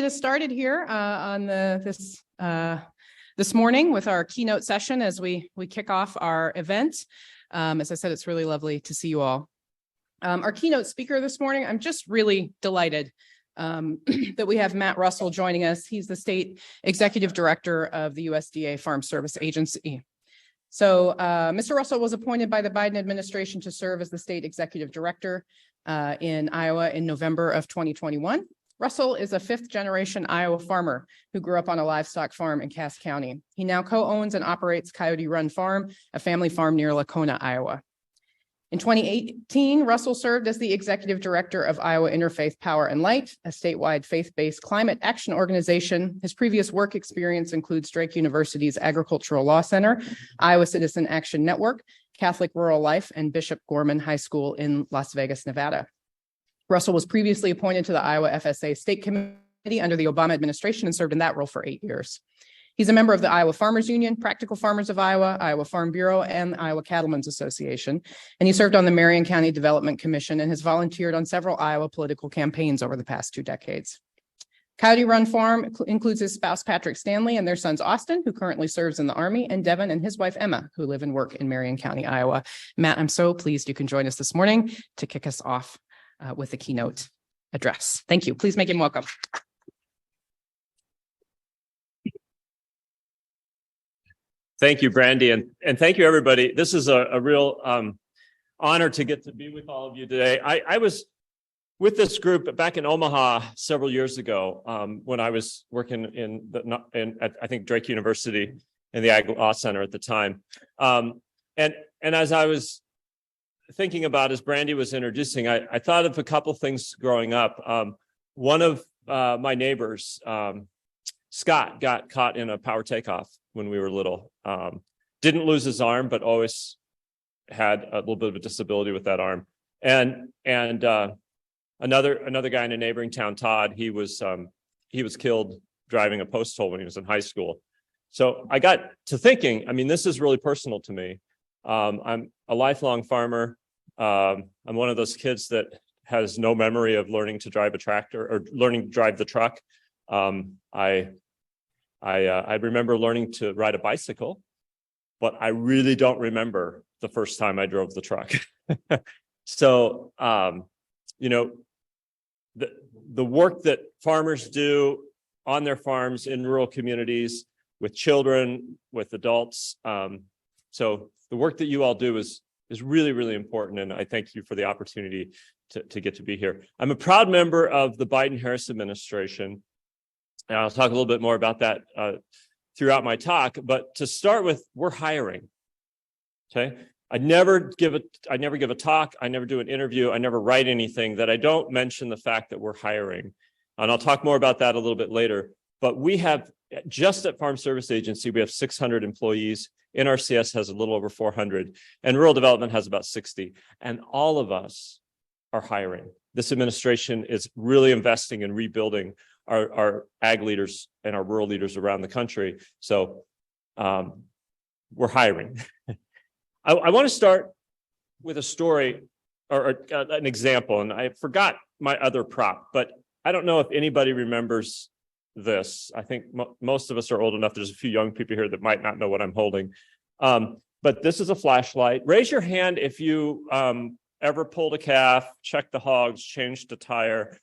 Get us started here on this morning with our keynote session as we kick off our event. As I said, it's really lovely to see you all. Our keynote speaker this morning, I'm just really delighted that we have Matt Russell joining us. He's the State Executive Director of the USDA Farm Service Agency. So Mr. Russell was appointed by the Biden administration to serve as the State Executive Director in Iowa in November of 2021. Russell is a fifth-generation Iowa farmer who grew up on a livestock farm in Cass County. He now co-owns and operates Coyote Run Farm, a family farm near Lacona, Iowa. In 2018, Russell served as the executive director of Iowa Interfaith Power and Light, a statewide faith-based climate action organization. His previous work experience includes Drake University's Agricultural Law Center, Iowa Citizen Action Network, Catholic Rural Life, and Bishop Gorman High School in Las Vegas, Nevada. Russell was previously appointed to the Iowa FSA State Committee under the Obama administration and served in that role for 8 years. He's a member of the Iowa Farmers Union, Practical Farmers of Iowa, Iowa Farm Bureau, and the Iowa Cattlemen's Association. And he served on the Marion County Development Commission and has volunteered on several Iowa political campaigns over the past 2 decades. Coyote Run Farm includes his spouse, Patrick Stanley, and their sons, Austin, who currently serves in the Army, and Devin and his wife, Emma, who live and work in Marion County, Iowa. Matt, I'm so pleased you can join us this morning to kick us off with the keynote address. Thank you. Please make him welcome. Thank you, Brandi, and thank you, everybody. This is a real honor to get to be with all of you today. I was with this group back in Omaha several years ago when I was working at I think Drake University in the Ag Law Center at the time. And as I was thinking about, as Brandi was introducing, I thought of a couple things growing up. One of my neighbors, Scott, got caught in a power takeoff when we were little. Didn't lose his arm, but always had a little bit of a disability with that arm. And another guy in a neighboring town, Todd, he was killed driving a post hole when he was in high school. So I got to thinking, I mean, this is really personal to me. I'm a lifelong farmer. I'm one of those kids that has no memory of learning to drive a tractor or learning to drive the truck. I remember learning to ride a bicycle, but I really don't remember the first time I drove the truck. So, the work that farmers do on their farms in rural communities with children, with adults. So the work that you all do is really, really important. And I thank you for the opportunity to get to be here. I'm a proud member of the Biden-Harris administration. And I'll talk a little bit more about that throughout my talk. But to start with, we're hiring. Okay, I never give a talk. I never do an interview. I never write anything that I don't mention the fact that we're hiring. And I'll talk more about that a little bit later. But we have, just at Farm Service Agency, we have 600 employees. NRCS has a little over 400, and Rural Development has about 60. And all of us are hiring. This administration is really investing in rebuilding our ag leaders and our rural leaders around the country. So we're hiring. I want to start with a story or an example, and I forgot my other prop, but I don't know if anybody remembers this. I think most of us are old enough. There's a few young people here that might not know what I'm holding. But this is a flashlight. Raise your hand if you ever pulled a calf, checked the hogs, changed a tire,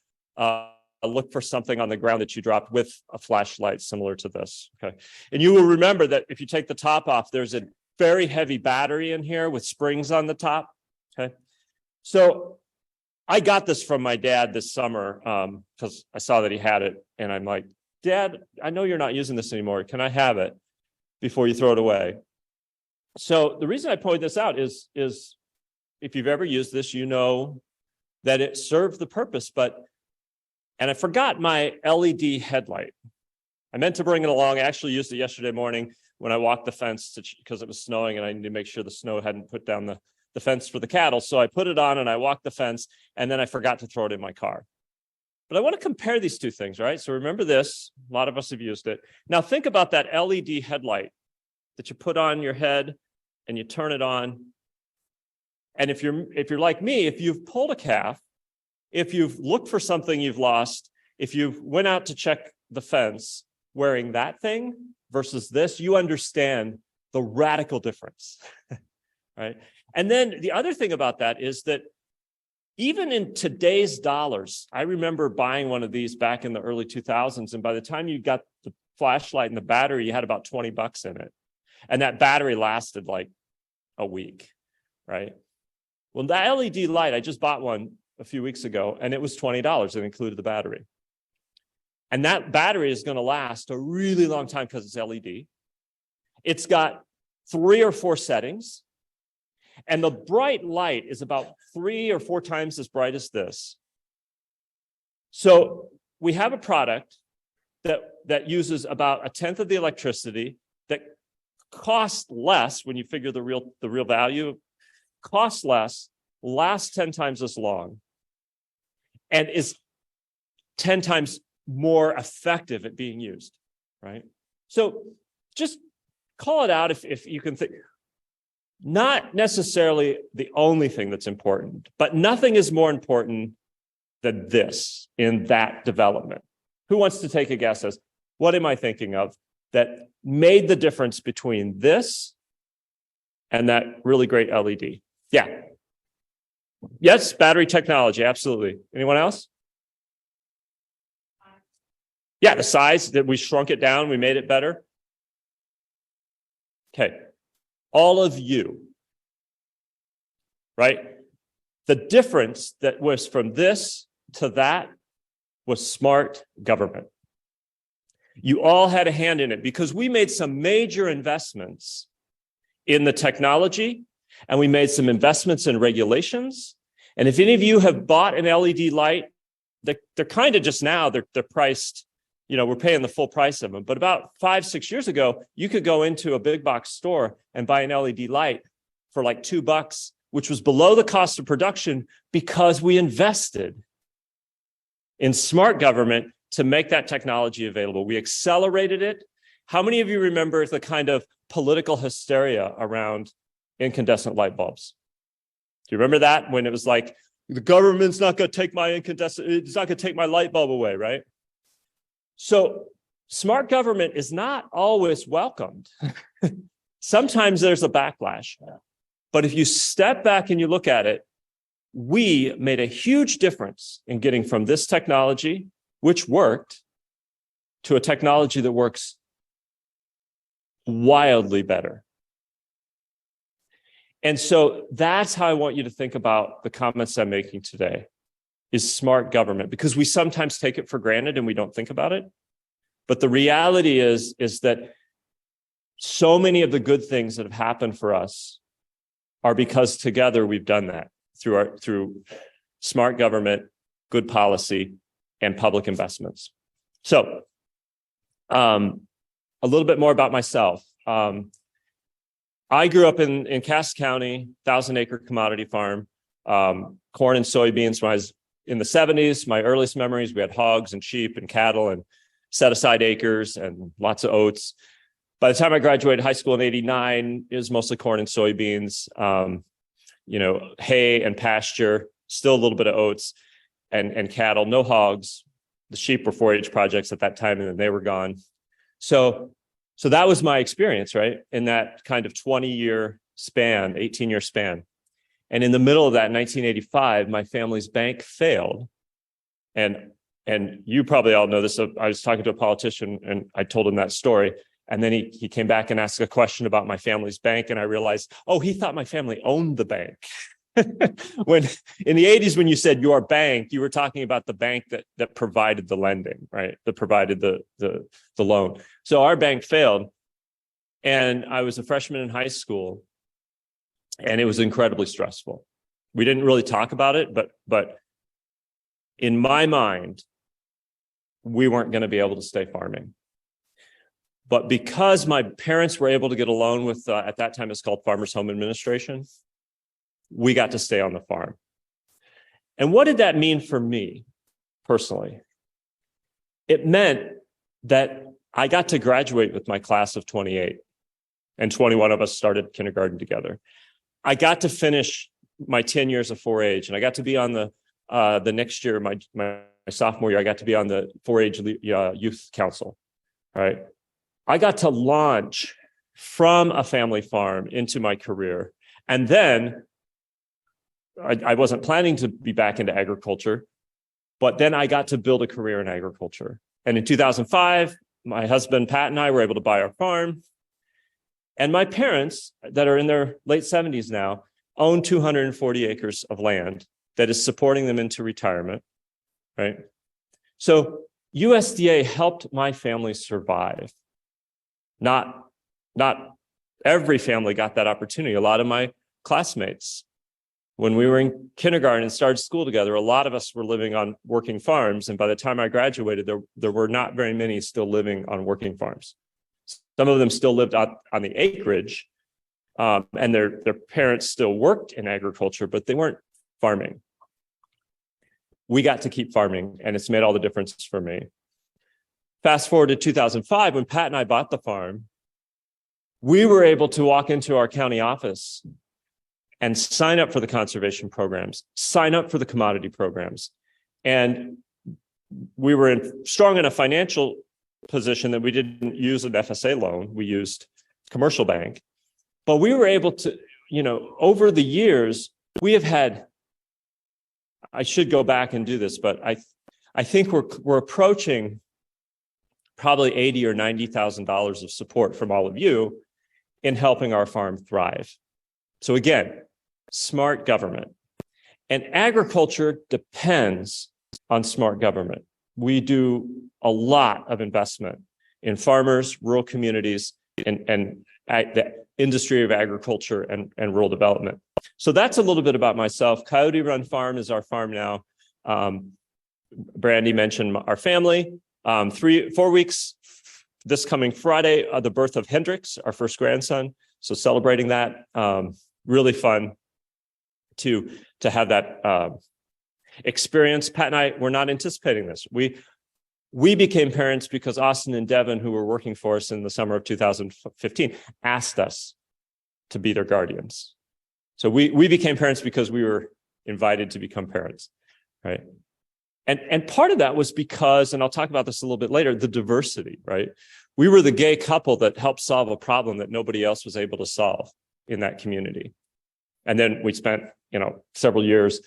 look for something on the ground that you dropped with a flashlight similar to this. Okay. And you will remember that if you take the top off, there's a very heavy battery in here with springs on the top. Okay. So I got this from my dad this summer because I saw that he had it. And I'm like, Dad, I know you're not using this anymore. Can I have it before you throw it away? So the reason I point this out is if you've ever used this, you know that it served the purpose, and I forgot my LED headlight. I meant to bring it along. I actually used it yesterday morning when I walked the fence because it was snowing and I needed to make sure the snow hadn't put down the fence for the cattle. So I put it on and I walked the fence, and then I forgot to throw it in my car. But I want to compare these two things, right? So remember this, a lot of us have used it. Now think about that LED headlight that you put on your head and you turn it on. And if you're like me, if you've pulled a calf, if you've looked for something you've lost, if you went out to check the fence wearing that thing versus this, you understand the radical difference, right? And then the other thing about that is that even in today's dollars, I remember buying one of these back in the early 2000s, and by the time you got the flashlight and the battery, you had about 20 bucks in it. And that battery lasted like a week, right? Well, that LED light, I just bought one a few weeks ago, and it was $20. It included the battery. And that battery is going to last a really long time because it's LED. It's got 3 or 4 settings. And the bright light is about 3 or 4 times as bright as this. So we have a product that uses about 1/10 of the electricity, that costs less when you figure the real value, costs less, lasts 10 times as long, and is 10 times more effective at being used, right? So just call it out if you can think. Not necessarily the only thing that's important, but nothing is more important than this in that development. Who wants to take a guess as what am I thinking of that made the difference between this and that really great LED? Yeah. Yes, battery technology, absolutely. Anyone else? Yeah, the size, that we shrunk it down, we made it better. Okay. All of you, right? The difference that was from this to that was smart government. You all had a hand in it because we made some major investments in the technology, and we made some investments in regulations. And if any of you have bought an LED light, they're kind of just now, they're priced, we're paying the full price of them. But about 5-6 years ago, you could go into a big box store and buy an LED light for like $2, which was below the cost of production because we invested in smart government to make that technology available. We accelerated it. How many of you remember the kind of political hysteria around incandescent light bulbs? Do you remember that when it was like, the government's not going to take my it's not going to take my light bulb away, right? So smart government is not always welcomed. Sometimes there's a backlash. But if you step back and you look at it, we made a huge difference in getting from this technology, which worked, to a technology that works wildly better. And so that's how I want you to think about the comments I'm making today. Is smart government, because we sometimes take it for granted and we don't think about it. But the reality is that so many of the good things that have happened for us are because together we've done that through smart government, good policy, and public investments. So a little bit more about myself. I grew up in Cass County, 1,000-acre commodity farm, corn and soybeans when I was in the 70s. My earliest memories, we had hogs and sheep and cattle and set aside acres and lots of oats. By the time I graduated high school in 89, it was mostly corn and soybeans, hay and pasture, still a little bit of oats and cattle, no hogs. The sheep were 4-H projects at that time, and then they were gone. So that was my experience, right? In that kind of 20-year span, 18-year span. And in the middle of that, in 1985, my family's bank failed. And you probably all know this. I was talking to a politician and I told him that story. And then he came back and asked a question about my family's bank. And I realized, he thought my family owned the bank. When in the 80s, when you said your bank, you were talking about the bank that provided the lending, right? That provided the loan. So our bank failed. And I was a freshman in high school. And it was incredibly stressful. We didn't really talk about it, but in my mind, we weren't going to be able to stay farming. But because my parents were able to get a loan with, at that time, it's called Farmers Home Administration, we got to stay on the farm. And what did that mean for me personally? It meant that I got to graduate with my class of 28, and 21 of us started kindergarten together. I got to finish my 10 years of 4-H, and I got to be on the next year, my sophomore year, I got to be on the 4-H youth council, right? I got to launch from a family farm into my career. And then I wasn't planning to be back into agriculture, but then I got to build a career in agriculture. And in 2005, my husband, Pat, and I were able to buy our farm. And my parents, that are in their late 70s now, own 240 acres of land that is supporting them into retirement, right? So USDA helped my family survive. Not every family got that opportunity. A lot of my classmates, when we were in kindergarten and started school together, a lot of us were living on working farms. And by the time I graduated, there were not very many still living on working farms. Some of them still lived on the acreage, and their parents still worked in agriculture, but they weren't farming. We got to keep farming, and it's made all the difference for me. Fast forward to 2005, when Pat and I bought the farm, we were able to walk into our county office and sign up for the conservation programs, sign up for the commodity programs. And we were strong in a financial position that we didn't use an FSA loan, we used commercial bank. But we were able to, over the years, we have had, I should go back and do this, but I think we're approaching probably $80,000 or $90,000 of support from all of you in helping our farm thrive. So again, smart government. And agriculture depends on smart government. We do a lot of investment in farmers, rural communities, and the industry of agriculture and rural development. So that's a little bit about myself. Coyote Run Farm is our farm now. Brandi mentioned our family. 4 weeks this coming Friday, the birth of Hendrickson, our first grandson. So celebrating that, really fun to have that experience. Pat and I were not anticipating this. We became parents because Austin and Devin, who were working for us in the summer of 2015, asked us to be their guardians. So we became parents because we were invited to become parents, right? And part of that was because, and I'll talk about this a little bit later, the diversity, right? We were the gay couple that helped solve a problem that nobody else was able to solve in that community. And then we spent, several years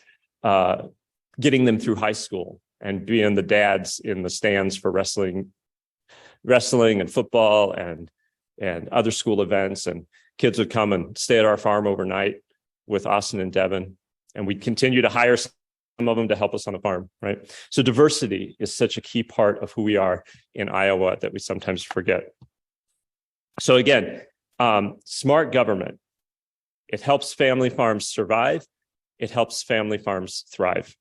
getting them through high school and being the dads in the stands for wrestling and football and other school events. And kids would come and stay at our farm overnight with Austin and Devin. And we'd continue to hire some of them to help us on the farm, right? So diversity is such a key part of who we are in Iowa that we sometimes forget. So again, smart government. It helps family farms survive. It helps family farms thrive.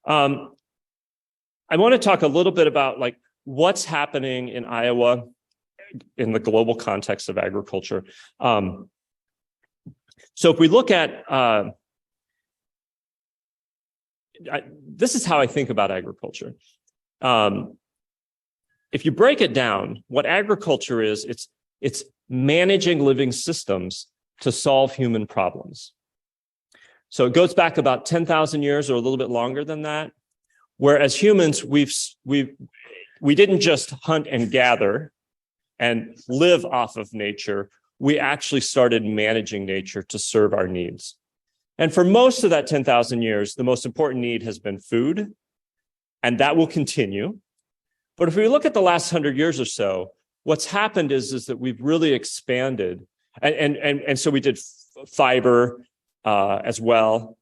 I want to talk a little bit about what's happening in Iowa in the global context of agriculture. So if we look at, this is how I think about agriculture. If you break it down, what agriculture is, it's managing living systems to solve human problems. So it goes back about 10,000 years or a little bit longer than that, where as humans, we didn't just hunt and gather and live off of nature. We actually started managing nature to serve our needs. And for most of that 10,000 years, the most important need has been food, and that will continue. But if we look at the last 100 years or so, what's happened is that we've really expanded. And so we did fiber as well.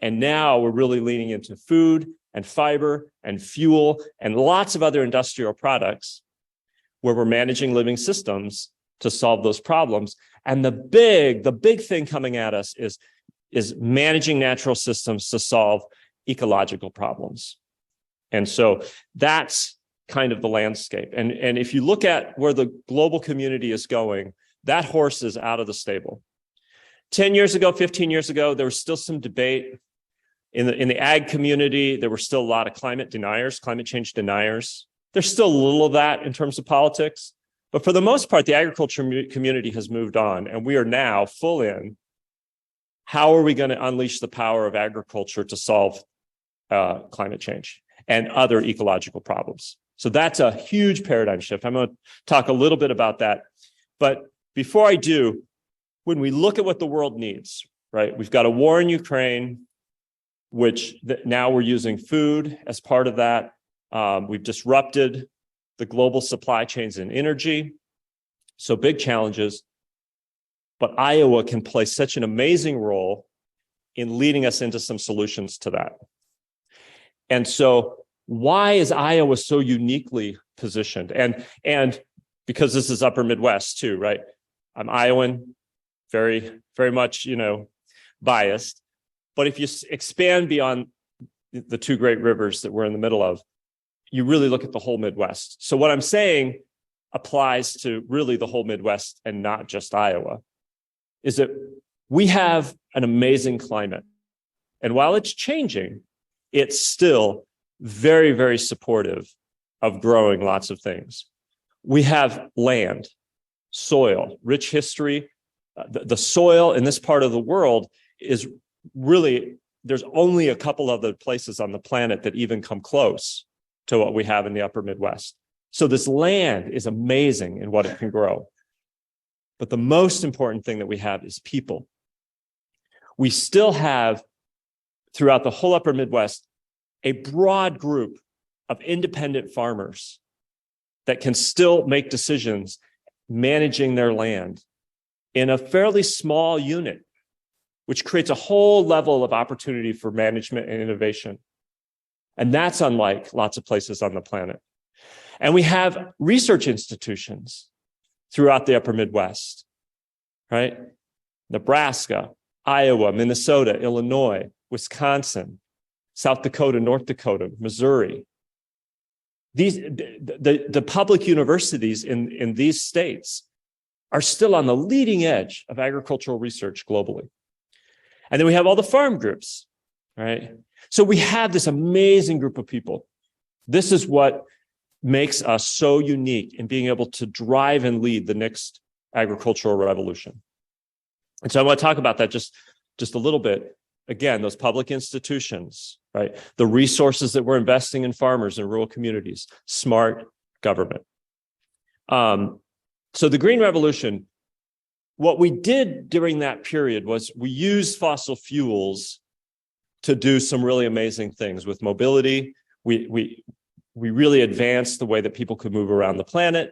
And now we're really leaning into food and fiber and fuel and lots of other industrial products where we're managing living systems to solve those problems. And the big thing coming at us is managing natural systems to solve ecological problems. And so that's kind of the landscape. And if you look at where the global community is going, that horse is out of the stable. 10 years ago, 15 years ago, there was still some debate in the ag community. There were still a lot of climate change deniers. There's still a little of that in terms of politics. But for the most part, the agriculture community has moved on, and we are now full in. How are we going to unleash the power of agriculture to solve climate change? and other ecological problems. So that's a huge paradigm shift. I'm going to talk a little bit about that. But before I do, when we look at what the world needs, right? We've got a war in Ukraine, which now we're using food as part of that. We've disrupted the global supply chains in energy. So big challenges. But Iowa can play such an amazing role in leading us into some solutions to that. And so why is Iowa so uniquely positioned? And because this is upper Midwest too, right? I'm Iowan, very, very much, biased. But if you expand beyond the two great rivers that we're in the middle of, you really look at the whole Midwest. So what I'm saying applies to really the whole Midwest and not just Iowa, is that we have an amazing climate. And while it's changing, it's still very, very supportive of growing lots of things. We have land, soil, rich history. The soil in this part of the world is really, there's only a couple other places on the planet that even come close to what we have in the upper Midwest. So this land is amazing in what it can grow. But the most important thing that we have is people. We still have, throughout the whole upper Midwest, a broad group of independent farmers that can still make decisions managing their land in a fairly small unit, which creates a whole level of opportunity for management and innovation. And that's unlike lots of places on the planet. And we have research institutions throughout the upper Midwest, right? Nebraska, Iowa, Minnesota, Illinois, Wisconsin, South Dakota, North Dakota, Missouri. The public universities in these states are still on the leading edge of agricultural research globally. And then we have all the farm groups, right? So we have this amazing group of people. This is what makes us so unique in being able to drive and lead the next agricultural revolution. And so I want to talk about that just a little bit. Again, those public institutions, right? The resources that we're investing in farmers and rural communities, smart government. So the Green Revolution, what we did during that period was we used fossil fuels to do some really amazing things with mobility. We really advanced the way that people could move around the planet.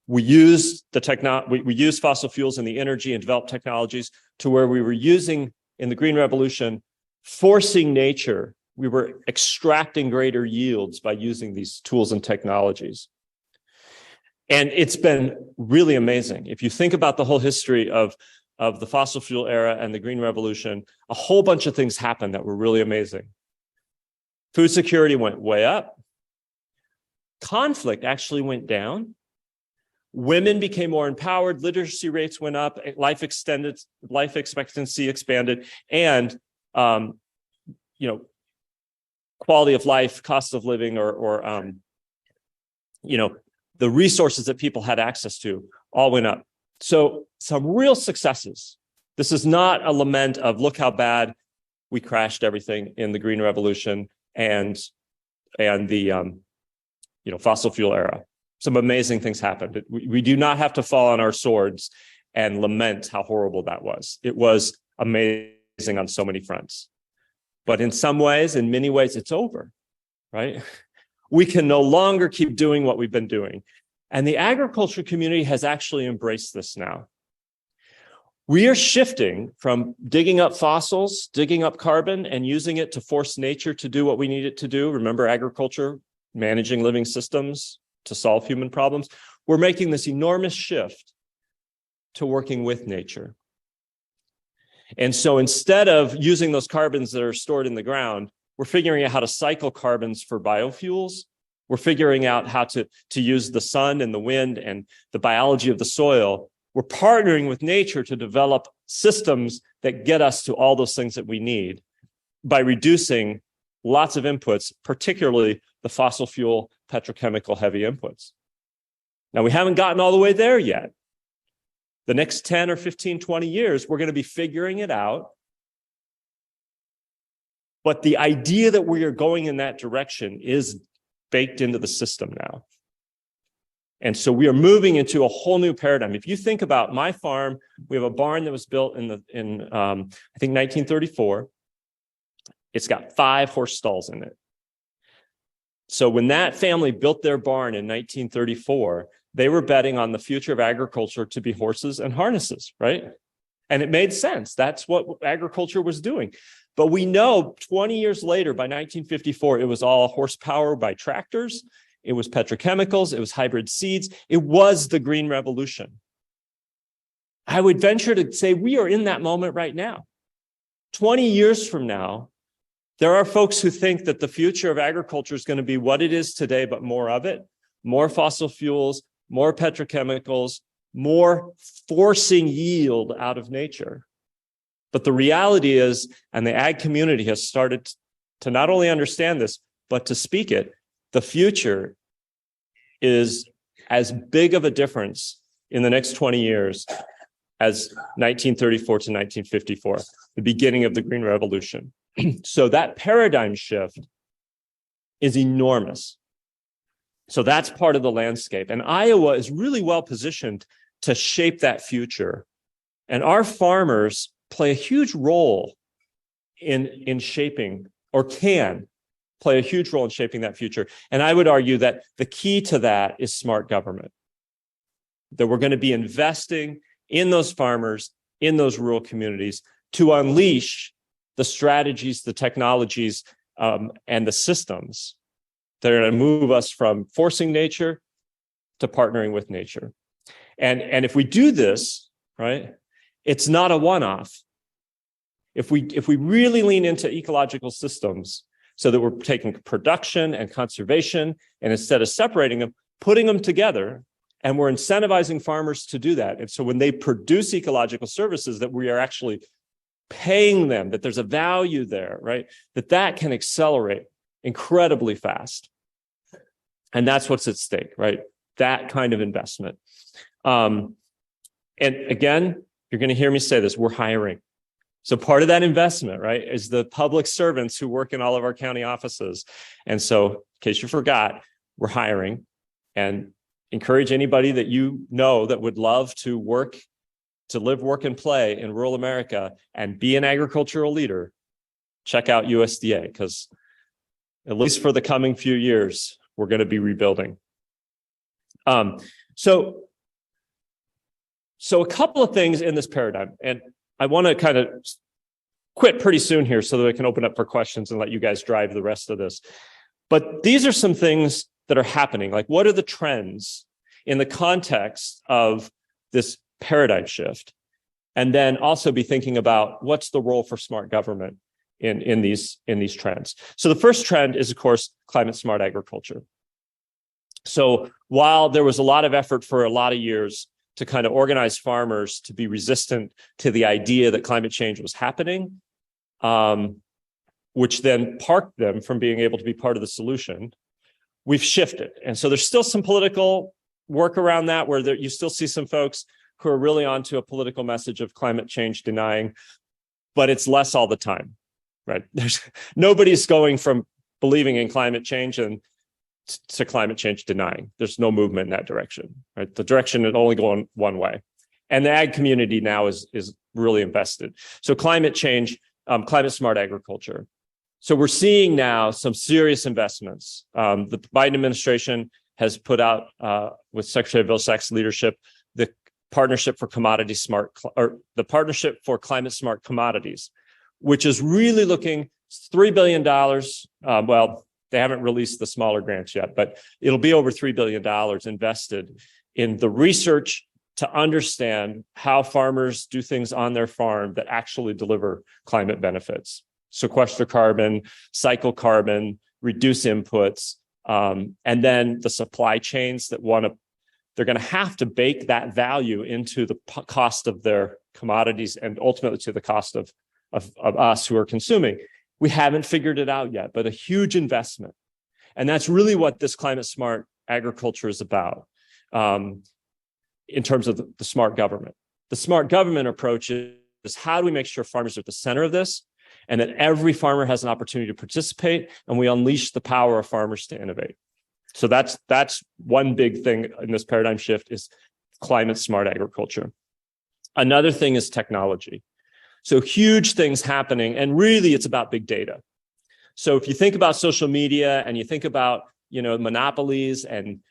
We used we used fossil fuels in the energy and developed technologies to where we were using in the Green Revolution, forcing nature. We were extracting greater yields by using these tools and technologies. And it's been really amazing. If you think about the whole history of the fossil fuel era and the Green Revolution, a whole bunch of things happened that were really amazing. Food security went way up. Conflict actually went down. Women became more empowered, literacy rates went up, life expectancy expanded, and quality of life, cost of living, or the resources that people had access to all went up. So some real successes. This is not a lament of look how bad we crashed everything in the Green Revolution and the fossil fuel era. Some amazing things happened. We do not have to fall on our swords and lament how horrible that was. It was amazing on so many fronts. But in some ways, in many ways, it's over, right? We can no longer keep doing what we've been doing. And the agriculture community has actually embraced this now. We are shifting from digging up fossils, digging up carbon, and using it to force nature to do what we need it to do. Remember, agriculture, managing living systems to solve human problems. We're making this enormous shift to working with nature. And so instead of using those carbons that are stored in the ground, we're figuring out how to cycle carbons for biofuels. We're figuring out how to use the sun and the wind and the biology of the soil. We're partnering with nature to develop systems that get us to all those things that we need by reducing lots of inputs, particularly the fossil fuel, petrochemical heavy inputs. Now, we haven't gotten all the way there yet. The next 10 or 15, 20 years, we're going to be figuring it out. But the idea that we are going in that direction is baked into the system now. And so we are moving into a whole new paradigm. If you think about my farm, we have a barn that was built in I think 1934. It's got 5 horse stalls in it. So when that family built their barn in 1934, they were betting on the future of agriculture to be horses and harnesses, right? And it made sense. That's what agriculture was doing. But we know 20 years later, by 1954, it was all horsepower by tractors. It was petrochemicals. It was hybrid seeds. It was the Green Revolution. I would venture to say we are in that moment right now. 20 years from now, there are folks who think that the future of agriculture is going to be what it is today, but more of it, more fossil fuels, more petrochemicals, more forcing yield out of nature. But the reality is, and the ag community has started to not only understand this, but to speak it, the future is as big of a difference in the next 20 years as 1934 to 1954, the beginning of the Green Revolution. So that paradigm shift is enormous. So that's part of the landscape. And Iowa is really well positioned to shape that future. And our farmers play a huge role in shaping, or can play a huge role in shaping that future. And I would argue that the key to that is smart government. That we're going to be investing in those farmers, in those rural communities, to unleash the strategies, the technologies, and the systems that are going to move us from forcing nature to partnering with nature. And if we do this, right, it's not a one-off. If we really lean into ecological systems so that we're taking production and conservation, and instead of separating them, putting them together, and we're incentivizing farmers to do that. And so when they produce ecological services, that we are actually paying them, that there's a value there, right? That can accelerate incredibly fast. And that's what's at stake, right? That kind of investment. And again, you're going to hear me say this, we're hiring. So part of that investment, right, is the public servants who work in all of our county offices. And so, in case you forgot, we're hiring, and encourage anybody that you know that would love to live, work, and play in rural America and be an agricultural leader, check out USDA, because at least for the coming few years, we're going to be rebuilding. So a couple of things in this paradigm, and I want to kind of quit pretty soon here so that I can open up for questions and let you guys drive the rest of this. But these are some things that are happening. Like, what are the trends in the context of this paradigm shift? And then also be thinking about what's the role for smart government in these trends. So the first trend is, of course, climate smart agriculture. So while there was a lot of effort for a lot of years to kind of organize farmers to be resistant to the idea that climate change was happening, which then parked them from being able to be part of the solution, we've shifted. And so there's still some political work around that, where you still see some folks who are really onto a political message of climate change denying, but it's less all the time, right? Nobody's going from believing in climate change and to climate change denying. There's no movement in that direction, right? The direction is only going one way. And the ag community now is really invested. So climate change, climate smart agriculture. So we're seeing now some serious investments. The Biden administration has put out, with Secretary Vilsack's leadership, the Partnership for Commodity Smart, or the Partnership for Climate Smart Commodities, which is really looking $3 billion. Well, they haven't released the smaller grants yet, but it'll be over $3 billion invested in the research to understand how farmers do things on their farm that actually deliver climate benefits. Sequester carbon, cycle carbon, reduce inputs, and then the supply chains that they're going to have to bake that value into the cost of their commodities and ultimately to the cost of us who are consuming. We haven't figured it out yet, but a huge investment. And that's really what this climate smart agriculture is about, in terms of the smart government. The smart government approach is how do we make sure farmers are at the center of this? and that every farmer has an opportunity to participate, and we unleash the power of farmers to innovate. So that's one big thing in this paradigm shift is climate smart agriculture. Another thing is technology. So huge things happening, and really it's about big data. So if you think about social media and you think about, monopolies and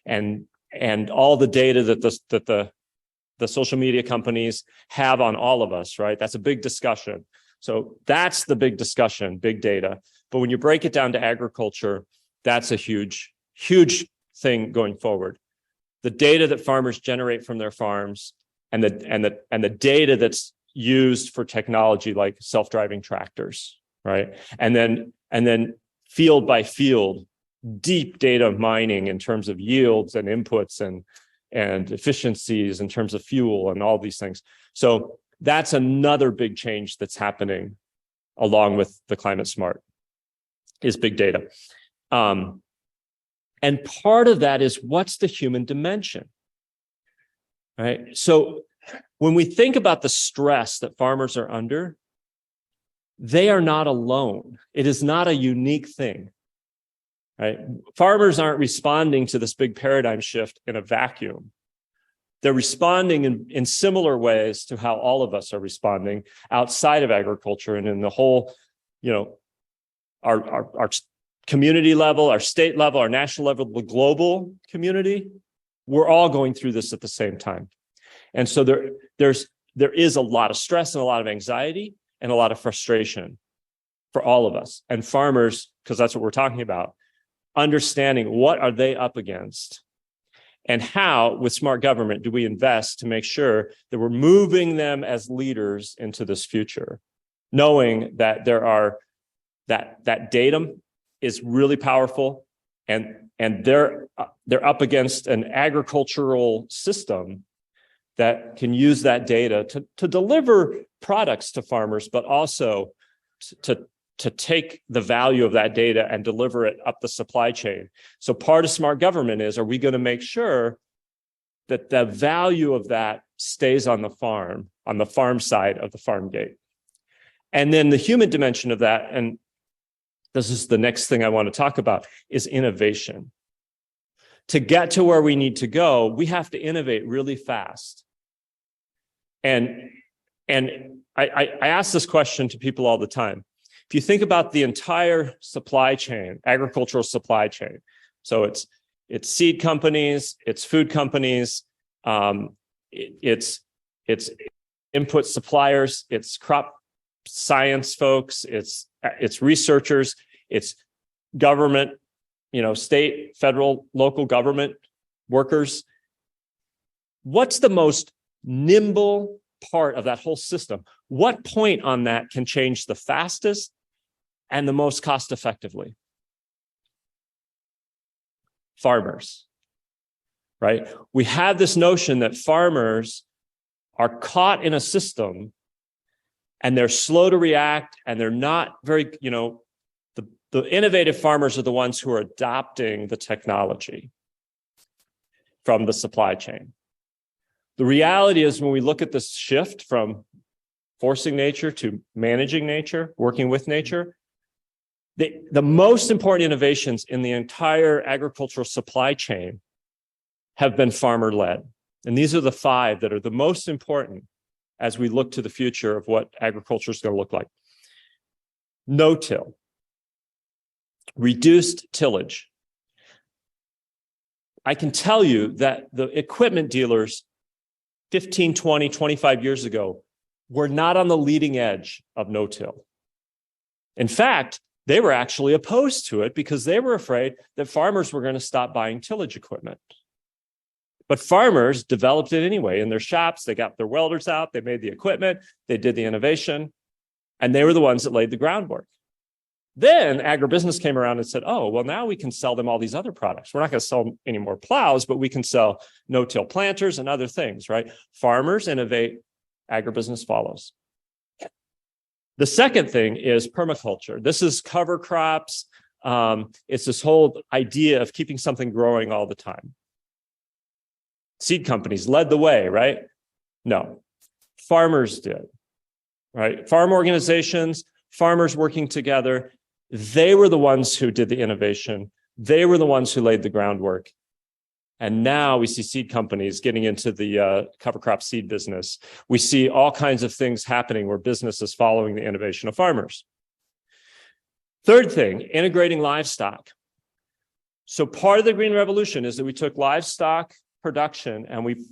all the data that the social media companies have on all of us, right? That's a big discussion. So that's the big discussion, big data. But when you break it down to agriculture, that's a huge, huge thing going forward. The data that farmers generate from their farms and the data that's used for technology like self-driving tractors, right? And then field by field, deep data mining in terms of yields and inputs and efficiencies in terms of fuel and all these things. So that's another big change that's happening along with the climate smart is big data. And part of that is what's the human dimension, right? So when we think about the stress that farmers are under, they are not alone. It is not a unique thing, right? Farmers aren't responding to this big paradigm shift in a vacuum. They're responding in similar ways to how all of us are responding outside of agriculture and in the whole, our community level, our state level, our national level, the global community. We're all going through this at the same time. And so there is a lot of stress and a lot of anxiety and a lot of frustration for all of us. And farmers, because that's what we're talking about, understanding what are they up against and how, with smart government, do we invest to make sure that we're moving them as leaders into this future, knowing that that datum is really powerful and they're up against an agricultural system that can use that data to deliver products to farmers, but also to take the value of that data and deliver it up the supply chain. So part of smart government is, are we going to make sure that the value of that stays on the farm side of the farm gate? And then the human dimension of that, and this is the next thing I want to talk about, is innovation. To get to where we need to go, we have to innovate really fast. And I ask this question to people all the time. If you think about the entire supply chain, agricultural supply chain, so it's seed companies, it's food companies, it's input suppliers, it's crop science folks, it's researchers, it's government, state, federal, local government workers. What's the most nimble part of that whole system? What point on that can change the fastest and the most cost effectively? Farmers, right? We have this notion that farmers are caught in a system and they're slow to react and they're not very, the innovative farmers are the ones who are adopting the technology from the supply chain. The reality is, when we look at this shift from forcing nature to managing nature, working with nature, the most important innovations in the entire agricultural supply chain have been farmer-led. And these are the 5 that are the most important as we look to the future of what agriculture is going to look like. No-till, reduced tillage. I can tell you that the equipment dealers 15, 20, 25 years ago were not on the leading edge of no-till. In fact, they were actually opposed to it because they were afraid that farmers were going to stop buying tillage equipment. But farmers developed it anyway in their shops. They got their welders out, they made the equipment, they did the innovation, and they were the ones that laid the groundwork. Then agribusiness came around and said, oh, well, now we can sell them all these other products. We're not going to sell any more plows, but we can sell no-till planters and other things, right? Farmers innovate, agribusiness follows. The second thing is permaculture. This is cover crops. It's this whole idea of keeping something growing all the time. Seed companies led the way, right? No, farmers did, right? Farm organizations, farmers working together. They were the ones who did the innovation. They were the ones who laid the groundwork. And now we see seed companies getting into the cover crop seed business. We see all kinds of things happening where business is following the innovation of farmers. Third thing, integrating livestock. So part of the Green Revolution is that we took livestock production and we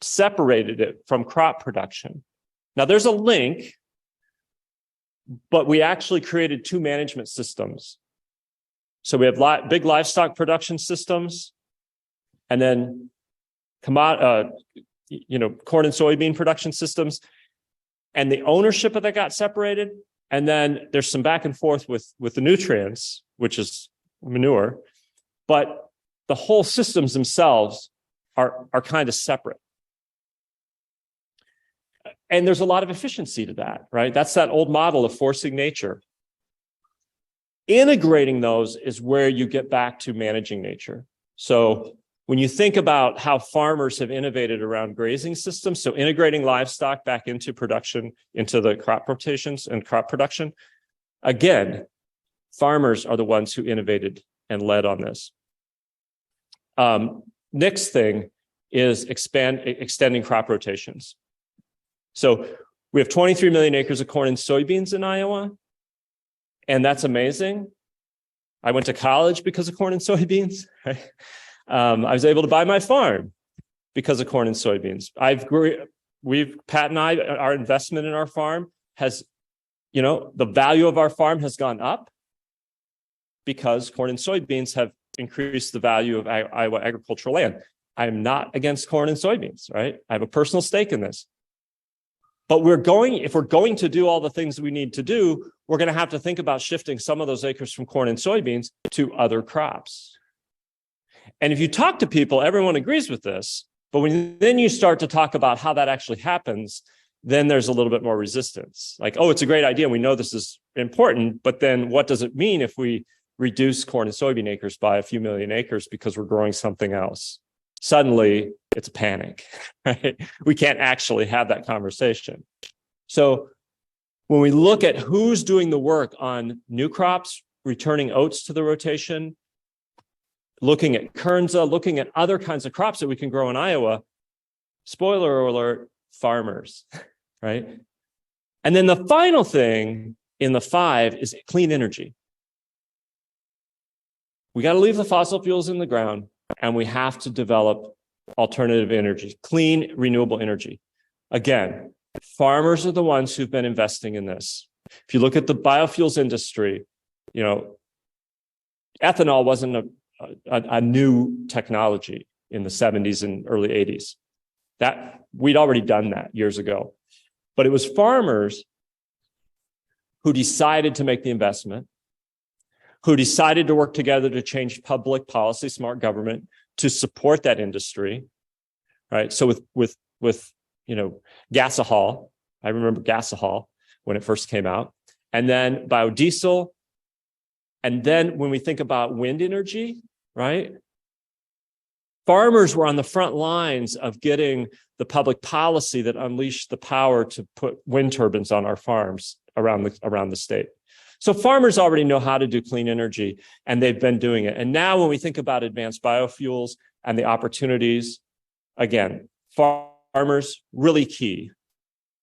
separated it from crop production. Now there's a link, but we actually created two management systems. So we have big livestock production systems, and then corn and soybean production systems, and the ownership of that got separated. And then there's some back and forth with the nutrients, which is manure, but the whole systems themselves are kind of separate. And there's a lot of efficiency to that, right? That's that old model of forcing nature. Integrating those is where you get back to managing nature. So when you think about how farmers have innovated around grazing systems, so integrating livestock back into production, into the crop rotations and crop production, again, farmers are the ones who innovated and led on this. Next thing is extending crop rotations. So we have 23 million acres of corn and soybeans in Iowa, and that's amazing. I went to college because of corn and soybeans, right? I was able to buy my farm because of corn and soybeans. Pat and I, our investment in our farm has, the value of our farm has gone up because corn and soybeans have increased the value of Iowa agricultural land. I am not against corn and soybeans, right? I have a personal stake in this. But if we're going to do all the things we need to do, we're going to have to think about shifting some of those acres from corn and soybeans to other crops. And if you talk to people, everyone agrees with this. But then you start to talk about how that actually happens, then there's a little bit more resistance. Like, oh, it's a great idea. We know this is important. But then what does it mean if we reduce corn and soybean acres by a few million acres because we're growing something else? Suddenly, it's a panic, right? We can't actually have that conversation. So when we look at who's doing the work on new crops, returning oats to the rotation, looking at Kernza, looking at other kinds of crops that we can grow in Iowa, spoiler alert, farmers, right? And then the final thing in the 5 is clean energy. We got to leave the fossil fuels in the ground, and we have to develop alternative energy, clean, renewable energy. Again, farmers are the ones who've been investing in this. If you look at the biofuels industry, ethanol wasn't a new technology in the 70s and early 80s. That we'd already done that years ago. But it was farmers who decided to make the investment, who decided to work together to change public policy, smart government, to support that industry, right? So with gasohol, I remember gasohol when it first came out, and then biodiesel, and then when we think about wind energy, right? Farmers were on the front lines of getting the public policy that unleashed the power to put wind turbines on our farms around the state. So farmers already know how to do clean energy, and they've been doing it. And now when we think about advanced biofuels and the opportunities, again, farmers, really key.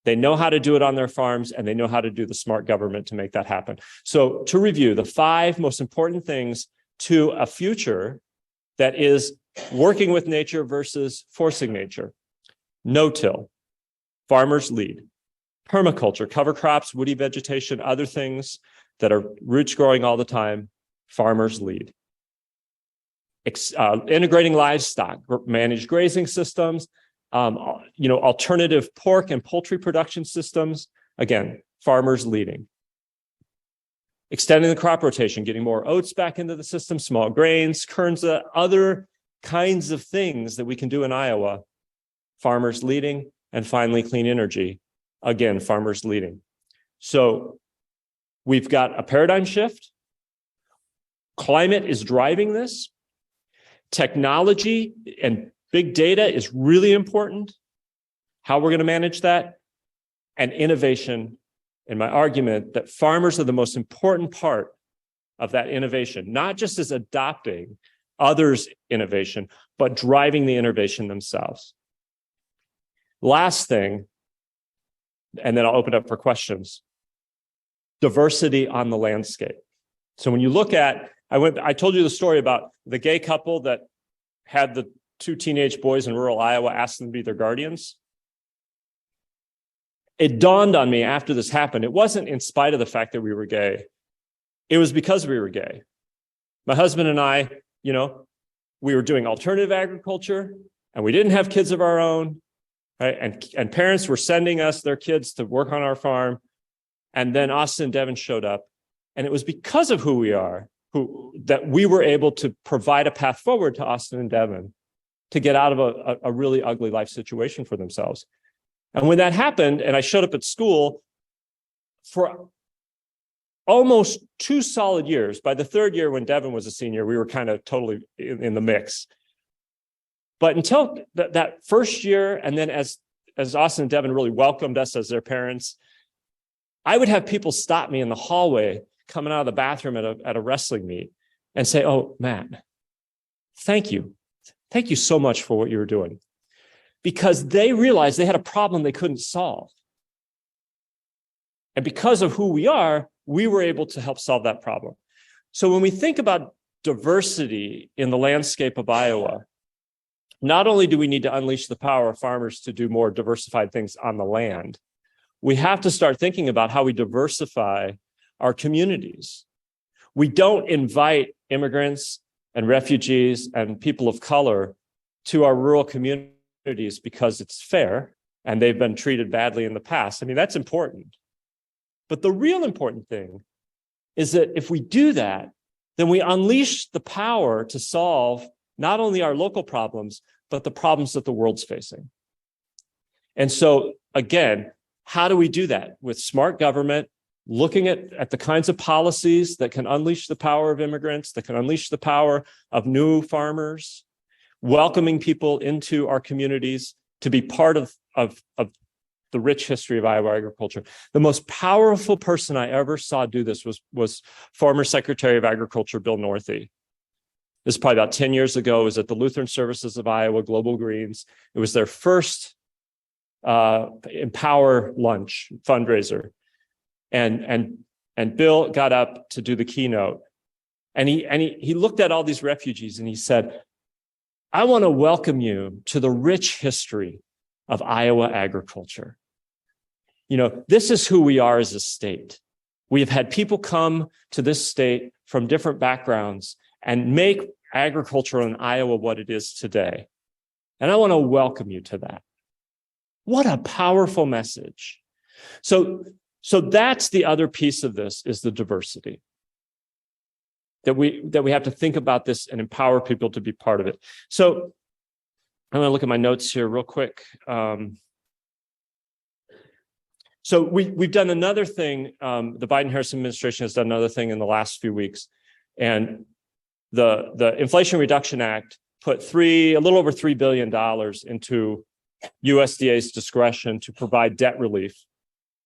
They know how to do it on their farms, and they know how to do the smart government to make that happen. So to review, the 5 most important things to a future that is working with nature versus forcing nature. No-till, farmers lead. Permaculture, cover crops, woody vegetation, other things that are roots growing all the time, farmers lead. Integrating livestock, managed grazing systems, alternative pork and poultry production systems, again, farmers leading. Extending the crop rotation, getting more oats back into the system, small grains, Kernza, other kinds of things that we can do in Iowa, farmers leading. And finally, clean energy, again, farmers leading. So we've got a paradigm shift. Climate is driving this. Technology and big data is really important. How we're going to manage that. And innovation in my argument that farmers are the most important part of that innovation, not just as adopting others' innovation, but driving the innovation themselves. Last thing, and then I'll open up for questions, diversity on the landscape. So when you look at, I told you the story about the gay couple that had the 2 teenage boys in rural Iowa ask them to be their guardians. It dawned on me after this happened, it wasn't in spite of the fact that we were gay. It was because we were gay. My husband and I, we were doing alternative agriculture and we didn't have kids of our own, right? And parents were sending us their kids to work on our farm. And then Austin and Devin showed up. And it was because of who we are, that we were able to provide a path forward to Austin and Devin to get out of a really ugly life situation for themselves. And when that happened, and I showed up at school for almost 2 solid years, by the 3rd year when Devin was a senior, we were kind of totally in the mix. But until that first year, and then as Austin and Devin really welcomed us as their parents, I would have people stop me in the hallway coming out of the bathroom at a wrestling meet and say, "Oh, Matt, thank you. Thank you so much for what you were doing." Because they realized they had a problem they couldn't solve. And because of who we are, we were able to help solve that problem. So when we think about diversity in the landscape of Iowa, not only do we need to unleash the power of farmers to do more diversified things on the land, we have to start thinking about how we diversify our communities. We don't invite immigrants and refugees and people of color to our rural communities because it's fair and they've been treated badly in the past. I mean, that's important. But the real important thing is that if we do that, then we unleash the power to solve not only our local problems, but the problems that the world's facing. And so, again, how do we do that? With smart government, looking at the kinds of policies that can unleash the power of immigrants, that can unleash the power of new farmers, welcoming people into our communities to be part of the rich history of Iowa agriculture. The most powerful person I ever saw do this was former Secretary of Agriculture, Bill Northey. This is probably about 10 years ago. It was at the Lutheran Services of Iowa, Global Greens. It was their first Empower lunch fundraiser. And Bill got up to do the keynote. And he looked at all these refugees and he said, "I want to welcome you to the rich history of Iowa agriculture. This is who we are as a state. We have had people come to this state from different backgrounds and make agriculture in Iowa what it is today. And I want to welcome you to that." What a powerful message. So that's the other piece of this, is the diversity. That we have to think about this and empower people to be part of it. So I'm going to look at my notes here real quick. So we've done another thing. The Biden-Harris administration has done another thing in the last few weeks, and the Inflation Reduction Act put a little over $3 billion into USDA's discretion to provide debt relief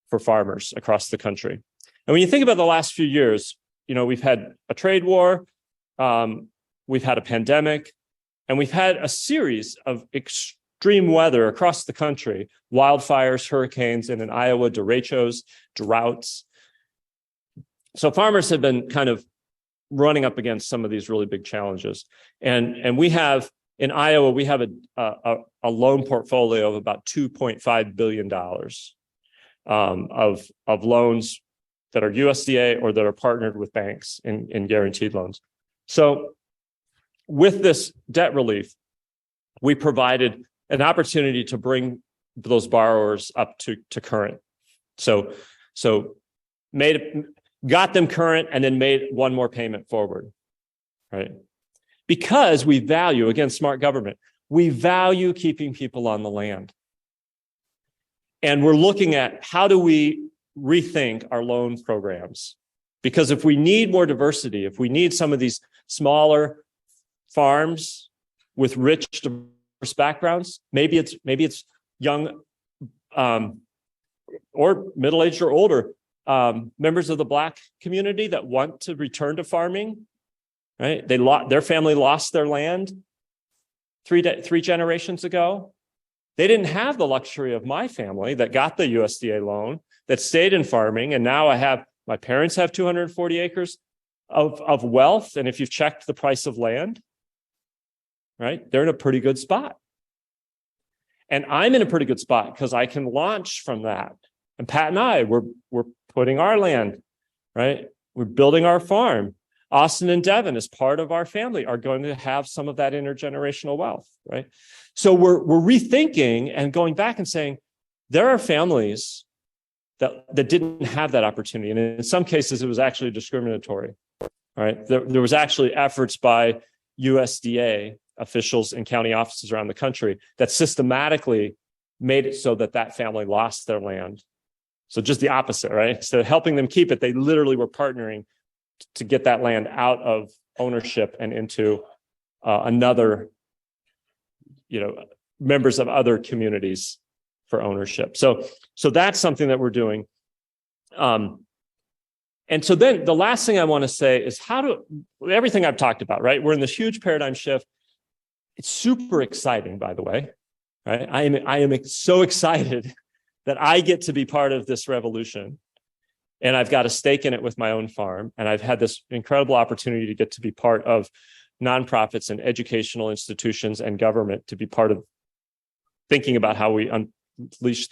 for farmers across the country. And when you think about the last few years, we've had a trade war, we've had a pandemic, and we've had a series of extreme weather across the country, wildfires, hurricanes, and in Iowa, derechos, droughts. So farmers have been kind of running up against some of these really big challenges. And we have, in Iowa, we have a loan portfolio of about $2.5 billion of loans that are USDA or that are partnered with banks in guaranteed loans. So with this debt relief, we provided an opportunity to bring those borrowers up to current. So got them current and then made one more payment forward, right? Because we value, again, smart government, we value keeping people on the land. And we're looking at how do we rethink our loan programs? Because if we need more diversity, if we need some of these smaller farms with rich, diverse backgrounds, maybe it's young or middle-aged or older members of the Black community that want to return to farming, right? Their family lost their land three generations ago. They didn't have the luxury of my family that got the USDA loan, that stayed in farming. And now my parents have 240 acres of wealth. And if you've checked the price of land, right, they're in a pretty good spot. And I'm in a pretty good spot because I can launch from that. And Pat and I, we're putting our land, right? We're building our farm. Austin and Devin, as part of our family, are going to have some of that intergenerational wealth, right? So we're rethinking and going back and saying, there are families that didn't have that opportunity. And in some cases, it was actually discriminatory, right? There was actually efforts by USDA officials and county offices around the country that systematically made it so that family lost their land. So just the opposite, right? Instead of helping them keep it, they literally were partnering to get that land out of ownership and into another, members of other communities for ownership. So that's something that we're doing. And so then the last thing I want to say is everything I've talked about, right? We're in this huge paradigm shift. It's super exciting, by the way, right? I am so excited that I get to be part of this revolution. And I've got a stake in it with my own farm. And I've had this incredible opportunity to get to be part of nonprofits and educational institutions and government, to be part of thinking about how we unleash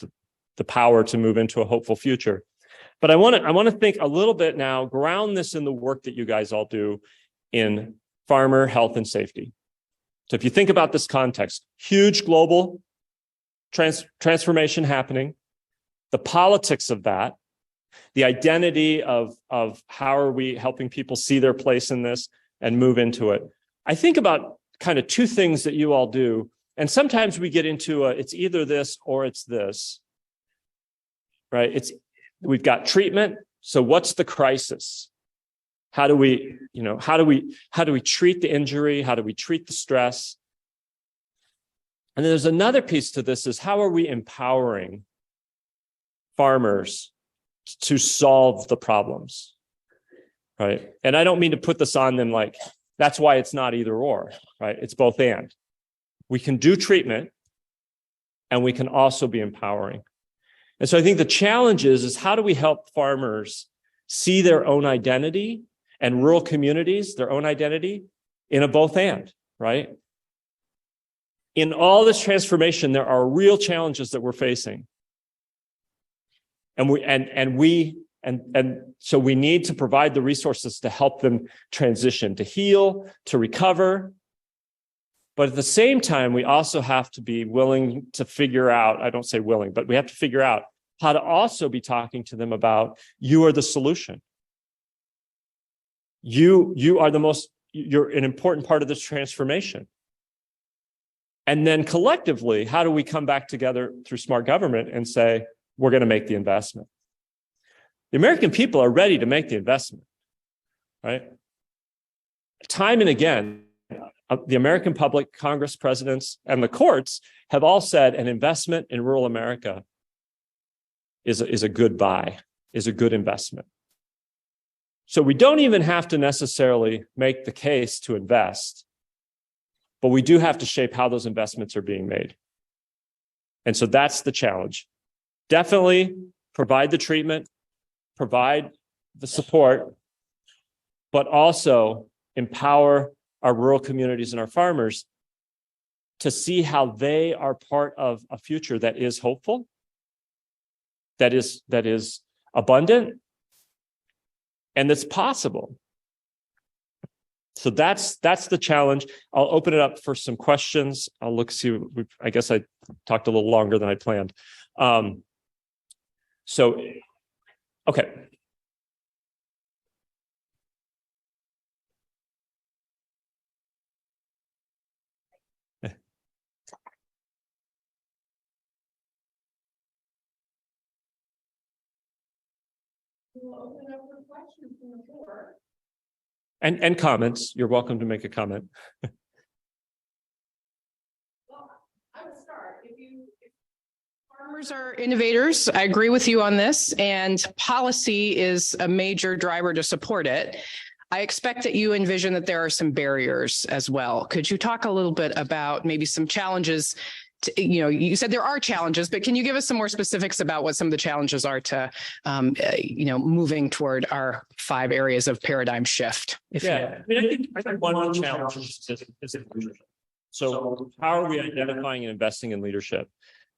the power to move into a hopeful future. But I want to think a little bit now, ground this in the work that you guys all do in farmer health and safety. So if you think about this context, huge global transformation happening, the politics of that, the identity of how are we helping people see their place in this and move into it. I think about kind of two things that you all do. And sometimes we get into it's either this or it's this, right? We've got treatment. So what's the crisis? How do we treat the injury? How do we treat the stress? And then there's another piece to this, is how are we empowering farmers to solve the problems, right? And I don't mean to put this on them like, that's why it's not either or, right? It's both and. We can do treatment and we can also be empowering. And so I think the challenge is how do we help farmers see their own identity, and rural communities, their own identity, in a both and, right? In all this transformation, there are real challenges that we're facing. And so we need to provide the resources to help them transition, to heal, to recover. But at the same time, we also have to be willing to figure out, I don't say willing, but we have to figure out how to also be talking to them about, you are the solution. You are you're an important part of this transformation. And then collectively, how do we come back together through smart government and say, we're going to make the investment? The American people are ready to make the investment, right? Time and again, the American public, Congress, presidents, and the courts have all said an investment in rural America is a good buy, is a good investment. So we don't even have to necessarily make the case to invest, but we do have to shape how those investments are being made. And so that's the challenge. Definitely provide the treatment, provide the support, but also empower our rural communities and our farmers to see how they are part of a future that is hopeful, that is abundant, and that's possible. So that's the challenge. I'll open it up for some questions. I'll look, I guess I talked a little longer than I planned. Okay. We'll open up for questions from the floor. And comments. You're welcome to make a comment. Well, I will start. Farmers are innovators. I agree with you on this, and policy is a major driver to support it. I expect that you envision that there are some barriers as well. Could you talk a little bit about maybe some challenges? You said there are challenges, but can you give us some more specifics about what some of the challenges are to, moving toward our 5 areas of paradigm shift? I think one of the challenges is leadership. So how are we identifying and investing in leadership?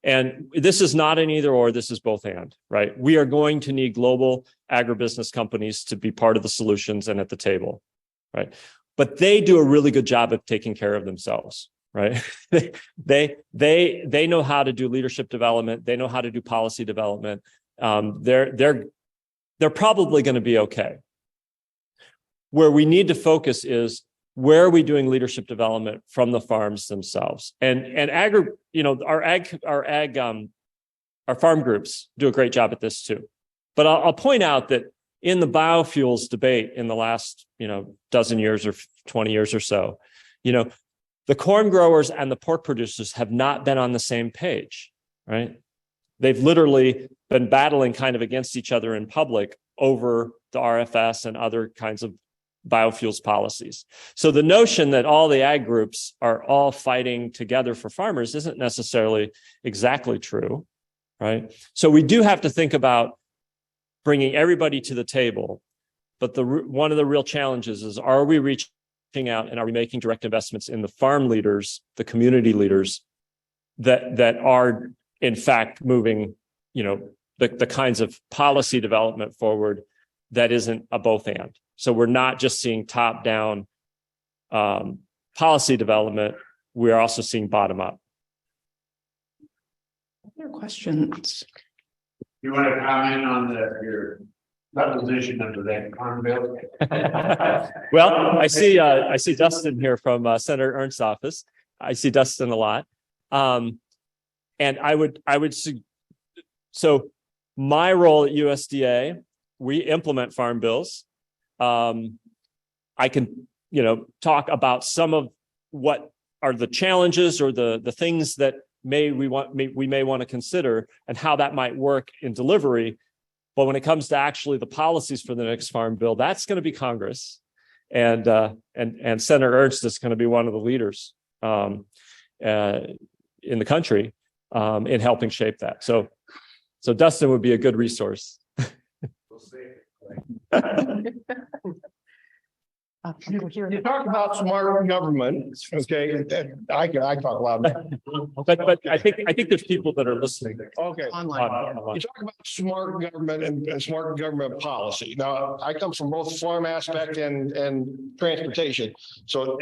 And this is not an either or, this is both and, right? We are going to need global agribusiness companies to be part of the solutions and at the table, right? But they do a really good job of taking care of themselves, right? They know how to do leadership development. They know how to do policy development. They're probably going to be okay. Where we need to focus is, where are we doing leadership development from the farms themselves? And our farm groups do a great job at this too. But I'll point out that in the biofuels debate in the last, dozen years or 20 years or so, the corn growers and the pork producers have not been on the same page, right? They've literally been battling kind of against each other in public over the RFS and other kinds of biofuels policies. So the notion that all the ag groups are all fighting together for farmers isn't necessarily exactly true, right? So we do have to think about bringing everybody to the table. But one of the real challenges is, are we reaching out and are we making direct investments in the farm leaders, the community leaders that are in fact moving, the kinds of policy development forward that isn't a both and. So we're not just seeing top-down policy development, we're also seeing bottom-up. Other questions? You want to comment on your position under that Farm Bill? Well, I see Dustin here from Senator Ernst's office. I see Dustin a lot. And I would so my role at USDA, we implement farm bills. I can, talk about some of what are the challenges or the things that we may want to consider and how that might work in delivery. But when it comes to actually the policies for the next farm bill, that's going to be Congress, and Senator Ernst is going to be one of the leaders in the country in helping shape that. So Dustin would be a good resource. You talk about smart government, okay? I talk loud. But I think there's people that are listening. Okay. Online. You talk about smart government and smart government policy. Now, I come from both farm aspect and transportation, so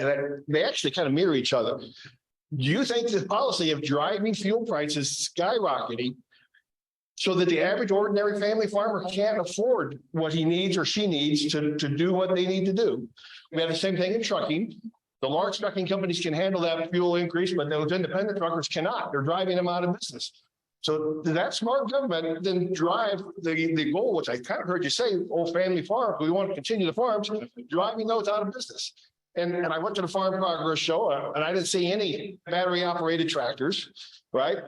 they actually kind of mirror each other. Do you think the policy of driving fuel prices skyrocketing so that the average ordinary family farmer can't afford what he needs or she needs to do what they need to do? We have the same thing in trucking. The large trucking companies can handle that fuel increase, but those independent truckers cannot. They're driving them out of business. So that smart government then drive the goal, which I kind of heard you say, old family farm, we want to continue the farms, driving those out of business. And I went to the Farm Progress show and I didn't see any battery operated tractors, right?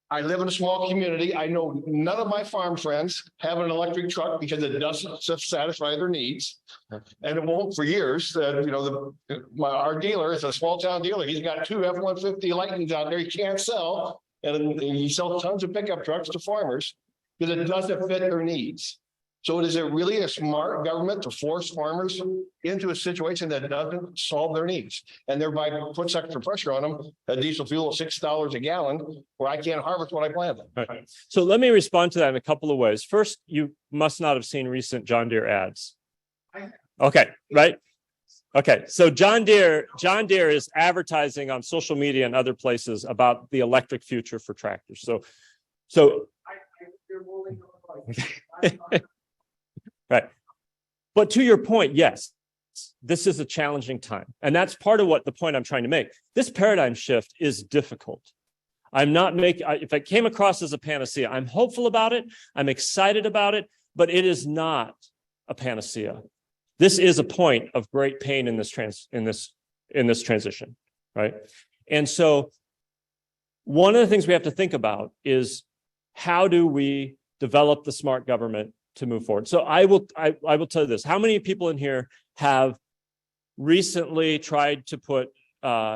I live in a small community. I know none of my farm friends have an electric truck because it doesn't satisfy their needs. And it won't for years. Our dealer is a small town dealer. He's got 2 F-150 Lightnings out there he can't sell. And he sells tons of pickup trucks to farmers because it doesn't fit their needs. So is it really a smart government to force farmers into a situation that doesn't solve their needs and thereby puts extra pressure on them? A diesel fuel of $6 a gallon where I can't harvest what I planted. Right. So let me respond to that in a couple of ways. First, you must not have seen recent John Deere ads. Okay, right? Okay, so John Deere is advertising on social media and other places about the electric future for tractors. So right. But to your point, yes, this is a challenging time. And that's part of what the point I'm trying to make. This paradigm shift is difficult. I'm not making, if it came across as a panacea, I'm hopeful about it. I'm excited about it, but it is not a panacea. This is a point of great pain in this transition, right? And so one of the things we have to think about is how do we develop the smart government to move forward? So I will tell you this. How many people in here have recently tried to put,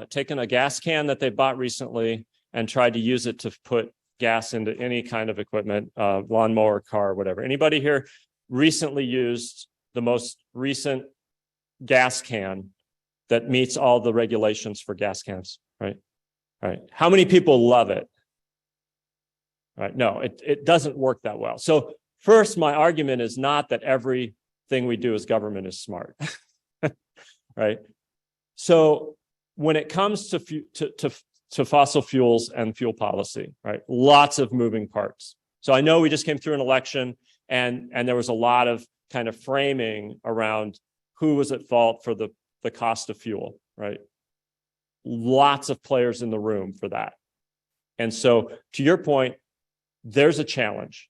taken a gas can that they bought recently and tried to use it to put gas into any kind of equipment, lawnmower, car, whatever? Anybody here recently used the most recent gas can that meets all the regulations for gas cans, right? All right. How many people love it? All right. No, it doesn't work that well. So first, my argument is not that everything we do as government is smart, right? So when it comes to fossil fuels and fuel policy, right? Lots of moving parts. So I know we just came through an election and there was a lot of kind of framing around who was at fault for the cost of fuel, right? Lots of players in the room for that. And so to your point, there's a challenge.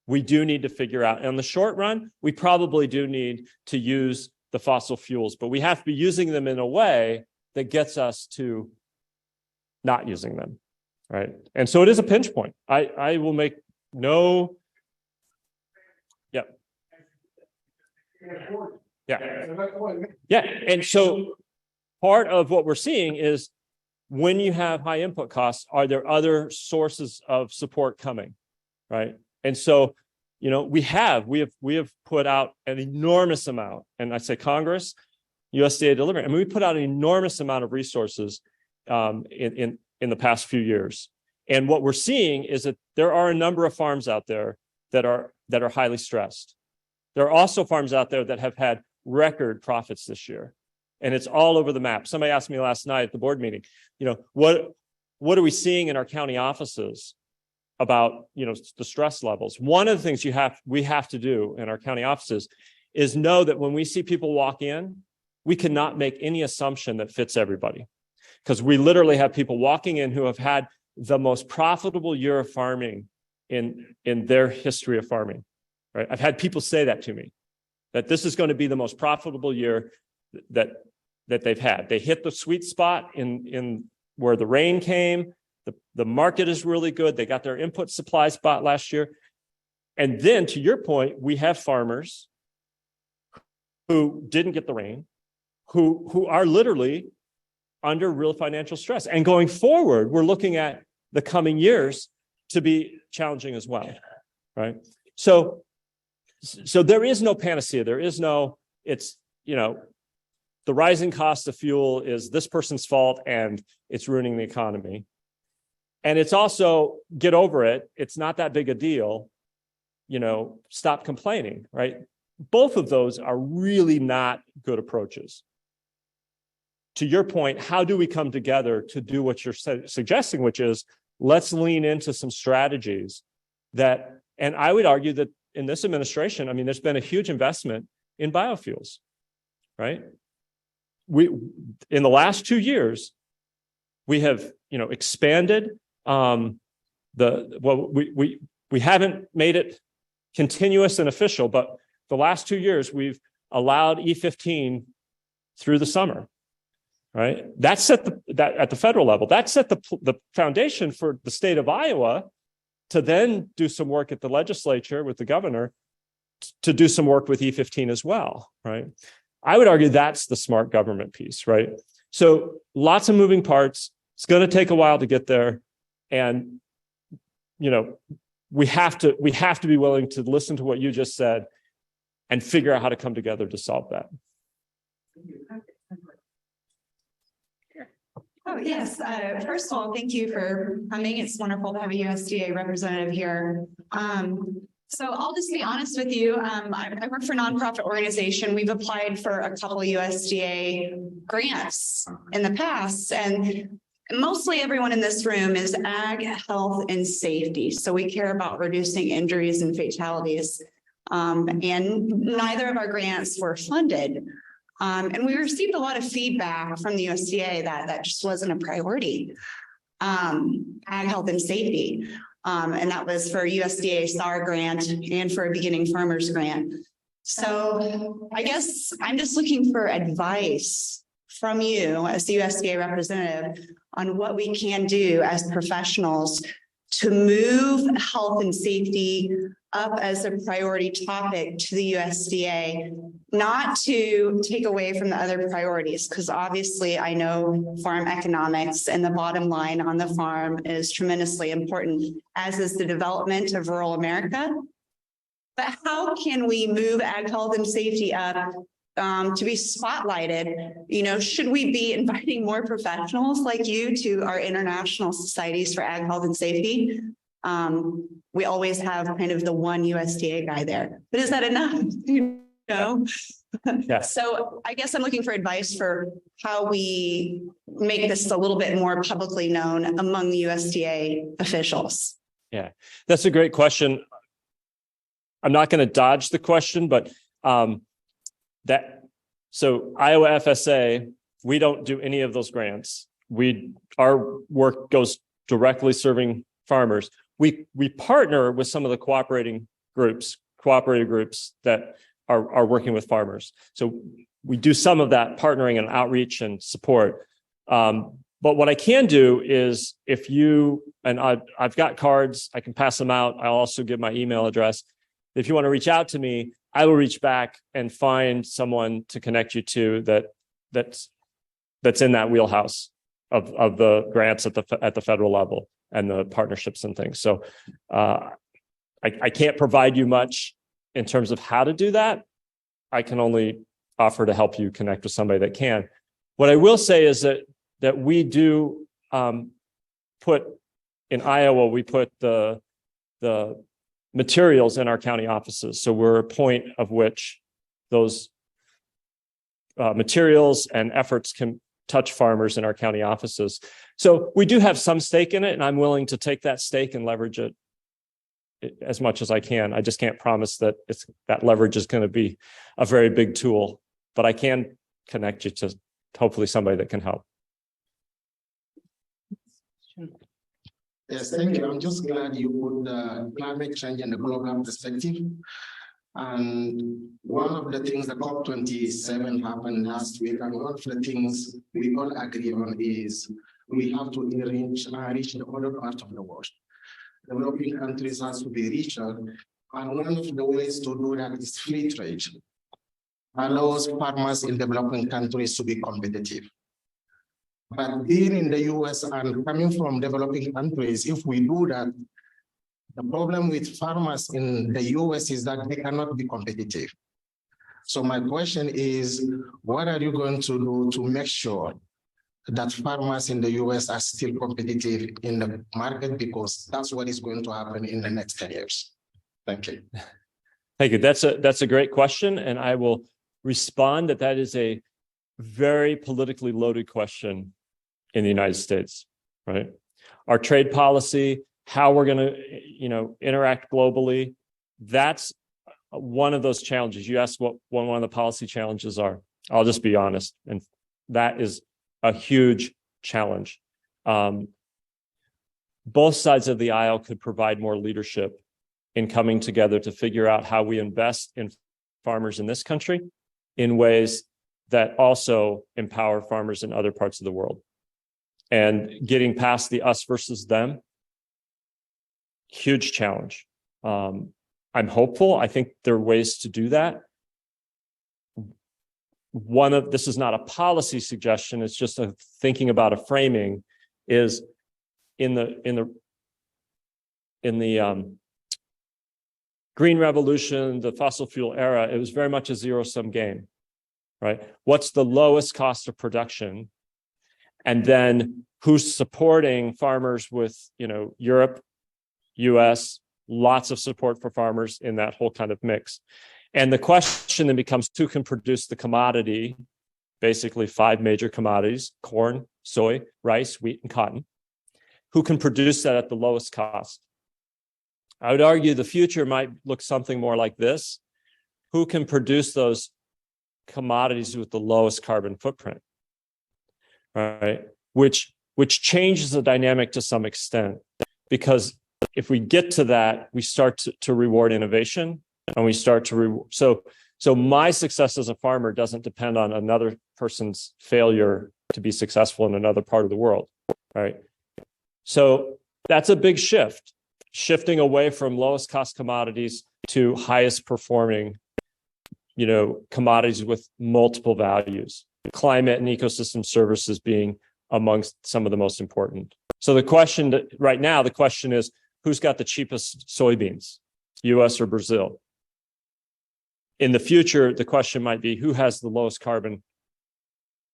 We do need to figure out, in the short run, we probably do need to use the fossil fuels, but we have to be using them in a way that gets us to not using them, right? And so it is a pinch point. I will make no, yeah. Yeah, and so part of what we're seeing is when you have high input costs, are there other sources of support coming, right? And so, you know, we have put out an enormous amount, and I say Congress, USDA delivering. I mean, we put out an enormous amount of resources in the past few years. And what we're seeing is that there are a number of farms out there that are highly stressed. There are also farms out there that have had record profits this year. And it's all over the map. Somebody asked me last night at the board meeting, you know, what are we seeing in our county offices about, you know, the stress levels? One of the things we have to do in our county offices is know that when we see people walk in, we cannot make any assumption that fits everybody. Because we literally have people walking in who have had the most profitable year of farming in their history of farming, right? I've had people say that to me, that this is going to be the most profitable year that they've had. They hit the sweet spot in where the rain came. The market is really good. They got their input supply spot last year. And then to your point, we have farmers who didn't get the rain, who are literally under real financial stress. And going forward, we're looking at the coming years to be challenging as well, right? So there is no panacea. There is no, it's, you know, the rising cost of fuel is this person's fault and it's ruining the economy. And it's also, get over it. It's not that big a deal. You know, stop complaining, right? Both of those are really not good approaches. To your point, how do we come together to do what you're suggesting, which is let's lean into some strategies that, and I would argue that in this administration, I mean, there's been a huge investment in biofuels, right? In the last 2 years, we have, you know, expanded we haven't made it continuous and official, but the last 2 years we've allowed E15 through the summer, right? That set that at the federal level, that set the foundation for the state of Iowa to then do some work at the legislature with the governor to do some work with E15 as well, right? I would argue that's the smart government piece, right? So lots of moving parts. It's going to take a while to get there. And, you know, we have to be willing to listen to what you just said and figure out how to come together to solve that. Oh, yes. First of all, thank you for coming. It's wonderful to have a USDA representative here. So I'll just be honest with you. I work for a nonprofit organization. We've applied for a couple of USDA grants in the past, and mostly everyone in this room is ag, health, and safety. So we care about reducing injuries and fatalities. And neither of our grants were funded. And we received a lot of feedback from the USDA that just wasn't a priority. Ag, health, and safety. And that was for USDA SAR grant and for a beginning farmers grant. So I guess I'm just looking for advice from you as the USDA representative on what we can do as professionals to move health and safety up as a priority topic to the USDA, not to take away from the other priorities, because obviously I know farm economics and the bottom line on the farm is tremendously important, as is the development of rural America. But how can we move ag health and safety up to be spotlighted? You know, should we be inviting more professionals like you to our international societies for ag health and safety? We always have kind of the one USDA guy there, but is that enough? You know? Yeah. So I guess I'm looking for advice for how we make this a little bit more publicly known among the USDA officials. Yeah, that's a great question. I'm not going to dodge the question, but so Iowa FSA, we don't do any of those grants. Our work goes directly serving farmers. We partner with some of the cooperative groups that are working with farmers. So we do some of that partnering and outreach and support. But what I can do is if you, and I've got cards, I can pass them out. I'll also give my email address. If you want to reach out to me, I will reach back and find someone to connect you to that's in that wheelhouse of the grants at the federal level and the partnerships and things. So I can't provide you much in terms of how to do that. I can only offer to help you connect with somebody that can. What I will say is that we do put in Iowa, we put the materials in our county offices. So we're a point of which those materials and efforts can touch farmers in our county offices. So we do have some stake in it, and I'm willing to take that stake and leverage it as much as I can. I just can't promise that that leverage is going to be a very big tool, but I can connect you to hopefully somebody that can help. Yes, thank you. I'm just glad you put climate change in the global perspective. And one of the things the COP27 happened last week, and one of the things we all agree on is we have to reach the other part of the world. Developing countries has to be reached, and one of the ways to do that is free trade. Allows farmers in developing countries to be competitive. But being in the US and coming from developing countries, if we do that, the problem with farmers in the US is that they cannot be competitive. So my question is, what are you going to do to make sure that farmers in the US are still competitive in the market? Because that's what is going to happen in the next 10 years. Thank you. Thank you. That's a great question. And I will respond that is a very politically loaded question in the United States, right? Our trade policy, how we're going to, interact globally. That's one of those challenges. You asked what one of the policy challenges are. I'll just be honest. And that is a huge challenge. Both sides of the aisle could provide more leadership in coming together to figure out how we invest in farmers in this country in ways that also empower farmers in other parts of the world. And getting past the us versus them, huge challenge. I'm hopeful. I think there are ways to do that. This is not a policy suggestion, it's just thinking about a framing, is in the Green Revolution, the fossil fuel era, it was very much a zero-sum game, right? What's the lowest cost of production? And then who's supporting farmers with, Europe, US, lots of support for farmers in that whole kind of mix. And the question then becomes who can produce the commodity, basically 5 major commodities: corn, soy, rice, wheat, and cotton. Who can produce that at the lowest cost? I would argue the future might look something more like this. Who can produce those commodities with the lowest carbon footprint? Right, which changes the dynamic to some extent, because if we get to that, we start to reward innovation, and we start to so my success as a farmer doesn't depend on another person's failure to be successful in another part of the world. right? So that's a big shift, shifting away from lowest cost commodities to highest performing, commodities with multiple values, climate and ecosystem services being amongst some of the most important. So the question is, who's got the cheapest soybeans, US or Brazil? In the future, the question might be, who has the lowest carbon,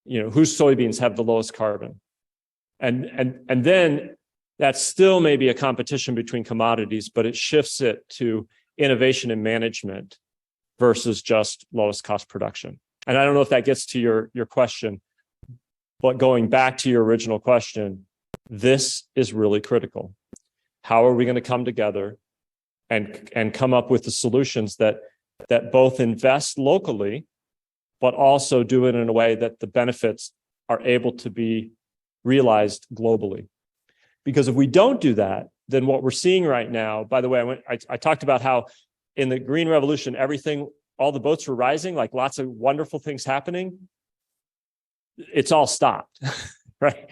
whose soybeans have the lowest carbon? And then that's still maybe a competition between commodities, but it shifts it to innovation and management versus just lowest cost production. And I don't know if that gets to your question, but going back to your original question, this is really critical. How are we going to come together and come up with the solutions that both invest locally, but also do it in a way that the benefits are able to be realized globally? Because if we don't do that, then what we're seeing right now, by the way, I talked about how in the Green Revolution, all the boats were rising, like lots of wonderful things happening. It's all stopped, right?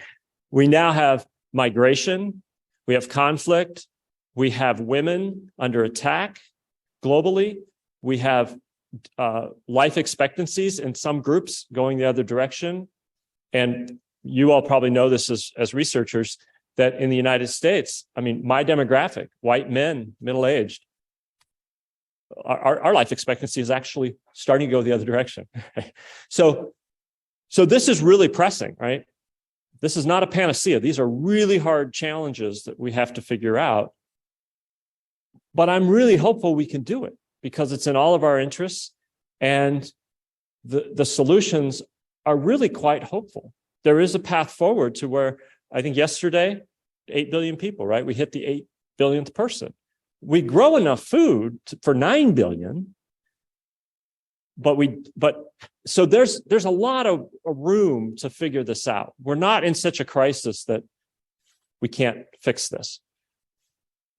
We now have migration, we have conflict, we have women under attack globally, we have life expectancies in some groups going the other direction. And you all probably know this as researchers, that in the United States, my demographic, white men, middle-aged, our life expectancy is actually starting to go the other direction. So this is really pressing, right? This is not a panacea. These are really hard challenges that we have to figure out. But I'm really hopeful we can do it because it's in all of our interests, and the solutions are really quite hopeful. There is a path forward to where, I think yesterday, 8 billion people, right? We hit the 8 billionth person. We grow enough food for 9 billion, so there's a lot of room to figure this out. We're not in such a crisis that we can't fix this.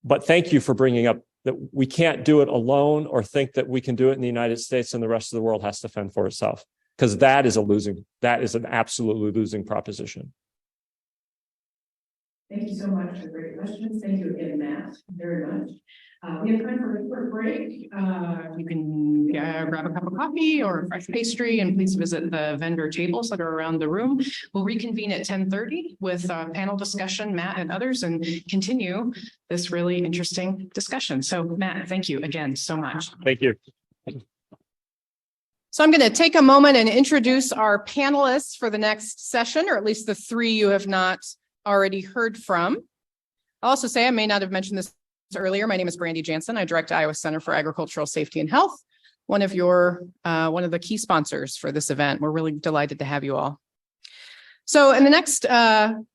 But thank you for bringing up that we can't do it alone or think that we can do it in the United States and the rest of the world has to fend for itself, because that is an absolutely losing proposition. Thank you so much for the great questions. Thank you again, Matt, very much. We have time for a quick break. You can grab a cup of coffee or a fresh pastry, and please visit the vendor tables that are around the room. We'll reconvene at 10:30 with panel discussion, Matt and others, and continue this really interesting discussion. So Matt, thank you again so much. Thank you. So I'm going to take a moment and introduce our panelists for the next session, or at least the three you have not already heard from. I'll also say, I may not have mentioned this earlier, my name is Brandi Janssen. I direct Iowa Center for Agricultural Safety and Health, one of the key sponsors for this event. We're really delighted to have you all. So in the next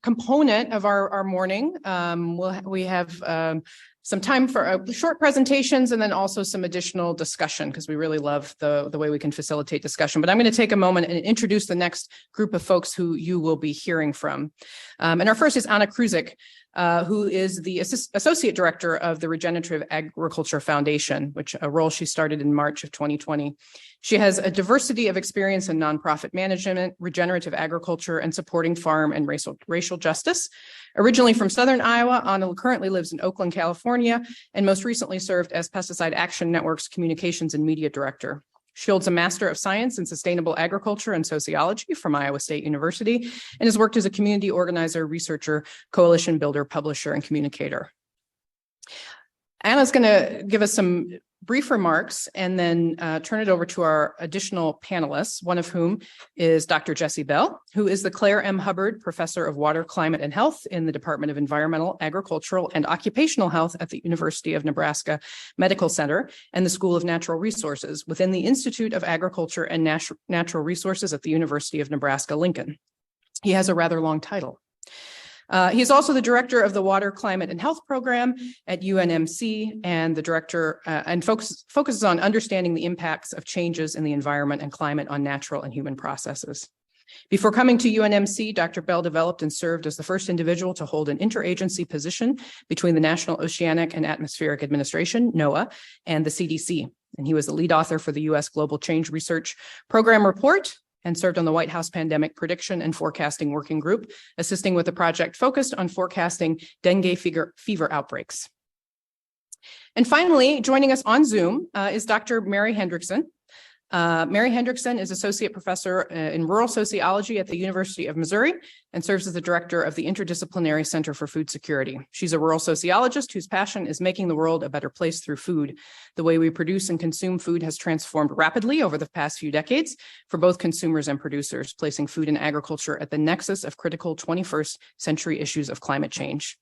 component of our morning, we have some time for short presentations and then also some additional discussion, because we really love the way we can facilitate discussion. But I'm going to take a moment and introduce the next group of folks who you will be hearing from. And our first is Ahna Kruzic, who is the Associate Director of the Regenerative Agriculture Foundation, which a role she started in March of 2020. She has a diversity of experience in nonprofit management, regenerative agriculture, and supporting farm and racial justice. Originally from Southern Iowa, Ahna currently lives in Oakland, California, and most recently served as Pesticide Action Network's Communications and Media Director. She holds a Master of Science in Sustainable Agriculture and Sociology from Iowa State University, and has worked as a community organizer, researcher, coalition builder, publisher, and communicator. Ahna's going to give us some brief remarks and then turn it over to our additional panelists, one of whom is Dr. Jessie Bell, who is the Claire M. Hubbard Professor of Water, Climate, and Health in the Department of Environmental, Agricultural, and Occupational Health at the University of Nebraska Medical Center and the School of Natural Resources within the Institute of Agriculture and Natural Resources at the University of Nebraska-Lincoln. He has a rather long title. He is also the director of the Water, Climate, and Health program at UNMC, and the director and focuses on understanding the impacts of changes in the environment and climate on natural and human processes. Before coming to UNMC, Dr. Bell developed and served as the first individual to hold an interagency position between the National Oceanic and Atmospheric Administration, NOAA, and the CDC. And he was the lead author for the U.S. Global Change Research Program report and served on the White House Pandemic Prediction and Forecasting Working Group, assisting with a project focused on forecasting dengue fever outbreaks. And finally, joining us on Zoom is Dr. Mary Hendrickson. Mary Hendrickson is Associate Professor in Rural Sociology at the University of Missouri and serves as the Director of the Interdisciplinary Center for Food Security. She's a rural sociologist whose passion is making the world a better place through food. The way we produce and consume food has transformed rapidly over the past few decades for both consumers and producers, placing food and agriculture at the nexus of critical 21st century issues of climate change.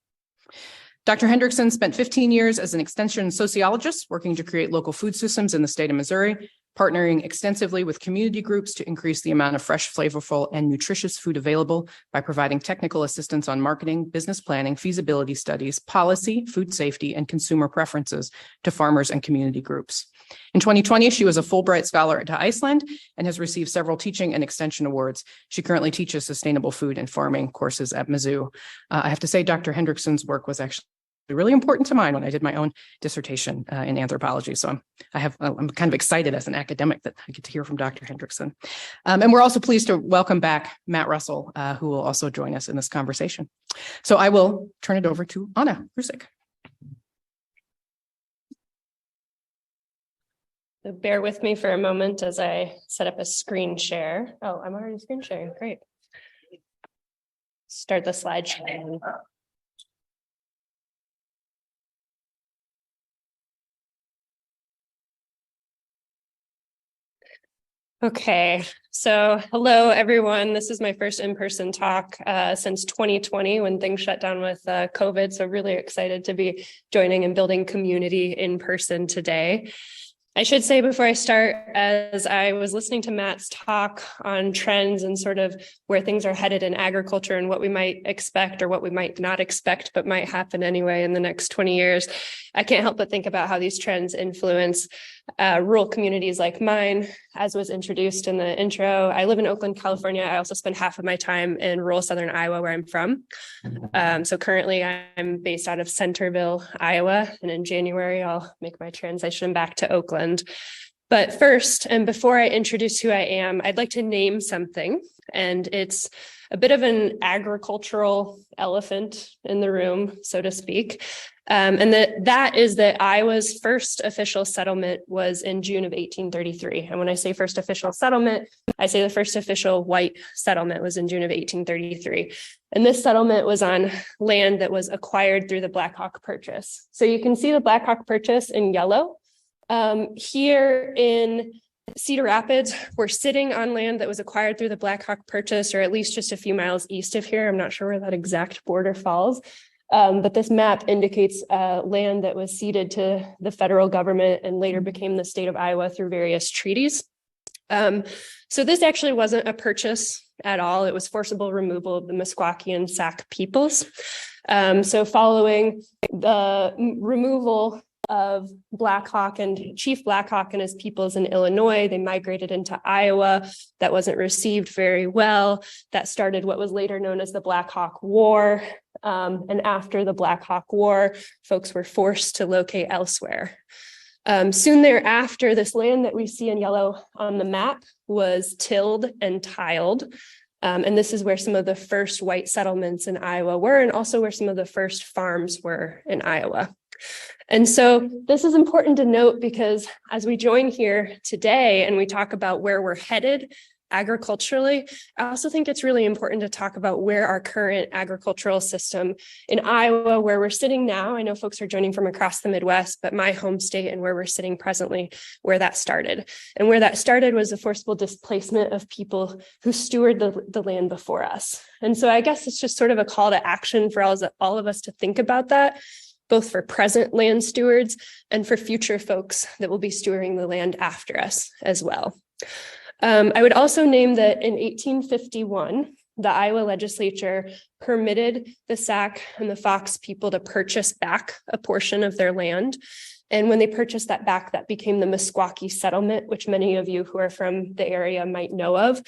Dr. Hendrickson spent 15 years as an extension sociologist working to create local food systems in the state of Missouri, partnering extensively with community groups to increase the amount of fresh, flavorful, and nutritious food available by providing technical assistance on marketing, business planning, feasibility studies, policy, food safety, and consumer preferences to farmers and community groups. In 2020, she was a Fulbright Scholar to Iceland and has received several teaching and extension awards. She currently teaches sustainable food and farming courses at Mizzou. I have to say, Dr. Hendrickson's work was actually really important to mine when I did my own dissertation in anthropology. So I'm kind of excited as an academic that I get to hear from Dr. Hendrickson. And we're also pleased to welcome back Matt Russell, who will also join us in this conversation. So I will turn it over to Ahna Kruzic. So bear with me for a moment as I set up a screen share. Oh, I'm already screen sharing. Great. Start the slideshow. Okay, so hello everyone. This is my first in-person talk since 2020 when things shut down with COVID. So really excited to be joining and building community in person today. I should say before I start, as I was listening to Matt's talk on trends and sort of where things are headed in agriculture and what we might expect or what we might not expect, but might happen anyway in the next 20 years, I can't help but think about how these trends influence rural communities like mine. As was introduced in the intro, I live in Oakland, California. I also spend half of my time in rural southern Iowa, where I'm from. So currently I'm based out of Centerville, Iowa, and in January I'll make my transition back to Oakland. But first, and before I introduce who I am, I'd like to name something, and it's a bit of an agricultural elephant in the room, so to speak. And that is that Iowa's first official settlement was in June of 1833. And when I say first official settlement, I say the first official white settlement was in June of 1833. And this settlement was on land that was acquired through the Black Hawk Purchase. So you can see the Black Hawk Purchase in yellow. Here in Cedar Rapids, we're sitting on land that was acquired through the Black Hawk Purchase, or at least just a few miles east of here. I'm not sure where that exact border falls. But this map indicates land that was ceded to the federal government and later became the state of Iowa through various treaties. So this actually wasn't a purchase at all. It was forcible removal of the Meskwaki and Sac peoples. So following the removal of Black Hawk and Chief Black Hawk and his peoples in Illinois, they migrated into Iowa. That wasn't received very well. That started what was later known as the Black Hawk War. And after the Black Hawk War, folks were forced to locate elsewhere. Soon thereafter, this land that we see in yellow on the map was tilled and tiled. And this is where some of the first white settlements in Iowa were, and also where some of the first farms were in Iowa. And so this is important to note because as we join here today and we talk about where we're headed agriculturally, I also think it's really important to talk about where our current agricultural system in Iowa, where we're sitting now. I know folks are joining from across the Midwest, but my home state and where we're sitting presently, where that started. And where that started was the forcible displacement of people who steward the land before us. And so I guess it's just sort of a call to action for all of us to think about that, both for present land stewards and for future folks that will be stewarding the land after us as well. I would also name that in 1851, the Iowa legislature permitted the Sac and the Fox people to purchase back a portion of their land. And when they purchased that back, that became the Meskwaki settlement, which many of you who are from the area might know of,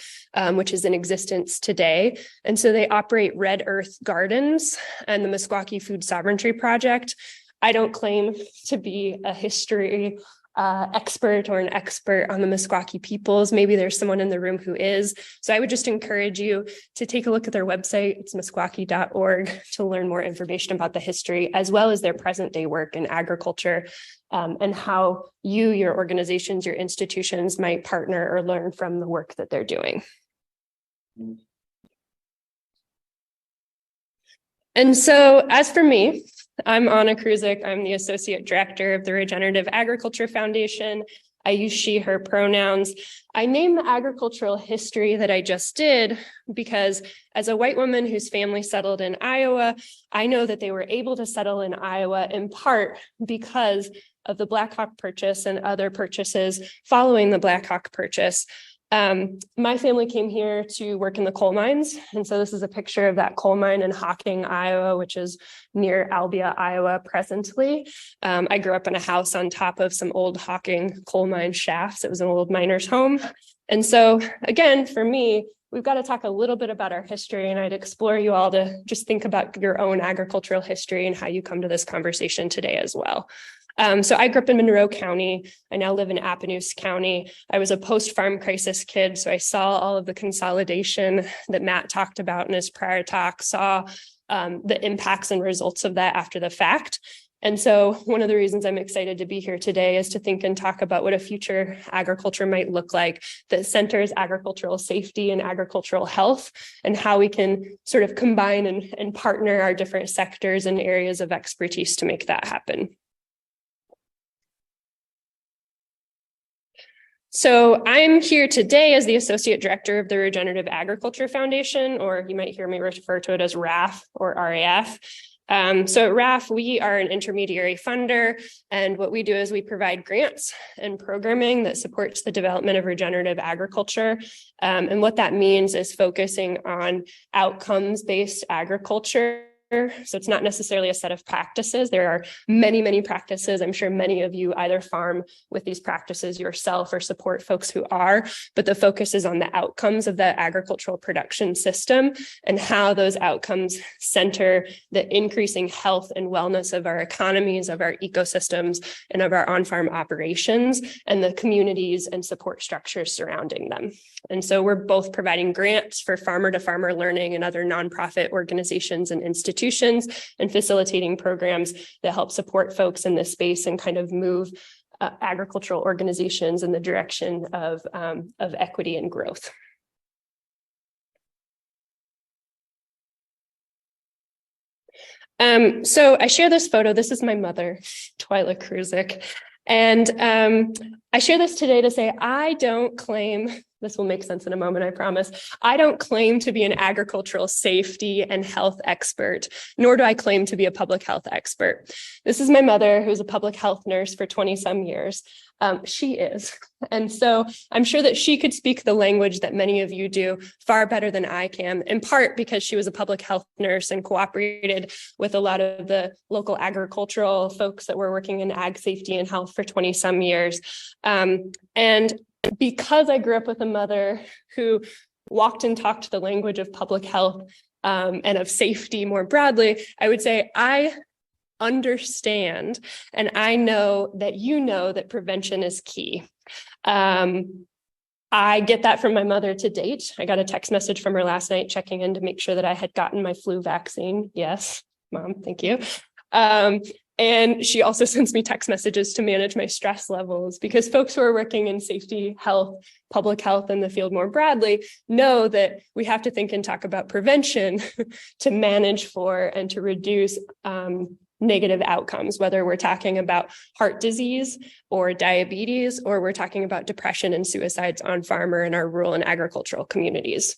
which is in existence today. And so they operate Red Earth Gardens and the Meskwaki Food Sovereignty Project. I don't claim to be a history expert or an expert on the Meskwaki peoples. Maybe there's someone in the room who is. So I would just encourage you to take a look at their website. It's meskwaki.org to learn more information about the history, as well as their present day work in agriculture, and how you, your organizations, your institutions might partner or learn from the work that they're doing. And so as for me, I'm Ahna Kruzic. I'm the Associate Director of the Regenerative Agriculture Foundation. I use she, her pronouns. I named the agricultural history that I just did because as a white woman whose family settled in Iowa, I know that they were able to settle in Iowa in part because of the Black Hawk Purchase and other purchases following the Black Hawk Purchase. My family came here to work in the coal mines. And so this is a picture of that coal mine in Hocking, Iowa, which is near Albia, Iowa presently. I grew up in a house on top of some old Hocking coal mine shafts. It was an old miner's home. And so again, for me, we've got to talk a little bit about our history, and I'd explore you all to just think about your own agricultural history and how you come to this conversation today as well. So I grew up in Monroe County. I now live in Appanoose County. I was a post-farm crisis kid, so I saw all of the consolidation that Matt talked about in his prior talk, saw the impacts and results of that after the fact. And so one of the reasons I'm excited to be here today is to think and talk about what a future agriculture might look like that centers agricultural safety and agricultural health, and how we can sort of combine and partner our different sectors and areas of expertise to make that happen. So I'm here today as the Associate Director of the Regenerative Agriculture Foundation, or you might hear me refer to it as RAF or RAF. So at RAF, we are an intermediary funder, and what we do is we provide grants and programming that supports the development of regenerative agriculture. And what that means is focusing on outcomes-based agriculture. So it's not necessarily a set of practices. There are many, many practices. I'm sure many of you either farm with these practices yourself or support folks who are, but the focus is on the outcomes of the agricultural production system and how those outcomes center the increasing health and wellness of our economies, of our ecosystems, and of our on-farm operations and the communities and support structures surrounding them. And so we're both providing grants for farmer-to-farmer learning and other nonprofit organizations and institutions, and facilitating programs that help support folks in this space and kind of move agricultural organizations in the direction of equity and growth. So I share this photo. This is my mother, Twyla Kruzic. And I share this today to say, I don't claim, this will make sense in a moment, I promise. I don't claim to be an agricultural safety and health expert, nor do I claim to be a public health expert. This is my mother, who's a public health nurse for 20 some years. She is. And so I'm sure that she could speak the language that many of you do far better than I can, in part because she was a public health nurse and cooperated with a lot of the local agricultural folks that were working in ag safety and health for 20 some years. And because I grew up with a mother who walked and talked the language of public health and of safety more broadly, I would say I understand, and I know that prevention is key. I get that from my mother to date. I got a text message from her last night checking in to make sure that I had gotten my flu vaccine. Yes, Mom, thank you. And she also sends me text messages to manage my stress levels, because folks who are working in safety, health, public health in the field more broadly know that we have to think and talk about prevention to manage for and to reduce negative outcomes, whether we're talking about heart disease or diabetes, or we're talking about depression and suicides on farm or in our rural and agricultural communities.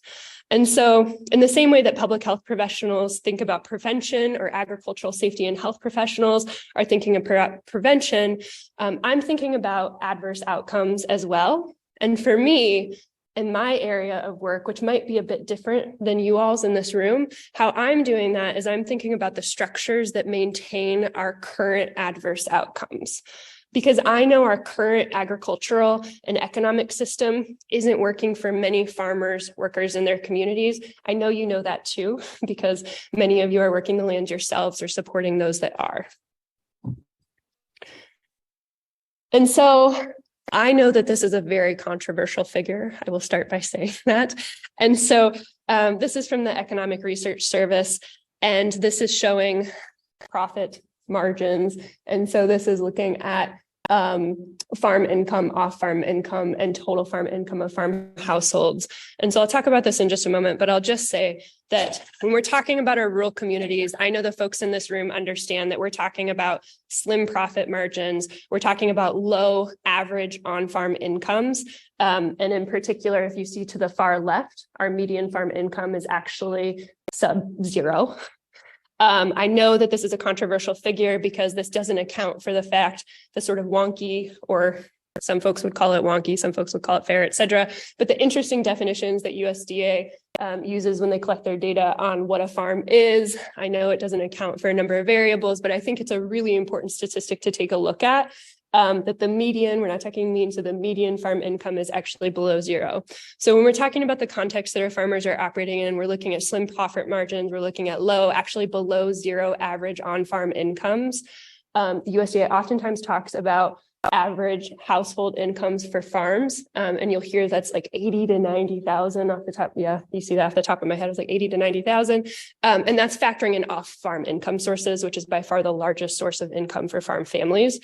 And so in the same way that public health professionals think about prevention, or agricultural safety and health professionals are thinking about prevention, I'm thinking about adverse outcomes as well. And for me, in my area of work, which might be a bit different than you all's in this room, how I'm doing that is I'm thinking about the structures that maintain our current adverse outcomes. Because I know our current agricultural and economic system isn't working for many farmers, workers in their communities. I know you know that too, because many of you are working the land yourselves or supporting those that are. And so I know that this is a very controversial figure. I will start by saying that. And so this is from the Economic Research Service, and this is showing profit margins. And so this is looking at farm income, off-farm income, and total farm income of farm households. And so I'll talk about this in just a moment, but I'll just say that when we're talking about our rural communities, I know the folks in this room understand that we're talking about slim profit margins. We're talking about low average on-farm incomes. And in particular, if you see to the far left, our median farm income is actually sub-zero. I know that this is a controversial figure because this doesn't account for the fact the sort of wonky, or some folks would call it wonky, some folks would call it fair, et cetera. But the interesting definitions that USDA uses when they collect their data on what a farm is. I know it doesn't account for a number of variables, but I think it's a really important statistic to take a look at. That the median, we're not talking mean, so the median farm income is actually below zero. So when we're talking about the context that our farmers are operating in, we're looking at slim profit margins, we're looking at low, actually below zero average on-farm incomes. The USDA oftentimes talks about average household incomes for farms, and you'll hear that's like 80 to 90,000 off the top. Yeah, you see that off the top of my head, it's like 80 to 90,000. And that's factoring in off-farm income sources, which is by far the largest source of income for farm families.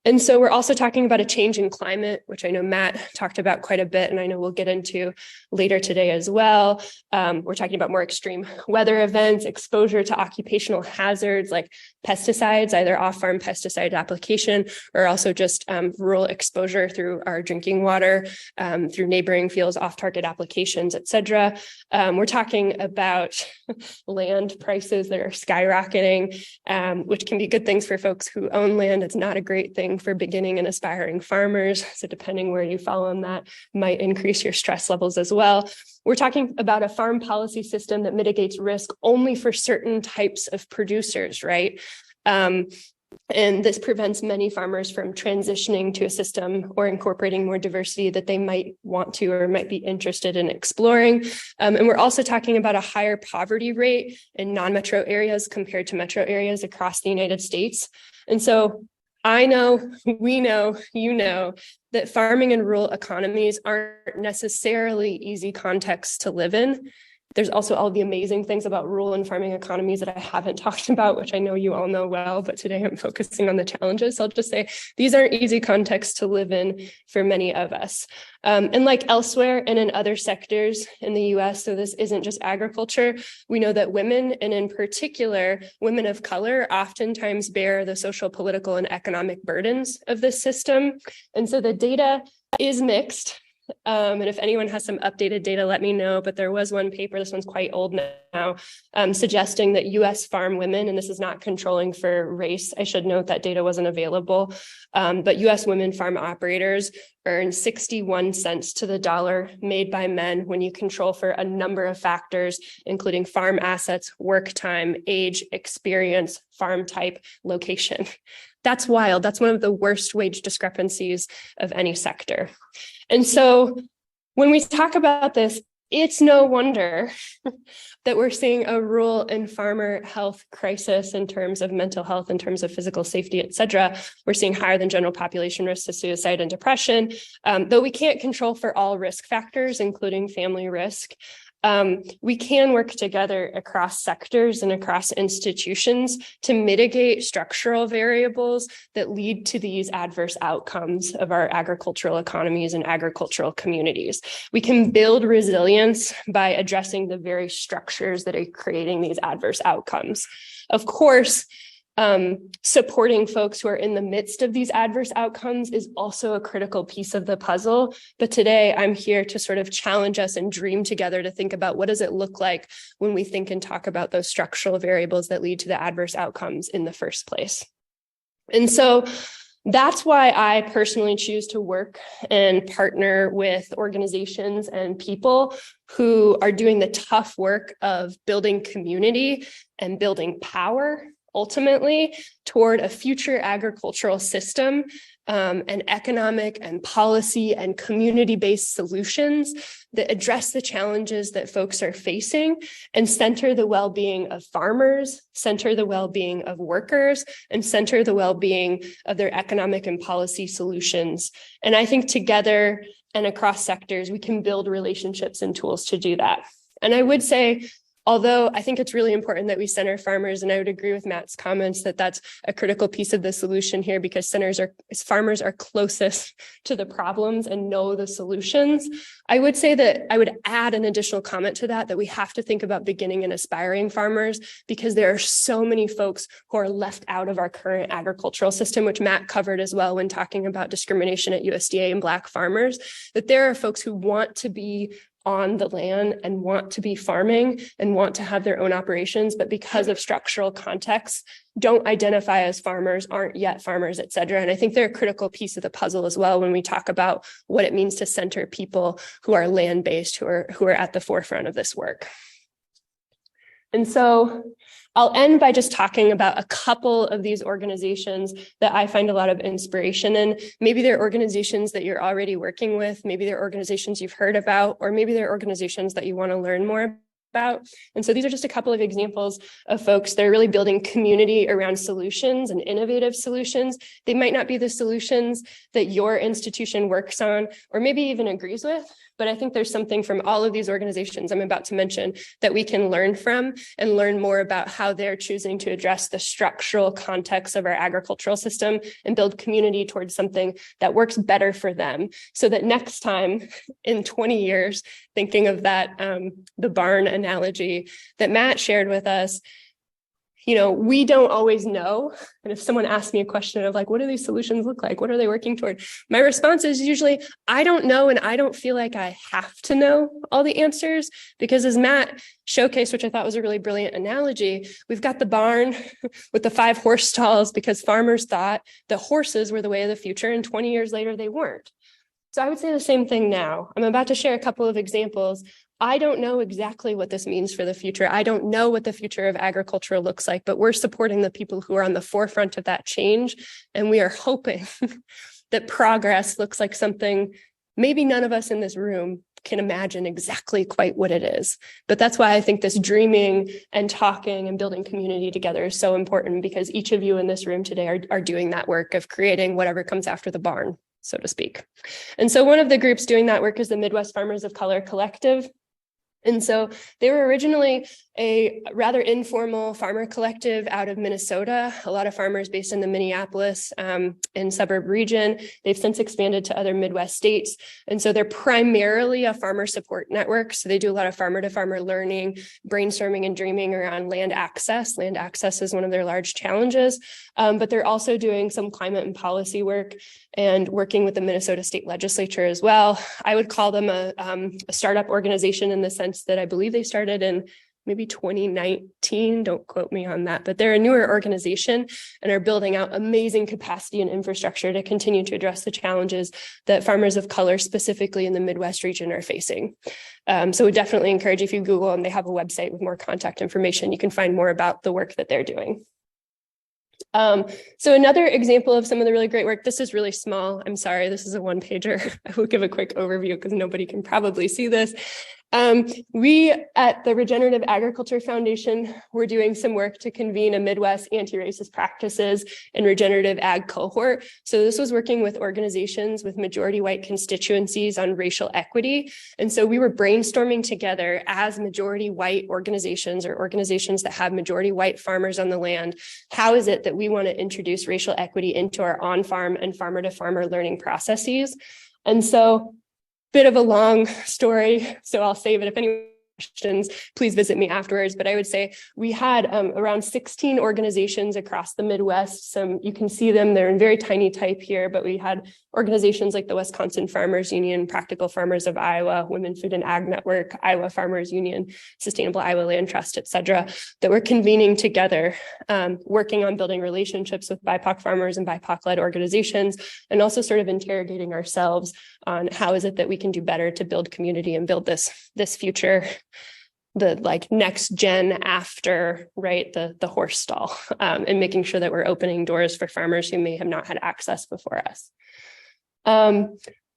And so we're also talking about a change in climate, which I know Matt talked about quite a bit, and I know we'll get into later today as well. We're talking about more extreme weather events, exposure to occupational hazards like pesticides, either off-farm pesticide application, or also just rural exposure through our drinking water, through neighboring fields, off-target applications, et cetera. We're talking about land prices that are skyrocketing, which can be good things for folks who own land. It's not a great thing for beginning and aspiring farmers. So depending where you fall on that might increase your stress levels as well. We're talking about a farm policy system that mitigates risk only for certain types of producers, right? And this prevents many farmers from transitioning to a system or incorporating more diversity that they might want to or might be interested in exploring. And we're also talking about a higher poverty rate in non-metro areas compared to metro areas across the United States. And so I know, we know, you know, that farming and rural economies aren't necessarily easy contexts to live in. There's also all the amazing things about rural and farming economies that I haven't talked about, which I know you all know well, but today I'm focusing on the challenges. So I'll just say these aren't easy contexts to live in for many of us. And like elsewhere and in other sectors in the US, so this isn't just agriculture, we know that women, and in particular, women of color, oftentimes bear the social, political, and economic burdens of this system. And so the data is mixed. And if anyone has some updated data, let me know. But there was one paper, this one's quite old now, suggesting that US farm women, and this is not controlling for race, I should note that data wasn't available, but US women farm operators earn 61 cents to the dollar made by men when you control for a number of factors, including farm assets, work time, age, experience, farm type, location. That's wild. That's one of the worst wage discrepancies of any sector. And so when we talk about this, it's no wonder that we're seeing a rural and farmer health crisis in terms of mental health, in terms of physical safety, et cetera. We're seeing higher than general population risks to suicide and depression, though we can't control for all risk factors, including family risk. We can work together across sectors and across institutions to mitigate structural variables that lead to these adverse outcomes of our agricultural economies and agricultural communities. We can build resilience by addressing the very structures that are creating these adverse outcomes. Of course, supporting folks who are in the midst of these adverse outcomes is also a critical piece of the puzzle. But today I'm here to sort of challenge us and dream together to think about what does it look like when we think and talk about those structural variables that lead to the adverse outcomes in the first place. And so that's why I personally choose to work and partner with organizations and people who are doing the tough work of building community and building power ultimately toward a future agricultural system and economic and policy and community-based solutions that address the challenges that folks are facing and center the well-being of farmers, center the well-being of workers, and center the well-being of their economic and policy solutions. And I think together and across sectors, we can build relationships and tools to do that. And I would say, although I think it's really important that we center farmers, and I would agree with Matt's comments that that's a critical piece of the solution here, because farmers are closest to the problems and know the solutions. I would say that I would add an additional comment to that we have to think about beginning and aspiring farmers, because there are so many folks who are left out of our current agricultural system, which Matt covered as well when talking about discrimination at USDA and Black farmers, that there are folks who want to be on the land and want to be farming and want to have their own operations, but because of structural contexts, don't identify as farmers, aren't yet farmers, et cetera. And I think they're a critical piece of the puzzle as well when we talk about what it means to center people who are land-based, who are at the forefront of this work. And so I'll end by just talking about a couple of these organizations that I find a lot of inspiration in. Maybe they're organizations that you're already working with, maybe they're organizations you've heard about, or maybe they're organizations that you want to learn more about. And so these are just a couple of examples of folks that are really building community around solutions and innovative solutions. They might not be the solutions that your institution works on, or maybe even agrees with, but I think there's something from all of these organizations I'm about to mention that we can learn from and learn more about how they're choosing to address the structural context of our agricultural system and build community towards something that works better for them, so that next time in 20 years, thinking of that, the barn analogy that Matt shared with us, you know, we don't always know. And if someone asks me a question of like, what do these solutions look like? What are they working toward? My response is usually, I don't know. And I don't feel like I have to know all the answers, because as Matt showcased, which I thought was a really brilliant analogy, we've got the barn with the 5 horse stalls because farmers thought that horses were the way of the future. And 20 years later, they weren't. So I would say the same thing now. I'm about to share a couple of examples. I don't know exactly what this means for the future. I don't know what the future of agriculture looks like, but we're supporting the people who are on the forefront of that change. And we are hoping that progress looks like something maybe none of us in this room can imagine exactly quite what it is. But that's why I think this dreaming and talking and building community together is so important, because each of you in this room today are doing that work of creating whatever comes after the barn, so to speak. And so one of the groups doing that work is the Midwest Farmers of Color Collective. And so they were originally a rather informal farmer collective out of Minnesota, a lot of farmers based in the Minneapolis and suburb region. They've since expanded to other Midwest states. And so they're primarily a farmer support network. So they do a lot of farmer to farmer learning, brainstorming and dreaming around land access. Land access is one of their large challenges, but they're also doing some climate and policy work and working with the Minnesota State Legislature as well. I would call them a startup organization in the sense that I believe they started in maybe 2019, don't quote me on that, but they're a newer organization and are building out amazing capacity and infrastructure to continue to address the challenges that farmers of color, specifically in the Midwest region, are facing. So we definitely encourage, if you Google them, they have a website with more contact information. You can find more about the work that they're doing. So another example of some of the really great work, this is really small. I'm sorry, this is a 1-pager. I will give a quick overview because nobody can probably see this. We at the Regenerative Agriculture Foundation, we're doing some work to convene a Midwest anti-racist practices and regenerative ag cohort. So this was working with organizations with majority white constituencies on racial equity. And so we were brainstorming together as majority white organizations, or organizations that have majority white farmers on the land. How is it that we want to introduce racial equity into our on-farm and farmer to farmer learning processes? And so, bit of a long story, so I'll save it. If anyone has questions, please visit me afterwards. But I would say we had around 16 organizations across the Midwest. You can see them, they're in very tiny type here, but we had organizations like the Wisconsin Farmers Union, Practical Farmers of Iowa, Women Food and Ag Network, Iowa Farmers Union, Sustainable Iowa Land Trust, et cetera, that were convening together, working on building relationships with BIPOC farmers and BIPOC-led organizations, and also sort of interrogating ourselves on how is it that we can do better to build community and build this future, the like next gen after, right, the horse stall, and making sure that we're opening doors for farmers who may have not had access before us.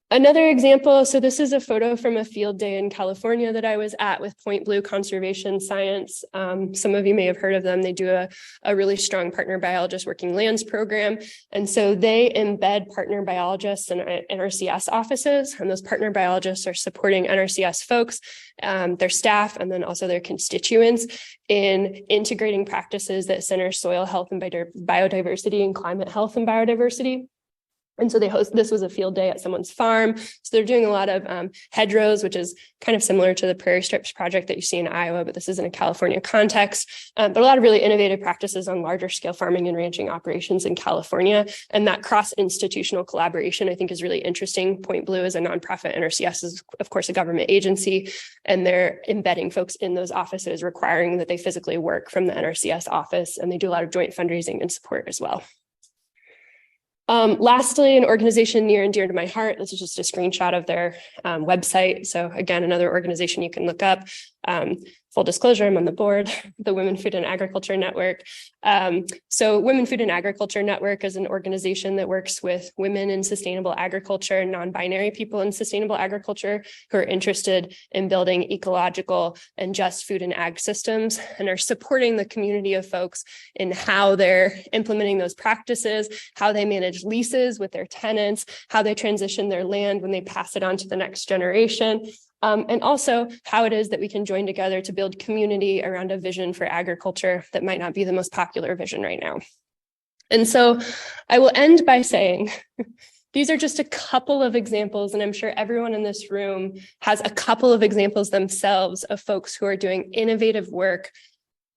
Another example, so this is a photo from a field day in California that I was at with Point Blue Conservation Science. Some of you may have heard of them. They do a really strong partner biologist working lands program. And so they embed partner biologists in NRCS offices, and those partner biologists are supporting NRCS folks, their staff, and then also their constituents in integrating practices that center soil health and biodiversity and climate health and biodiversity. And so this was a field day at someone's farm. So they're doing a lot of hedgerows, which is kind of similar to the prairie strips project that you see in Iowa, but this is in a California context. But a lot of really innovative practices on larger scale farming and ranching operations in California. And that cross-institutional collaboration, I think, is really interesting. Point Blue is a nonprofit, NRCS is, of course, a government agency, and they're embedding folks in those offices, requiring that they physically work from the NRCS office, and they do a lot of joint fundraising and support as well. Lastly, an organization near and dear to my heart. This is just a screenshot of their website. So again, another organization you can look up. Full disclosure, I'm on the board, the Women Food and Agriculture Network. So Women Food and Agriculture Network is an organization that works with women in sustainable agriculture, non-binary people in sustainable agriculture who are interested in building ecological and just food and ag systems, and are supporting the community of folks in how they're implementing those practices, how they manage leases with their tenants, how they transition their land when they pass it on to the next generation. And also how it is that we can join together to build community around a vision for agriculture that might not be the most popular vision right now. And so I will end by saying, these are just a couple of examples, and I'm sure everyone in this room has a couple of examples themselves of folks who are doing innovative work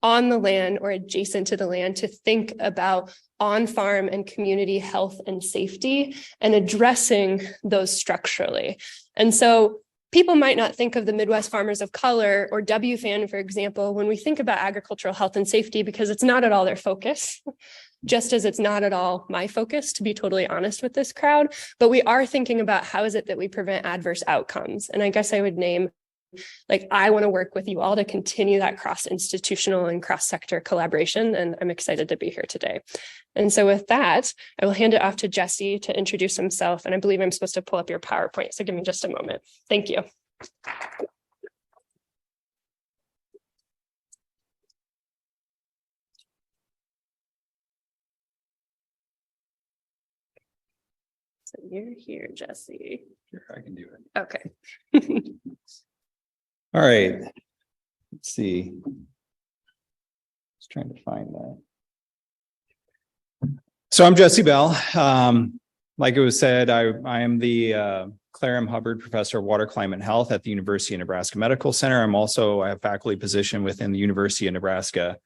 on the land or adjacent to the land to think about on-farm and community health and safety and addressing those structurally. And so people might not think of the Midwest Farmers of Color or WFAN, for example, when we think about agricultural health and safety, because it's not at all their focus, just as it's not at all my focus, to be totally honest with this crowd. But we are thinking about how is it that we prevent adverse outcomes. And I guess I would name, like, I want to work with you all to continue that cross-institutional and cross-sector collaboration, and I'm excited to be here today. And so with that, I will hand it off to Jesse to introduce himself, and I believe I'm supposed to pull up your PowerPoint, so give me just a moment. Thank you. So you're here, Jesse. Sure, I can do it. Okay. All right. Let's see. Just trying to find that. So I'm Jesse Bell. Like it was said, I am the Claire M. Hubbard Professor of Water, Climate, and Health at the University of Nebraska Medical Center. I have faculty position within the University of Nebraska.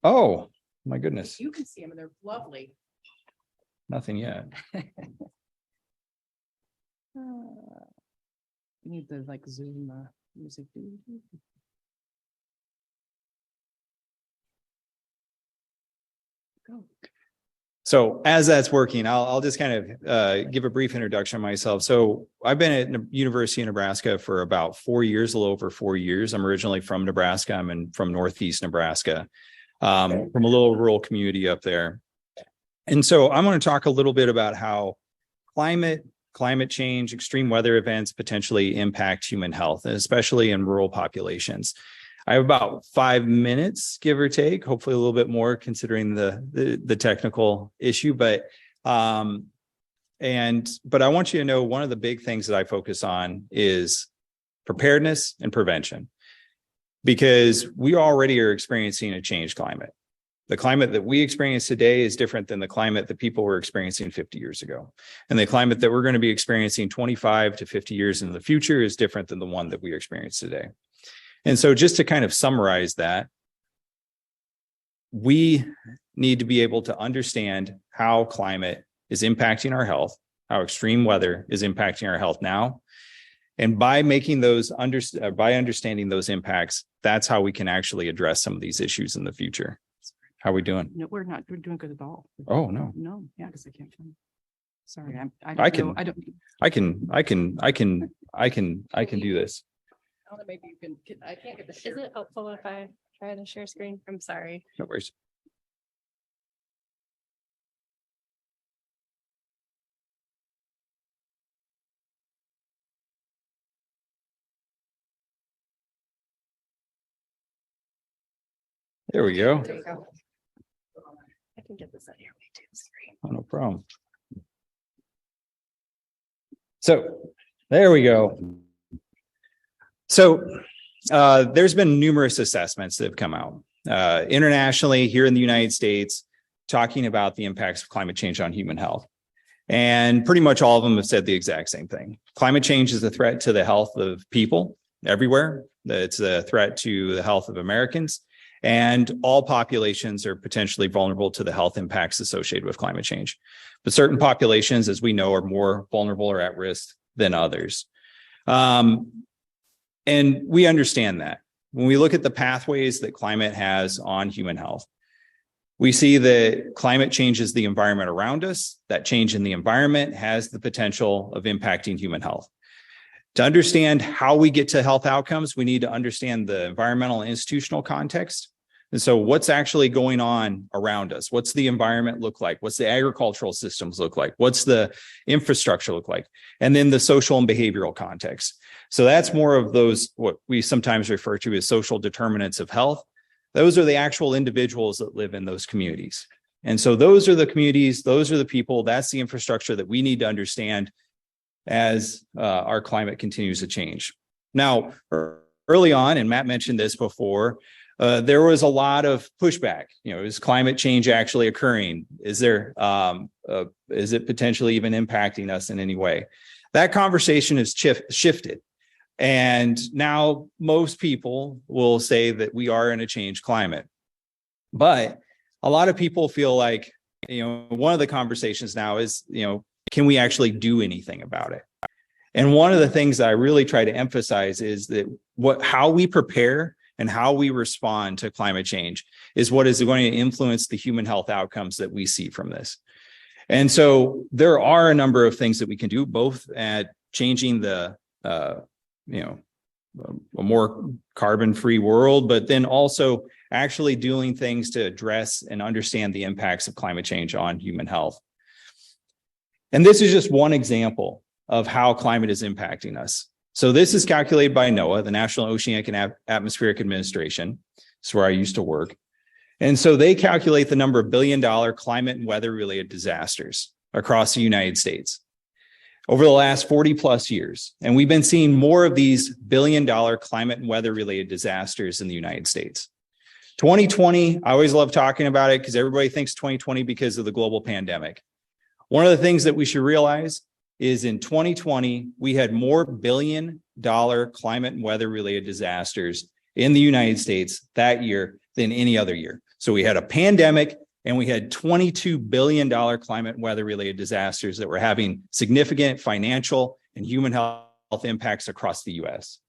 Oh, my goodness. You can see them and they're lovely. Nothing yet. You need the like Zoom music. Go. So as that's working, I'll just kind of give a brief introduction of myself. So I've been at University of Nebraska for about 4 years, a little over 4 years. I'm originally from Nebraska. I'm from Northeast Nebraska, from a little rural community up there. And so I'm going to talk a little bit about how climate change, extreme weather events potentially impact human health, especially in rural populations. I have about 5 minutes, give or take, hopefully a little bit more considering the technical issue. But I want you to know one of the big things that I focus on is preparedness and prevention, because we already are experiencing a changed climate. The climate that we experience today is different than the climate that people were experiencing 50 years ago. And the climate that we're going to be experiencing 25 to 50 years in the future is different than the one that we experience today. And so just to kind of summarize that, we need to be able to understand how climate is impacting our health, how extreme weather is impacting our health now. And by making those by understanding those impacts, that's how we can actually address some of these issues in the future. How are we doing? No, we're not. We're doing good at all. Oh, no. No, yeah, because I can't find it. Sorry, I can do this. I don't know, maybe you can, I can't get the Is share. it helpful if I try to share screen? I'm sorry. No worries. There we go. There you go. I can get this out here. Sorry. Oh, no problem. So there we go. So there's been numerous assessments that have come out internationally here in the United States talking about the impacts of climate change on human health. And pretty much all of them have said the exact same thing. Climate change is a threat to the health of people everywhere. It's a threat to the health of Americans. And all populations are potentially vulnerable to the health impacts associated with climate change. But certain populations, as we know, are more vulnerable or at risk than others. And we understand that. When we look at the pathways that climate has on human health, we see that climate changes the environment around us. That change in the environment has the potential of impacting human health. To understand how we get to health outcomes, we need to understand the environmental and institutional context. And so what's actually going on around us? What's the environment look like? What's the agricultural systems look like? What's the infrastructure look like? And then the social and behavioral context. So that's more of those, what we sometimes refer to as social determinants of health. Those are the actual individuals that live in those communities. And so those are the communities, those are the people, that's the infrastructure that we need to understand as our climate continues to change. Now, early on, and Matt mentioned this before, there was a lot of pushback. Is climate change actually occurring? Is it potentially even impacting us in any way? That conversation has shifted. And now most people will say that we are in a changed climate. But a lot of people feel like, one of the conversations now is, can we actually do anything about it? And one of the things that I really try to emphasize is that how we prepare and how we respond to climate change is what is going to influence the human health outcomes that we see from this. And so there are a number of things that we can do, both at changing a more carbon-free world, but then also actually doing things to address and understand the impacts of climate change on human health. And this is just one example of how climate is impacting us. So this is calculated by NOAA, the National Oceanic and Atmospheric Administration. It's where I used to work. And so they calculate the number of billion-dollar climate and weather-related disasters across the United States over the last 40 plus years. And we've been seeing more of these billion-dollar climate and weather-related disasters in the United States. 2020, I always love talking about it because everybody thinks 2020 because of the global pandemic. One of the things that we should realize is in 2020, we had more billion-dollar climate and weather-related disasters in the United States that year than any other year. So we had a pandemic and we had $22 billion climate and weather-related disasters that were having significant financial and human health impacts across the US.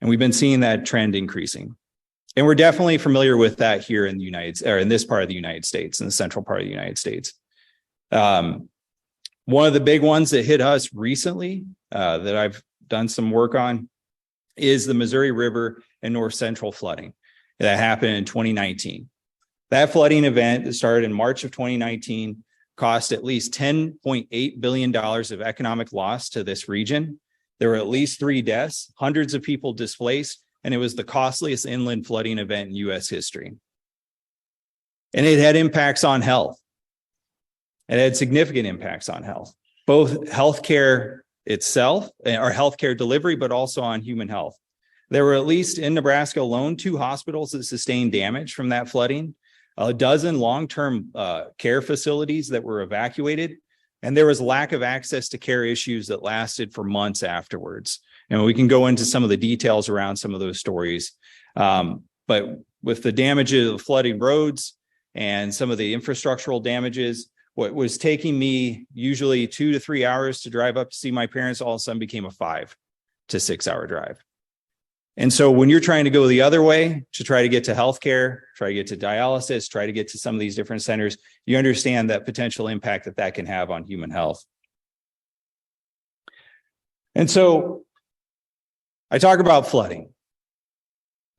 And we've been seeing that trend increasing. And we're definitely familiar with that here in in this part of the United States, in the central part of the United States. One of the big ones that hit us recently that I've done some work on is the Missouri River and North Central flooding that happened in 2019. That flooding event that started in March of 2019 cost at least $10.8 billion of economic loss to this region. There were at least 3 deaths, hundreds of people displaced, and it was the costliest inland flooding event in U.S. history. And it had impacts on health. It had significant impacts on health, both healthcare itself or healthcare delivery, but also on human health. There were at least in Nebraska alone 2 hospitals that sustained damage from that flooding, a dozen long-term care facilities that were evacuated, and there was lack of access to care issues that lasted for months afterwards. And we can go into some of the details around some of those stories. But with the damages of flooding roads and some of the infrastructural damages, what was taking me usually 2 to 3 hours to drive up to see my parents all of a sudden became a 5 to 6 hour drive. And so when you're trying to go the other way to try to get to healthcare, try to get to dialysis, try to get to some of these different centers, you understand that potential impact that can have on human health. And so I talk about flooding.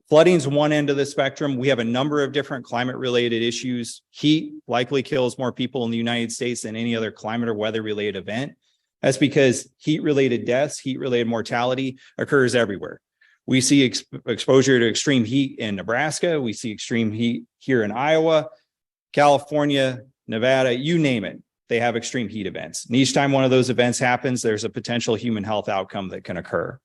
Flooding's one end of the spectrum. We have a number of different climate-related issues. Heat likely kills more people in the United States than any other climate or weather-related event. That's because heat-related deaths, heat-related mortality occurs everywhere. We see exposure to extreme heat in Nebraska. We see extreme heat here in Iowa, California, Nevada, you name it. They have extreme heat events. And each time one of those events happens, there's a potential human health outcome that can occur.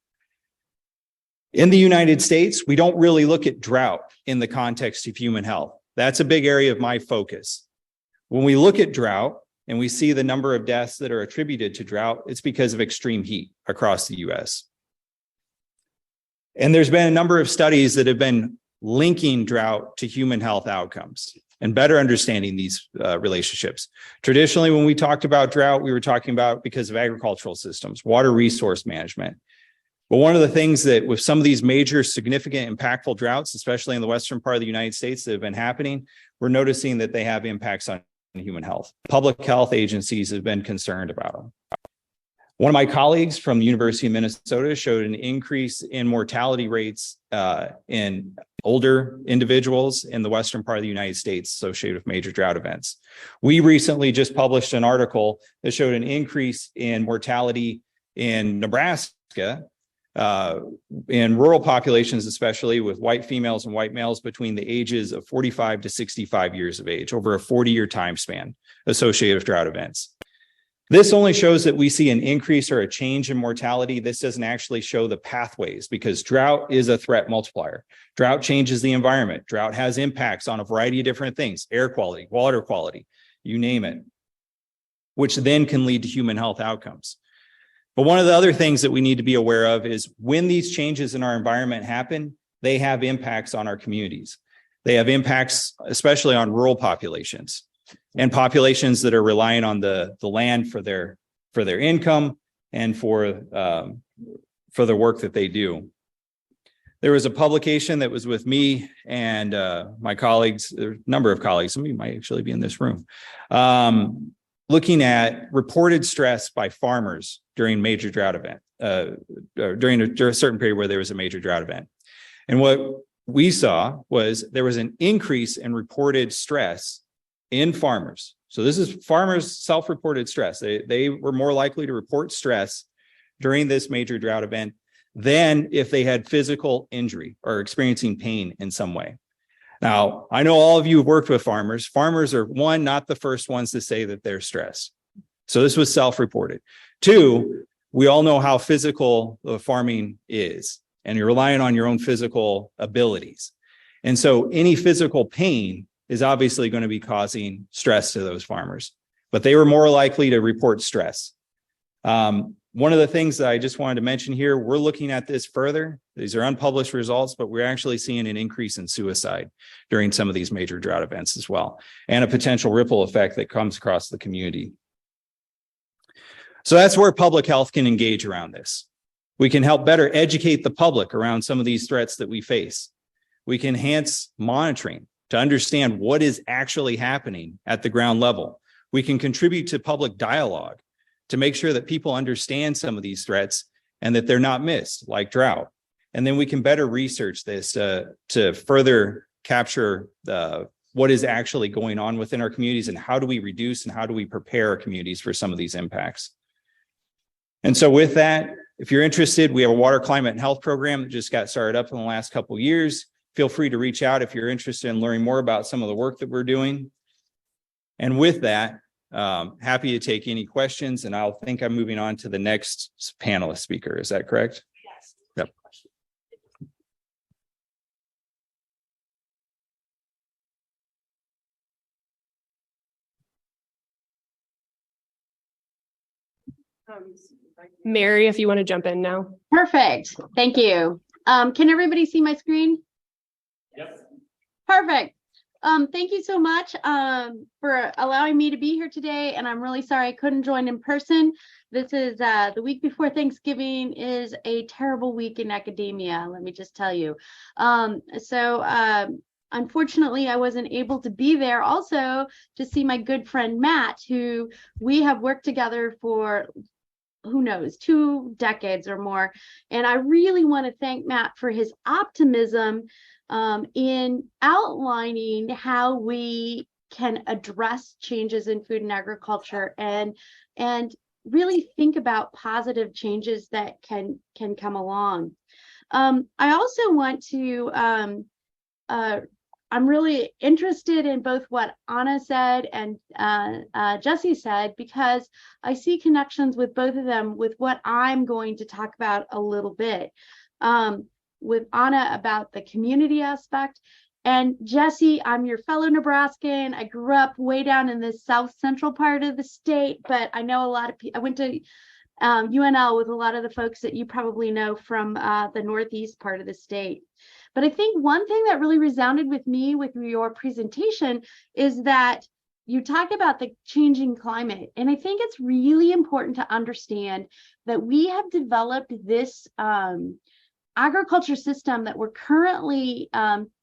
In the United States, we don't really look at drought in the context of human health. That's a big area of my focus. When we look at drought and we see the number of deaths that are attributed to drought, it's because of extreme heat across the US. And there's been a number of studies that have been linking drought to human health outcomes and better understanding these relationships. Traditionally, when we talked about drought, we were talking about because of agricultural systems, water resource management. But one of the things that with some of these major significant impactful droughts, especially in the western part of the United States that have been happening, we're noticing that they have impacts on human health. Public health agencies have been concerned about them. One of my colleagues from the University of Minnesota showed an increase in mortality rates in older individuals in the western part of the United States associated with major drought events. We recently just published an article that showed an increase in mortality in Nebraska, in rural populations, especially with white females and white males between the ages of 45 to 65 years of age over a 40-year time span associated with drought events. This only shows that we see an increase or a change in mortality. This doesn't actually show the pathways because drought is a threat multiplier. Drought changes the environment. Drought has impacts on a variety of different things, air quality, water quality, you name it, which then can lead to human health outcomes. But one of the other things that we need to be aware of is when these changes in our environment happen, they have impacts on our communities. They have impacts, especially on rural populations and populations that are relying on the land for their income and for the work that they do. There was a publication that was with me and my colleagues, a number of colleagues, some of you might actually be in this room, looking at reported stress by farmers during major drought event, during a certain period where there was a major drought event. And what we saw was there was an increase in reported stress in farmers. So this is farmers' self-reported stress. They were more likely to report stress during this major drought event than if they had physical injury or experiencing pain in some way. Now, I know all of you have worked with farmers. Farmers are, one, not the first ones to say that they're stressed. So this was self-reported. Two, we all know how physical farming is, and you're relying on your own physical abilities. And so any physical pain is obviously going to be causing stress to those farmers, but they were more likely to report stress. One of the things that I just wanted to mention here, we're looking at this further. These are unpublished results, but we're actually seeing an increase in suicide during some of these major drought events as well, and a potential ripple effect that comes across the community. So that's where public health can engage around this. We can help better educate the public around some of these threats that we face. We can enhance monitoring to understand what is actually happening at the ground level. We can contribute to public dialogue to make sure that people understand some of these threats and that they're not missed, like drought. And then we can better research this to further capture what is actually going on within our communities and how do we reduce and how do we prepare our communities for some of these impacts. And so with that, if you're interested, we have a water, climate, and health program that just got started up in the last couple of years. Feel free to reach out if you're interested in learning more about some of the work that we're doing. And with that, happy to take any questions, and I'll think I'm moving on to the next panelist speaker. Is that correct? Yes. Yep. Mary, if you want to jump in now. Perfect. Thank you. Can everybody see my screen? Yep. Perfect. Thank you so much for allowing me to be here today. And I'm really sorry I couldn't join in person. This is the week before Thanksgiving is a terrible week in academia, let me just tell you. Unfortunately, I wasn't able to be there also to see my good friend Matt, who we have worked together for who knows, 2 decades or more. And I really want to thank Matt for his optimism in outlining how we can address changes in food and agriculture and really think about positive changes that can come along. I also want to, I'm really interested in both what Ahna said and Jesse said, because I see connections with both of them with what I'm going to talk about a little bit. With Ahna about the community aspect, and Jesse, I'm your fellow Nebraskan. I grew up way down in the south central part of the state, but I know a lot of people. I went to UNL with a lot of the folks that you probably know from the northeast part of the state. But I think one thing that really resounded with me with your presentation is that you talk about the changing climate. And I think it's really important to understand that we have developed this agriculture system that we're currently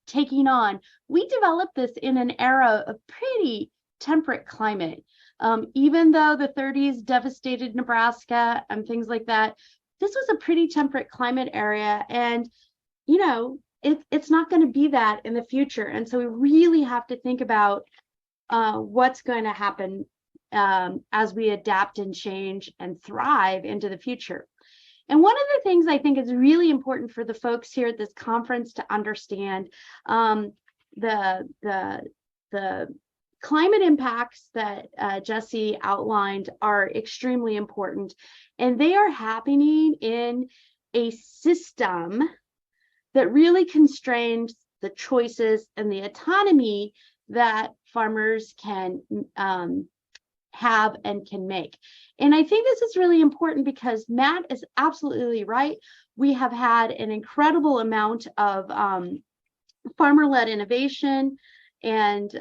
taking on. We developed this in an era of pretty temperate climate. Even though the 30s devastated Nebraska and things like that, this was a pretty temperate climate area. And, you know, it's not going to be that in the future. And so we really have to think about what's going to happen as we adapt and change and thrive into the future. And one of the things I think is really important for the folks here at this conference to understand, the climate impacts that Jesse outlined are extremely important, and they are happening in a system that really constrains the choices and the autonomy that farmers can have and can make. And I think this is really important because Matt is absolutely right. We have had an incredible amount of farmer-led innovation, and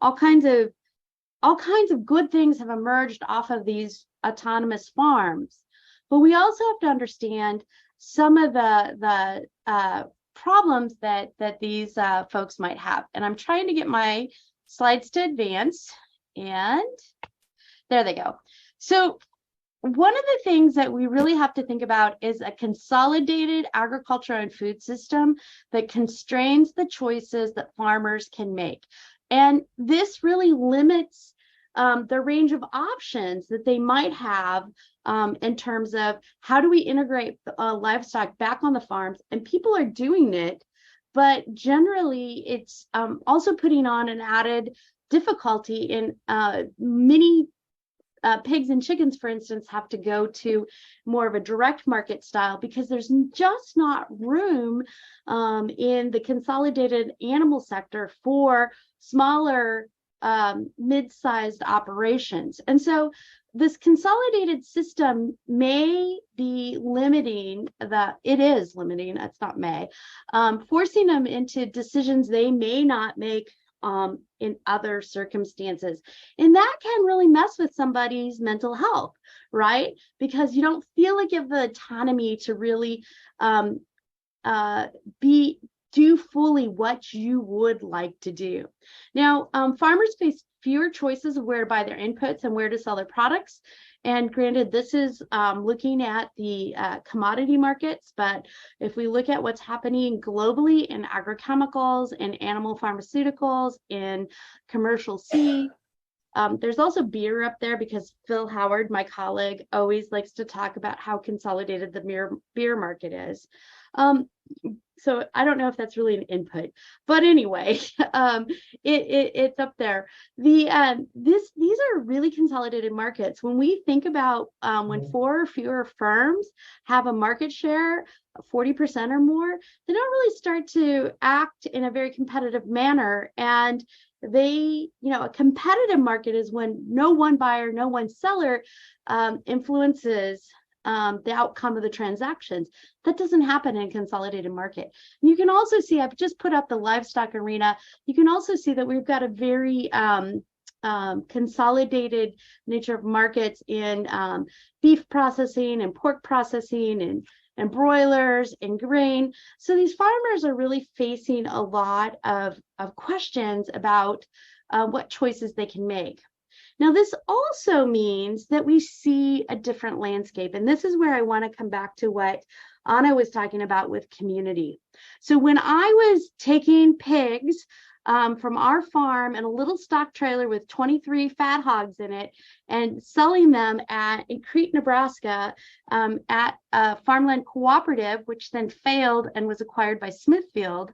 all kinds of good things have emerged off of these autonomous farms. But we also have to understand some of the problems that these folks might have. And I'm trying to get my slides to advance, and there they go. So one of the things that we really have to think about is a consolidated agriculture and food system that constrains the choices that farmers can make. And this really limits the range of options that they might have in terms of how do we integrate livestock back on the farms. And people are doing it, but generally it's also putting on an added difficulty in many pigs and chickens, for instance, have to go to more of a direct market style because there's just not room in the consolidated animal sector for smaller mid-sized operations. And so this consolidated system may be limiting it's not may, forcing them into decisions they may not make in other circumstances. And that can really mess with somebody's mental health, right? Because you don't feel like you have the autonomy to really do fully what you would like to do. Now, farmers face fewer choices of where to buy their inputs and where to sell their products. And granted, this is looking at the commodity markets, but if we look at what's happening globally in agrochemicals, in animal pharmaceuticals, in commercial seed, there's also beer up there because Phil Howard, my colleague, always likes to talk about how consolidated the beer market is. So I don't know if that's really an input, but anyway, it's up there. These are really consolidated markets. When we think about when 4 or fewer firms have a market share, 40% or more, they don't really start to act in a very competitive manner. And a competitive market is when no one buyer, no one seller influences the outcome of the transactions. That doesn't happen in a consolidated market. And you can also see, I've just put up the livestock arena. You can also see that we've got a very consolidated nature of markets in beef processing and pork processing and broilers and grain. So these farmers are really facing a lot of questions about what choices they can make. Now, this also means that we see a different landscape. And this is where I want to come back to what Ahna was talking about with community. So when I was taking pigs from our farm and a little stock trailer with 23 fat hogs in it and selling them in Crete, Nebraska, at a farmland cooperative, which then failed and was acquired by Smithfield.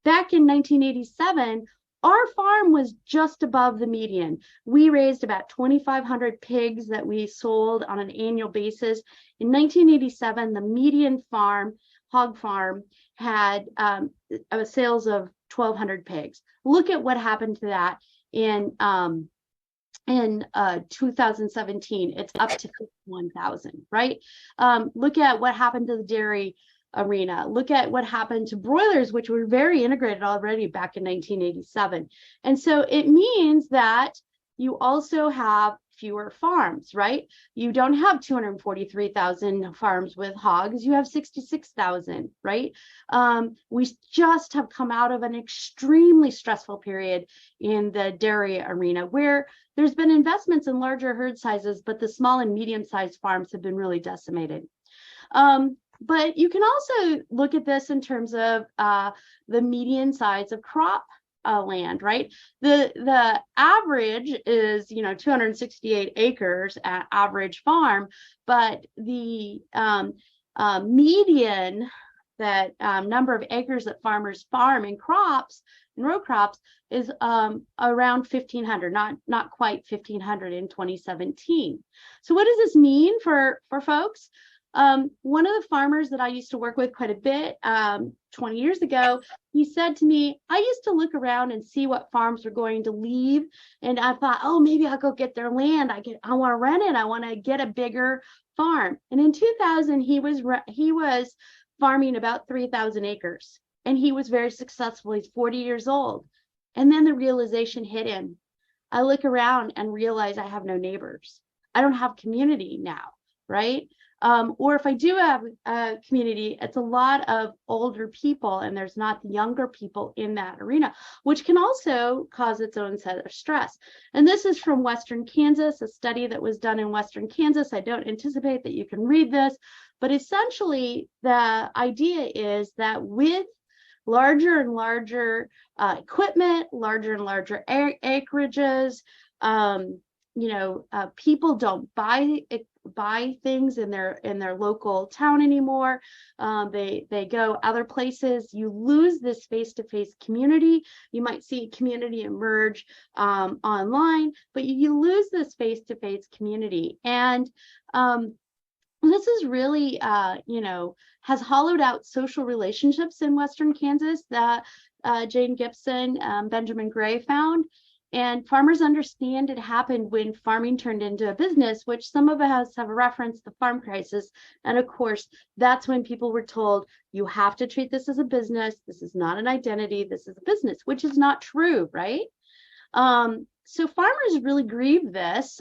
Back in 1987, our farm was just above the median. We raised about 2,500 pigs that we sold on an annual basis. In 1987, the median hog farm, had sales of 1,200 pigs. Look at what happened to that in 2017. It's up to 51,000, right? Look at what happened to the dairy arena. Look at what happened to broilers, which were very integrated already back in 1987. And so it means that you also have fewer farms, right? You don't have 243,000 farms with hogs, you have 66,000, right? We just have come out of an extremely stressful period in the dairy arena where there's been investments in larger herd sizes, but the small and medium-sized farms have been really decimated. But you can also look at this in terms of the median size of crop land, right? The average is 268 acres at average farm, but the median number of acres that farmers farm in crops and row crops is around 1,500, not quite 1,500 in 2017. So what does this mean for folks? One of the farmers that I used to work with quite a bit 20 years ago, he said to me, I used to look around and see what farms were going to leave. And I thought, oh, maybe I'll go get their land. I want to rent it. I want to get a bigger farm. And in 2000, he was farming about 3,000 acres. And he was very successful. He's 40 years old. And then the realization hit him. I look around and realize I have no neighbors. I don't have community now, right? Or if I do have a community, it's a lot of older people and there's not the younger people in that arena, which can also cause its own set of stress. And this is from Western Kansas, a study that was done in Western Kansas. I don't anticipate that you can read this, but essentially the idea is that with larger and larger equipment, larger and larger acreages, people don't buy things in their local town anymore. They go other places. You lose this face-to-face community. You might see community emerge online, but you lose this face-to-face community. And this is really, has hollowed out social relationships in Western Kansas that Jane Gibson, Benjamin Gray found. And farmers understand it happened when farming turned into a business, which some of us have referenced the farm crisis. And of course, that's when people were told, you have to treat this as a business. This is not an identity. This is a business, which is not true, right? So farmers really grieve this.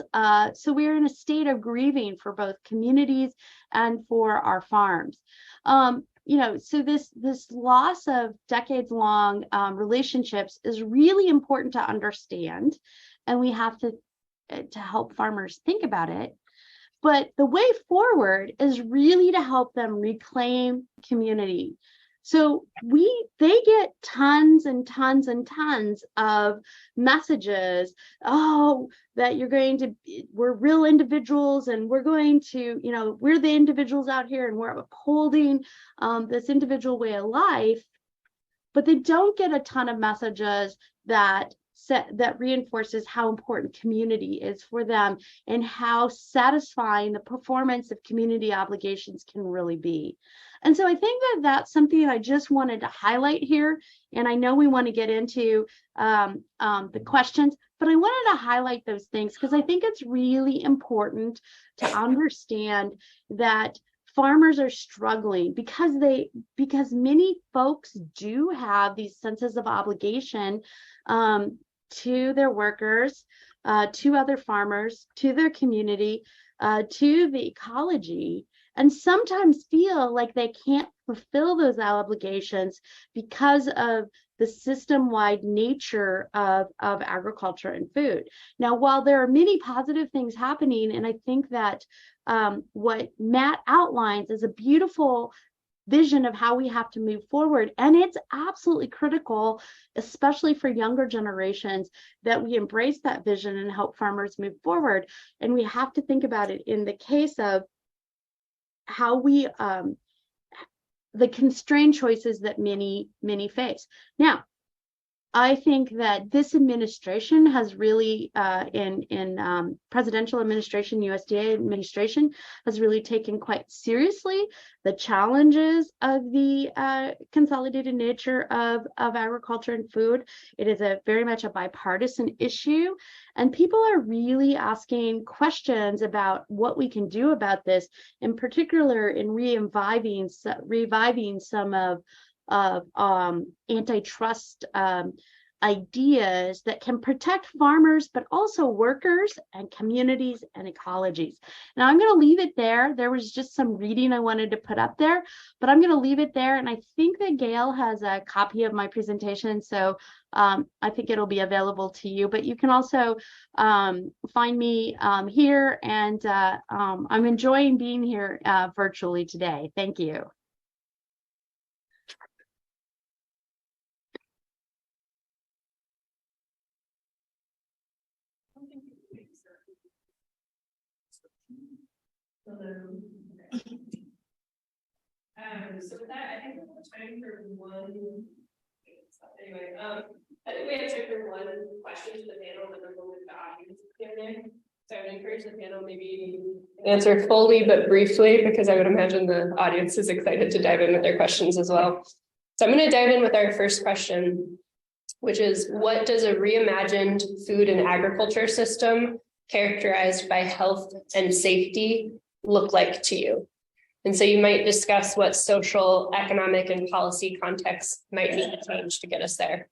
So we're in a state of grieving for both communities and for our farms. So this loss of decades-long relationships is really important to understand, and we have to help farmers think about it. But the way forward is really to help them reclaim community. So they get tons and tons and tons of messages, that we're real individuals and we're going to, we're the individuals out here and we're upholding this individual way of life, but they don't get a ton of messages that reinforces how important community is for them and how satisfying the performance of community obligations can really be. And so I think that that's something I just wanted to highlight here. And I know we want to get into the questions, but I wanted to highlight those things because I think it's really important to understand that farmers are struggling because many folks do have these senses of obligation to their workers, to other farmers, to their community, to the ecology, and sometimes feel like they can't fulfill those obligations because of the system-wide nature of agriculture and food. Now, while there are many positive things happening, and I think that what Matt outlines is a beautiful vision of how we have to move forward. And it's absolutely critical, especially for younger generations, that we embrace that vision and help farmers move forward. And we have to think about it in the case of how we the constrained choices that many face. Now, I think that this administration has really, in presidential administration, USDA administration, has really taken quite seriously the challenges of the consolidated nature of agriculture and food. It is very much a bipartisan issue, and people are really asking questions about what we can do about this, in particular in reviving some of antitrust ideas that can protect farmers, but also workers and communities and ecologies. Now, I'm going to leave it there. There was just some reading I wanted to put up there, but I'm going to leave it there. And I think that Gail has a copy of my presentation, so I think it'll be available to you. But you can also find me here, and I'm enjoying being here virtually today. Thank you. So with that, I think we have time for one. Anyway, I think we have time for one question to the panel, and then we'll move to audience Q&A. So I would encourage the panel maybe answer fully but briefly, because I would imagine the audience is excited to dive in with their questions as well. So I'm going to dive in with our first question, which is, what does a reimagined food and agriculture system characterized by health and safety look like to you? And so you might discuss what social, economic, and policy contexts might need to change to get us there.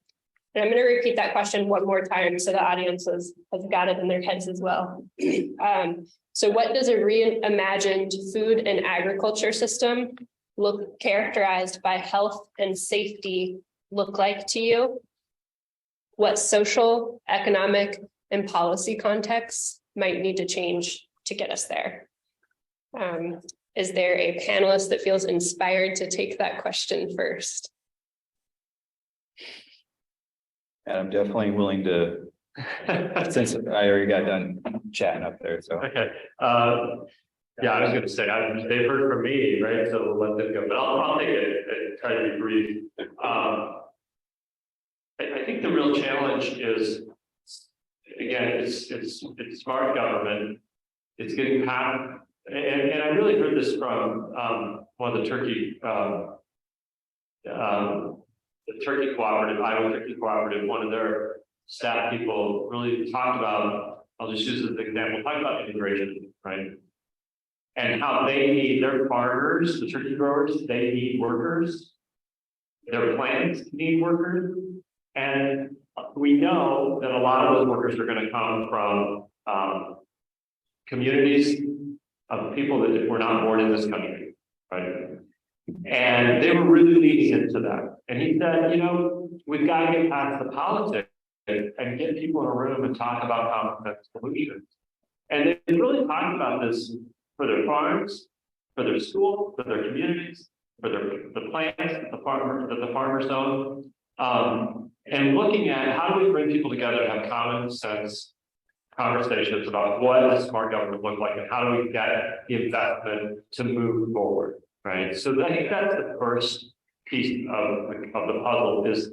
And I'm going to repeat that question one more time so the audience has got it in their heads as well. So what does a reimagined food and agriculture system characterized by health and safety look like to you? What social, economic, and policy contexts might need to change to get us there? Is there a panelist that feels inspired to take that question first? And I'm definitely willing to, since I already got done chatting up there, so. Okay. Yeah, I was going to say, they've heard from me, right? So we'll let them go, but I'll take it and try to be brief. I think the real challenge is, again, it's smart government. It's getting past, and I really heard this from one of the Turkey cooperative, Iowa Turkey Cooperative, one of their staff people really talked about, I'll just use as an example, talk about integration, right? And how they need their farmers, the turkey growers, they need workers. Their plants need workers. And we know that a lot of those workers are going to come from communities of people that were not born in this country, right? And they were really leading into that. And he said, you know, we've got to get past the politics and get people in a room and talk about common solutions. And they really talked about this for their farms, for their school, for their communities, for the plants that the farmers own, and looking at how do we bring people together and have common sense conversations about what does smart government look like and how do we get the investment to move forward, right? So I think that's the first piece of the puzzle is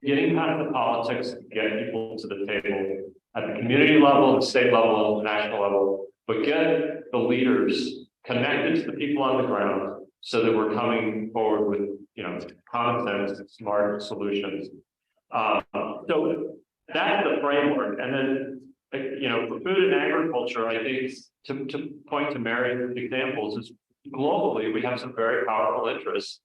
getting past the politics, get people to the table at the community level, the state level, the national level, but get the leaders connected to the people on the ground so that we're coming forward with, you know, common sense, smart solutions. So that's the framework. And then, you know, for food and agriculture, I think to point to Mary's examples is globally, we have some very powerful interests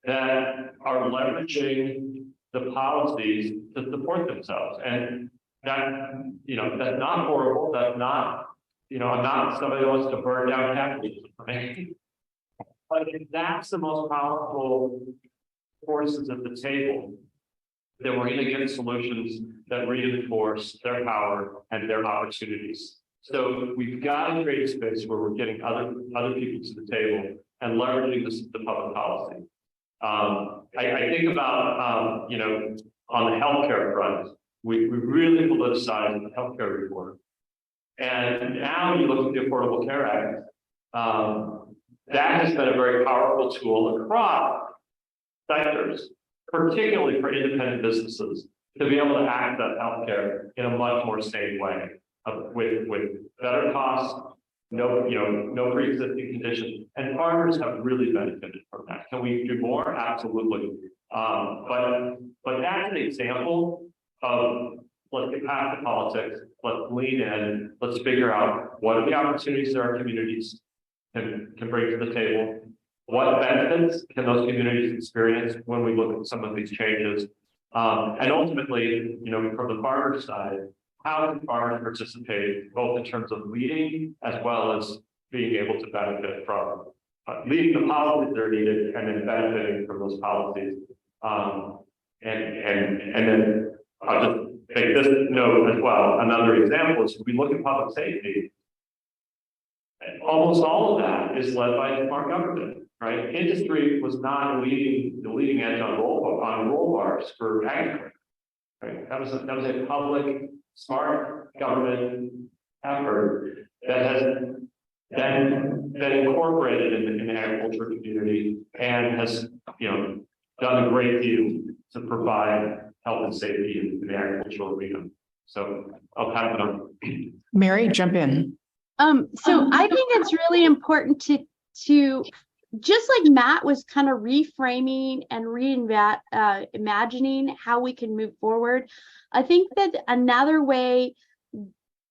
that are leveraging the policies to support themselves. And that, you know, that's not horrible. That's not, you know, I'm not somebody who wants to burn down capitalism, right? But if that's the most powerful forces at the table, then we're going to get solutions that reinforce their power and their opportunities. So we've got to create a space where we're getting other people to the table and leveraging the public policy. I think about, on the healthcare front, we really politicized the healthcare reform. And now you look at the Affordable Care Act, that has been a very powerful tool across sectors, particularly for independent businesses, to be able to access healthcare in a much more safe way, with better costs, no pre-existing conditions, and farmers have really benefited from that. Can we do more? Absolutely. But that's an example of, let's get past the politics, let's lean in, let's figure out what are the opportunities that our communities can bring to the table. What benefits can those communities experience when we look at some of these changes? And ultimately, from the farmer side, how can farmers participate both in terms of leading as well as being able to benefit from leading the policies that are needed and then benefiting from those policies. And then I'll just make this note as well. Another example is if we look at public safety, almost all of that is led by smart government, right? Industry was not the leading edge on roll bars for agriculture, right? That was a public smart government effort that has then been incorporated in the agriculture community and has done a great deal to provide health and safety in the agricultural arena. So I'll pass it on. Mary, jump in. So I think it's really important to just like Matt was kind of reframing and imagining how we can move forward. I think that another way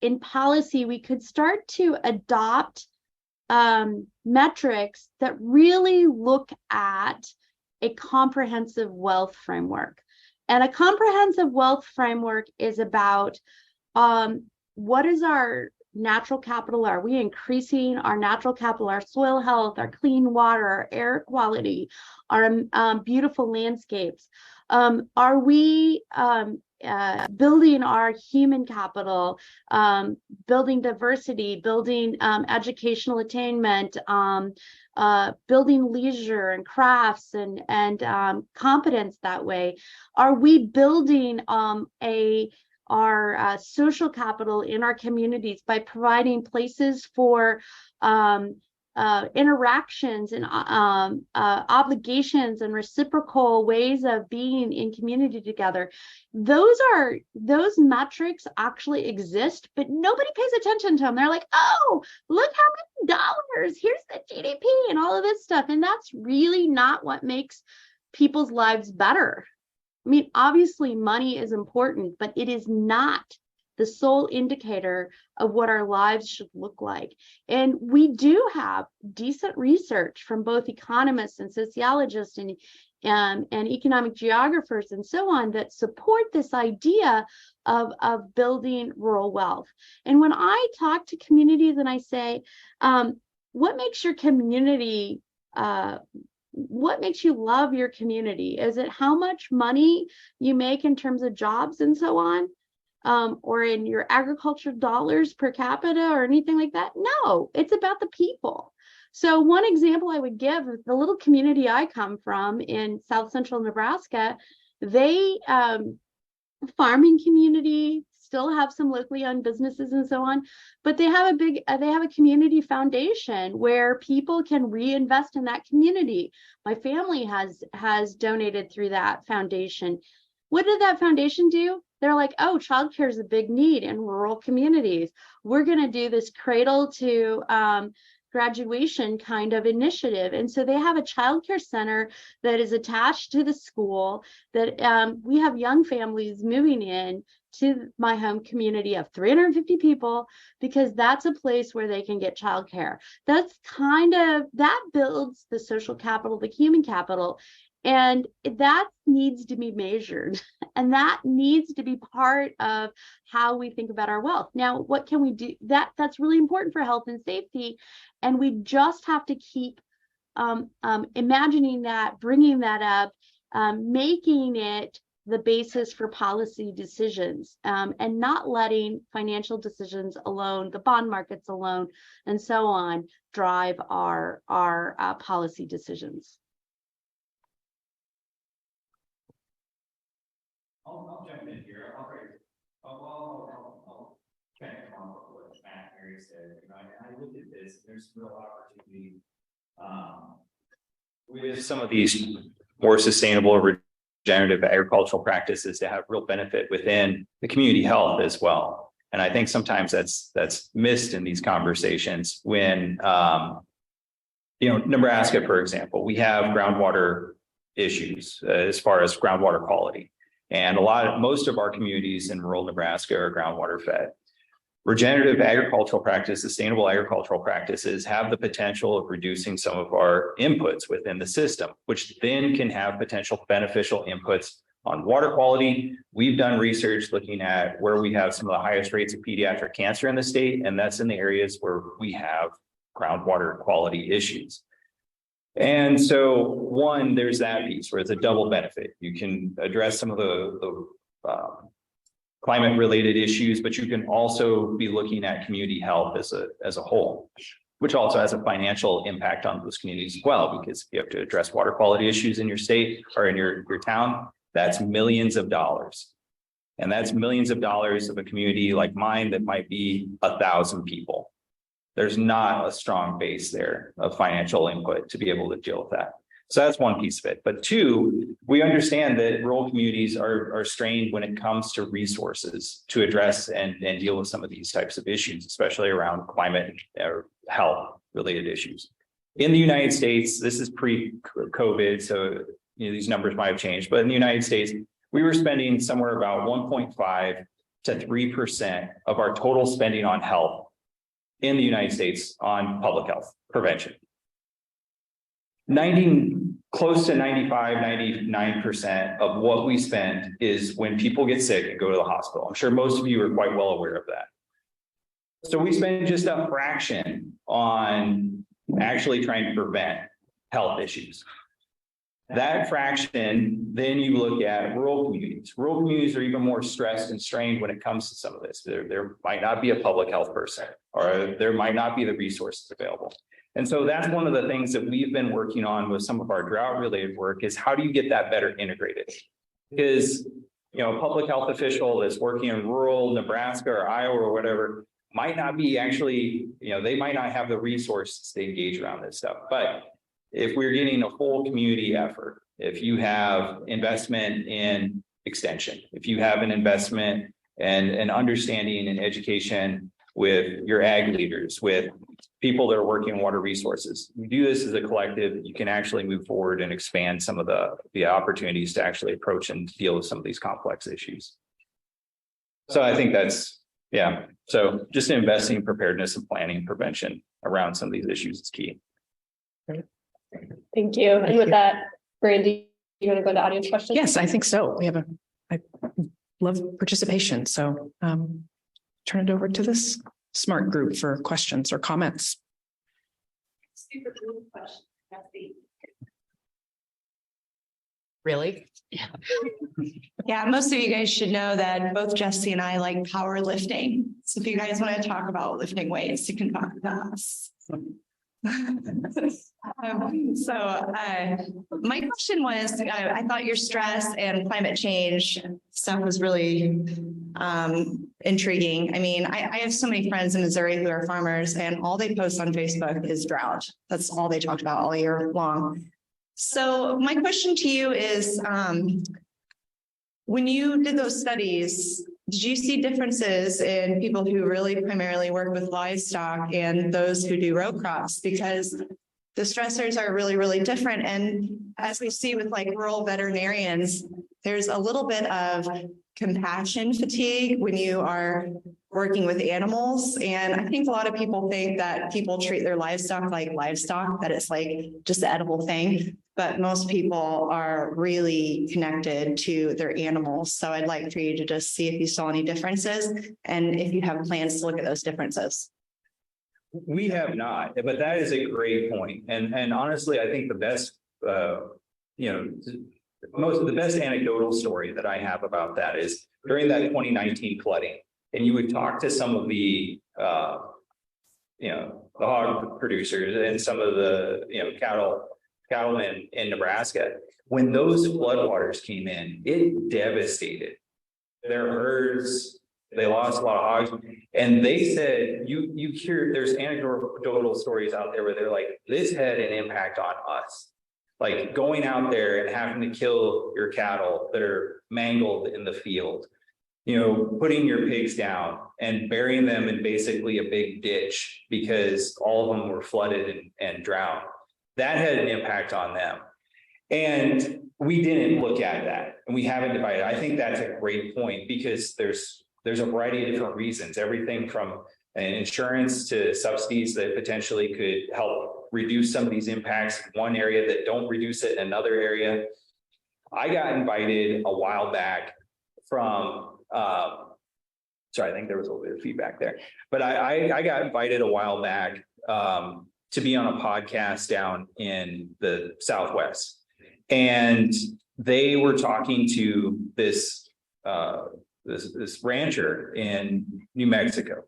in policy, we could start to adopt metrics that really look at a comprehensive wealth framework. And a comprehensive wealth framework is about what is our natural capital? Are we increasing our natural capital, our soil health, our clean water, our air quality, our beautiful landscapes? Are we building our human capital, building diversity, building educational attainment, building leisure and crafts and competence that way? Are we building our social capital in our communities by providing places for interactions and obligations and reciprocal ways of being in community together? Those metrics actually exist, but nobody pays attention to them. They're like, oh, look how many dollars, here's the GDP and all of this stuff. And that's really not what makes people's lives better. I mean, obviously money is important, but it is not the sole indicator of what our lives should look like. And we do have decent research from both economists and sociologists and economic geographers and so on that support this idea of building rural wealth. And when I talk to communities and I say, what makes your community what makes you love your community? Is it how much money you make in terms of jobs and so on? Or in your agriculture dollars per capita or anything like that? No, it's about the people. So one example I would give is the little community I come from in South Central Nebraska. They farming community, still have some locally owned businesses and so on, but they have a community foundation where people can reinvest in that community. My family has donated through that foundation. What did that foundation do? They're like, oh, childcare is a big need in rural communities. We're going to do this cradle to graduation kind of initiative. And so they have a childcare center that is attached to the school that we have young families moving in to my home community of 350 people because that's a place where they can get childcare. That builds the social capital, the human capital. And that needs to be measured, and that needs to be part of how we think about our wealth. Now, what can we do? That's really important for health and safety, and we just have to keep imagining that, bringing that up, making it the basis for policy decisions, and not letting financial decisions alone, the bond markets alone, and so on, drive our policy decisions. I'll jump in here. I'll kind of come up with what Matt Mary said. You know, I looked at this. There's real opportunity with some of these more sustainable regenerative agricultural practices to have real benefit within the community health as well. And I think sometimes that's missed in these conversations when, Nebraska, for example, we have groundwater issues as far as groundwater quality. And most of our communities in rural Nebraska are groundwater fed. Regenerative agricultural practice, sustainable agricultural practices have the potential of reducing some of our inputs within the system, which then can have potential beneficial inputs on water quality. We've done research looking at where we have some of the highest rates of pediatric cancer in the state, and that's in the areas where we have groundwater quality issues. And so one, there's that piece where it's a double benefit. You can address some of the climate related issues, but you can also be looking at community health as a whole, which also has a financial impact on those communities as well, because you have to address water quality issues in your state or in your town. That's millions of dollars. And that's millions of dollars of a community like mine that might be 1,000 people. There's not a strong base there of financial input to be able to deal with that. So that's one piece of it. But two, we understand that rural communities are strained when it comes to resources to address and deal with some of these types of issues, especially around climate or health related issues. In the United States, this is pre-COVID, so these numbers might have changed, but in the United States, we were spending somewhere about 1.5 to 3% of our total spending on health in the United States on public health prevention. Close to 95, 99% of what we spend is when people get sick and go to the hospital. I'm sure most of you are quite well aware of that. So we spend just a fraction on actually trying to prevent health issues. That fraction, then you look at rural communities. Rural communities are even more stressed and strained when it comes to some of this. There might not be a public health person, or there might not be the resources available. And so that's one of the things that we've been working on with some of our drought related work is how do you get that better integrated? Because, a public health official that's working in rural Nebraska or Iowa or whatever might not be actually, they might not have the resources to engage around this stuff. But if we're getting a full community effort, if you have investment in extension, if you have an investment and an understanding and education with your ag leaders, with people that are working in water resources, you do this as a collective, you can actually move forward and expand some of the opportunities to actually approach and deal with some of these complex issues. So I think that's, so just investing in preparedness and planning and prevention around some of these issues is key. Thank you. And with that, Brandi, you want to go to audience questions? Yes, I think so. I love participation. So turn it over to this smart group for questions or comments. Super cool question. Really? Yeah, most of you guys should know that both Jesse and I like powerlifting. So if you guys want to talk about lifting weights, you can talk to us. My question was, I thought your stress and climate change stuff was really intriguing. I mean, I have so many friends in Missouri who are farmers, and all they post on Facebook is drought. That's all they talked about all year long. So my question to you is, when you did those studies, did you see differences in people who really primarily work with livestock and those who do row crops? Because the stressors are really, really different. And as we see with like rural veterinarians, there's a little bit of compassion fatigue when you are working with animals. And I think a lot of people think that people treat their livestock like livestock, that it's like just an edible thing. But most people are really connected to their animals. So I'd like for you to just see if you saw any differences and if you have plans to look at those differences. We have not, but that is a great point. And honestly, I think the best, the best anecdotal story that I have about that is during that 2019 flooding, and you would talk to some of the the hog producers and some of the cattlemen in Nebraska. When those floodwaters came in, it devastated their herds. They lost a lot of hogs, and they said you hear there's anecdotal stories out there where they're like, this had an impact on us. Like going out there and having to kill your cattle that are mangled in the field, putting your pigs down and burying them in basically a big ditch because all of them were flooded and drowned. That had an impact on them. And we didn't look at that, and we haven't divided. I think that's a great point because there's a variety of different reasons, everything from insurance to subsidies that potentially could help reduce some of these impacts in one area that don't reduce it in another area. I got invited a while back from, sorry, I think there was a little bit of feedback there, but I got invited a while back to be on a podcast down in the Southwest. And they were talking to this rancher in New Mexico,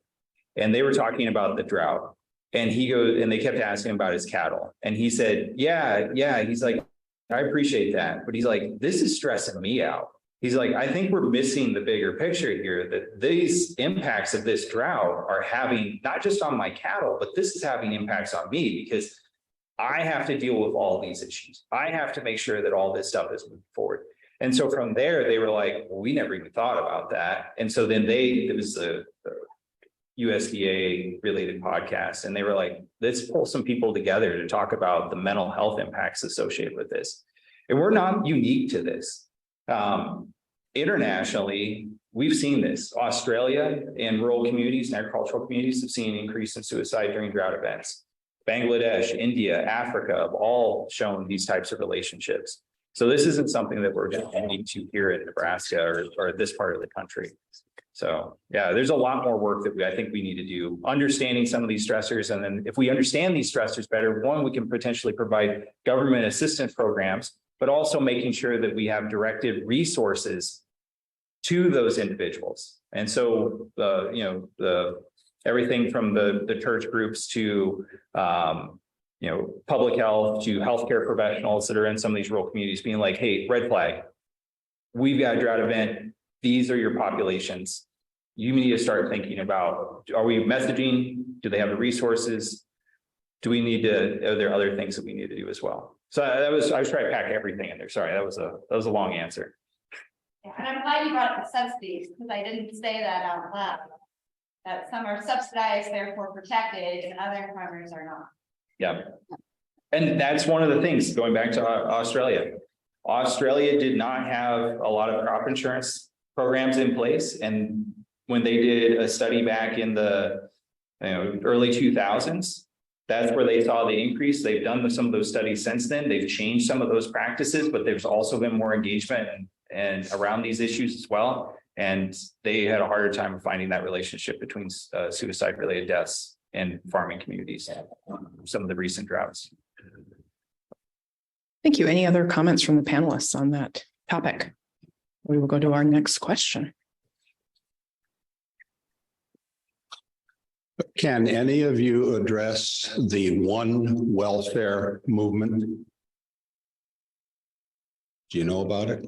and they were talking about the drought. And they kept asking about his cattle. And he said, yeah. He's like, I appreciate that. But he's like, this is stressing me out. He's like, I think we're missing the bigger picture here, that these impacts of this drought are having not just on my cattle, but this is having impacts on me because I have to deal with all these issues. I have to make sure that all this stuff is moving forward. And so from there, they were like, well, we never even thought about that. And so then it was the USDA related podcast, and they were like, let's pull some people together to talk about the mental health impacts associated with this. And we're not unique to this. Internationally, we've seen this. Australia and rural communities and agricultural communities have seen an increase in suicide during drought events. Bangladesh, India, Africa have all shown these types of relationships. So this isn't something that we're unique to here in Nebraska or this part of the country. So yeah, there's a lot more work that I think we need to do, understanding some of these stressors. And then if we understand these stressors better, one, we can potentially provide government assistance programs, but also making sure that we have directed resources to those individuals. And so everything from the church groups to public health to healthcare professionals that are in some of these rural communities being like, hey, red flag, we've got a drought event. These are your populations. You need to start thinking about, are we messaging? Do they have the resources? Are there other things that we need to do as well? So I was trying to pack everything in there. Sorry, that was a long answer. Yeah, and I'm glad you brought up the subsidies because I didn't say that out loud. That some are subsidized, therefore protected, and other farmers are not. Yeah. And that's one of the things, going back to Australia. Australia did not have a lot of crop insurance programs in place. And when they did a study back in the early 2000s, that's where they saw the increase. They've done some of those studies since then. They've changed some of those practices, but there's also been more engagement and around these issues as well. And they had a harder time finding that relationship between suicide-related deaths and farming communities, some of the recent droughts. Thank you. Any other comments from the panelists on that topic? We will go to our next question. Can any of you address the One Welfare movement? Do you know about it?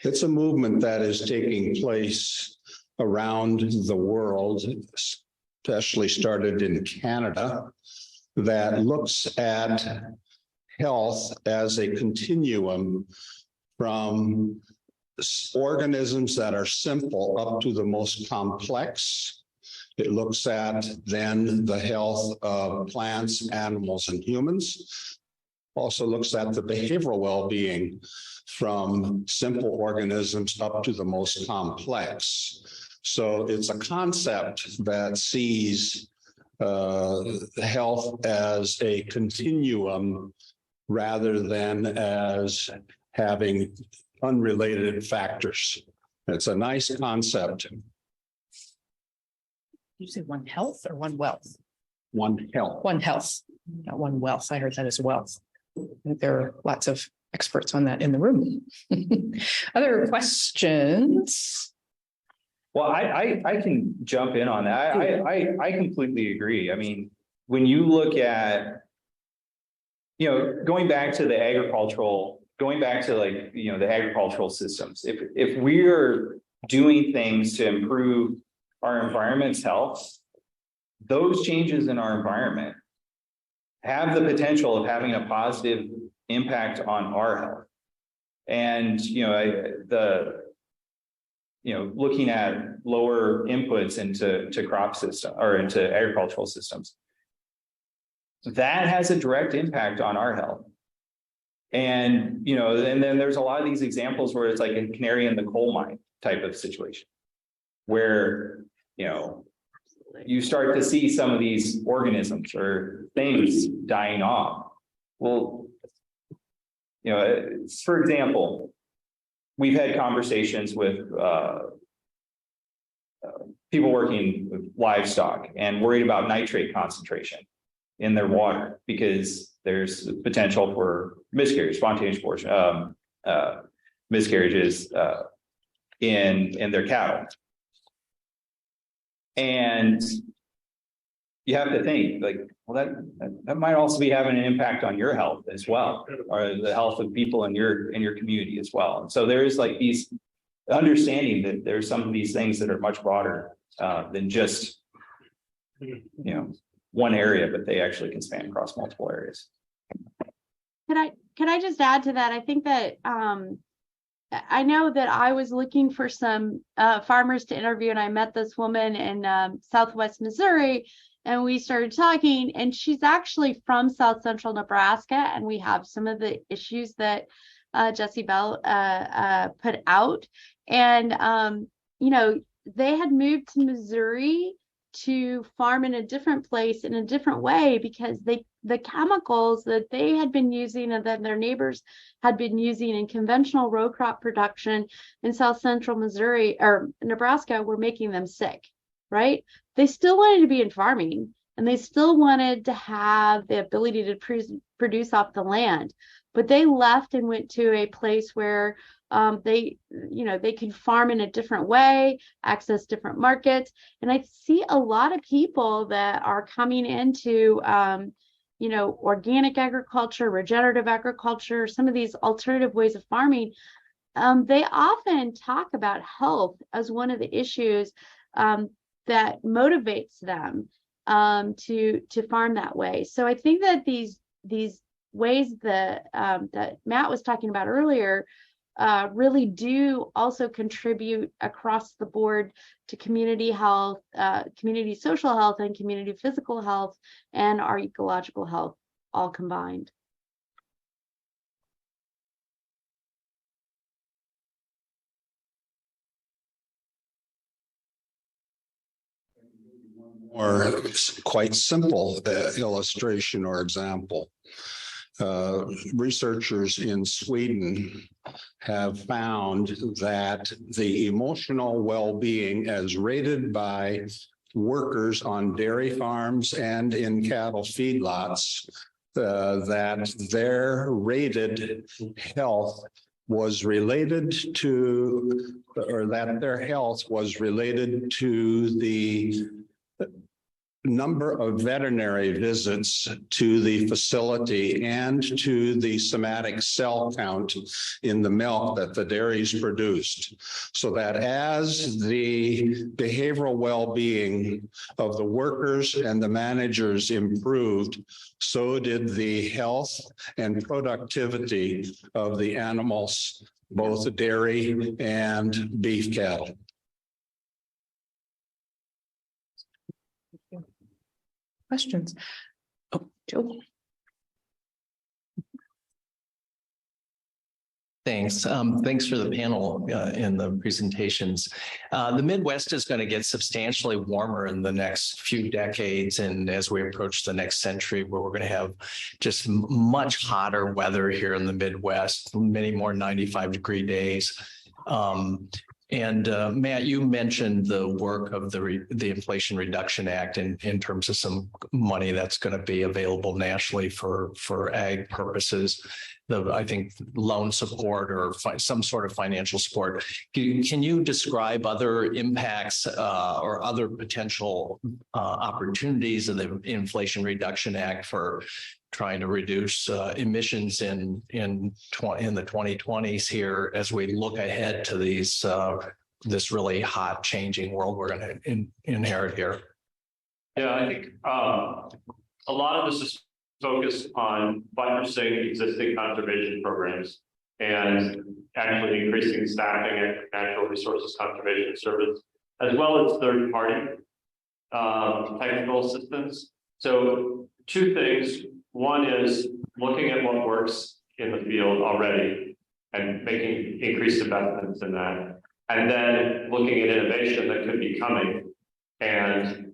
It's a movement that is taking place around the world, especially started in Canada, that looks at health as a continuum from organisms that are simple up to the most complex. It looks at then the health of plants, animals, and humans. Also looks at the behavioral well-being from simple organisms up to the most complex. So it's a concept that sees health as a continuum rather than as having unrelated factors. It's a nice concept. Did you say One Health or One Wealth? One Health. One Health, not One Wealth. I heard that as wealth. I think there are lots of experts on that in the room. Other questions? Well, I can jump in on that. I completely agree. I mean, when you look at, going back to the agricultural systems, if we're doing things to improve our environment's health, those changes in our environment have the potential of having a positive impact on our health. And, looking at lower inputs into crop system or into agricultural systems, that has a direct impact on our health. And, and then there's a lot of these examples where it's like a canary in the coal mine type of situation where, you start to see some of these organisms or things dying off. Well, for example, we've had conversations with people working with livestock and worried about nitrate concentration in their water because there's potential for miscarriage, spontaneous abortion, miscarriages in their cattle. And you have to think well, that might also be having an impact on your health as well, or the health of people in your community as well. And so there is these understanding that there's some of these things that are much broader than just one area, but they actually can span across multiple areas. Can I just add to that? I think that I know that I was looking for some farmers to interview, and I met this woman in Southwest Missouri, and we started talking, and she's actually from South Central Nebraska, and we have some of the issues that Jesse Bell put out. And, they had moved to Missouri to farm in a different place in a different way because the chemicals that they had been using and that their neighbors had been using in conventional row crop production in South Central Missouri or Nebraska were making them sick, right? They still wanted to be in farming and they still wanted to have the ability to produce off the land, but they left and went to a place where they could farm in a different way, access different markets. And I see a lot of people that are coming into, organic agriculture, regenerative agriculture, some of these alternative ways of farming. They often talk about health as one of the issues that motivates them to farm that way. So I think that these ways that Matt was talking about earlier really do also contribute across the board to community health, community social health, and community physical health, and our ecological health all combined. Or quite simple illustration or example. Researchers in Sweden have found that the emotional well-being as rated by workers on dairy farms and in cattle feedlots, that their rated health was related to, or that their health was related to the number of veterinary visits to the facility and to the somatic cell count in the milk that the dairies produced. So that as the behavioral well-being of the workers and the managers improved, so did the health and productivity of the animals, both dairy and beef cattle. Questions? Oh, Joe. Thanks. Thanks for the panel and the presentations. The Midwest is going to get substantially warmer in the next few decades. And as we approach the next century, where we're going to have just much hotter weather here in the Midwest, many more 95-degree days. And Matt, you mentioned the work of the Inflation Reduction Act in terms of some money that's going to be available nationally for ag purposes. I think loan support or some sort of financial support. Can you describe other impacts or other potential opportunities of the Inflation Reduction Act for trying to reduce emissions in the 2020s here as we look ahead to these this really hot changing world we're going to inherit here? Yeah, I think a lot of this is focused on buttressing existing conservation programs and actually increasing staffing at Natural Resources Conservation Service, as well as third-party technical assistance. So two things. One is looking at what works in the field already and making increased investments in that. And then looking at innovation that could be coming and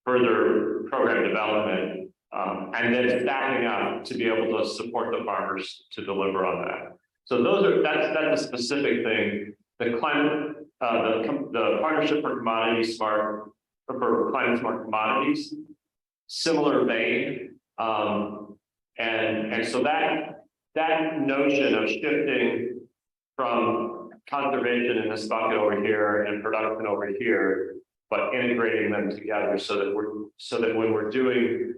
further program development, and then staffing up to be able to support the farmers to deliver on that. So that's a specific thing. The climate, the Partnership for Climate Smart Commodities, similar vein, and so that notion of shifting from conservation in this bucket over here and production over here, but integrating them together so that when we're doing,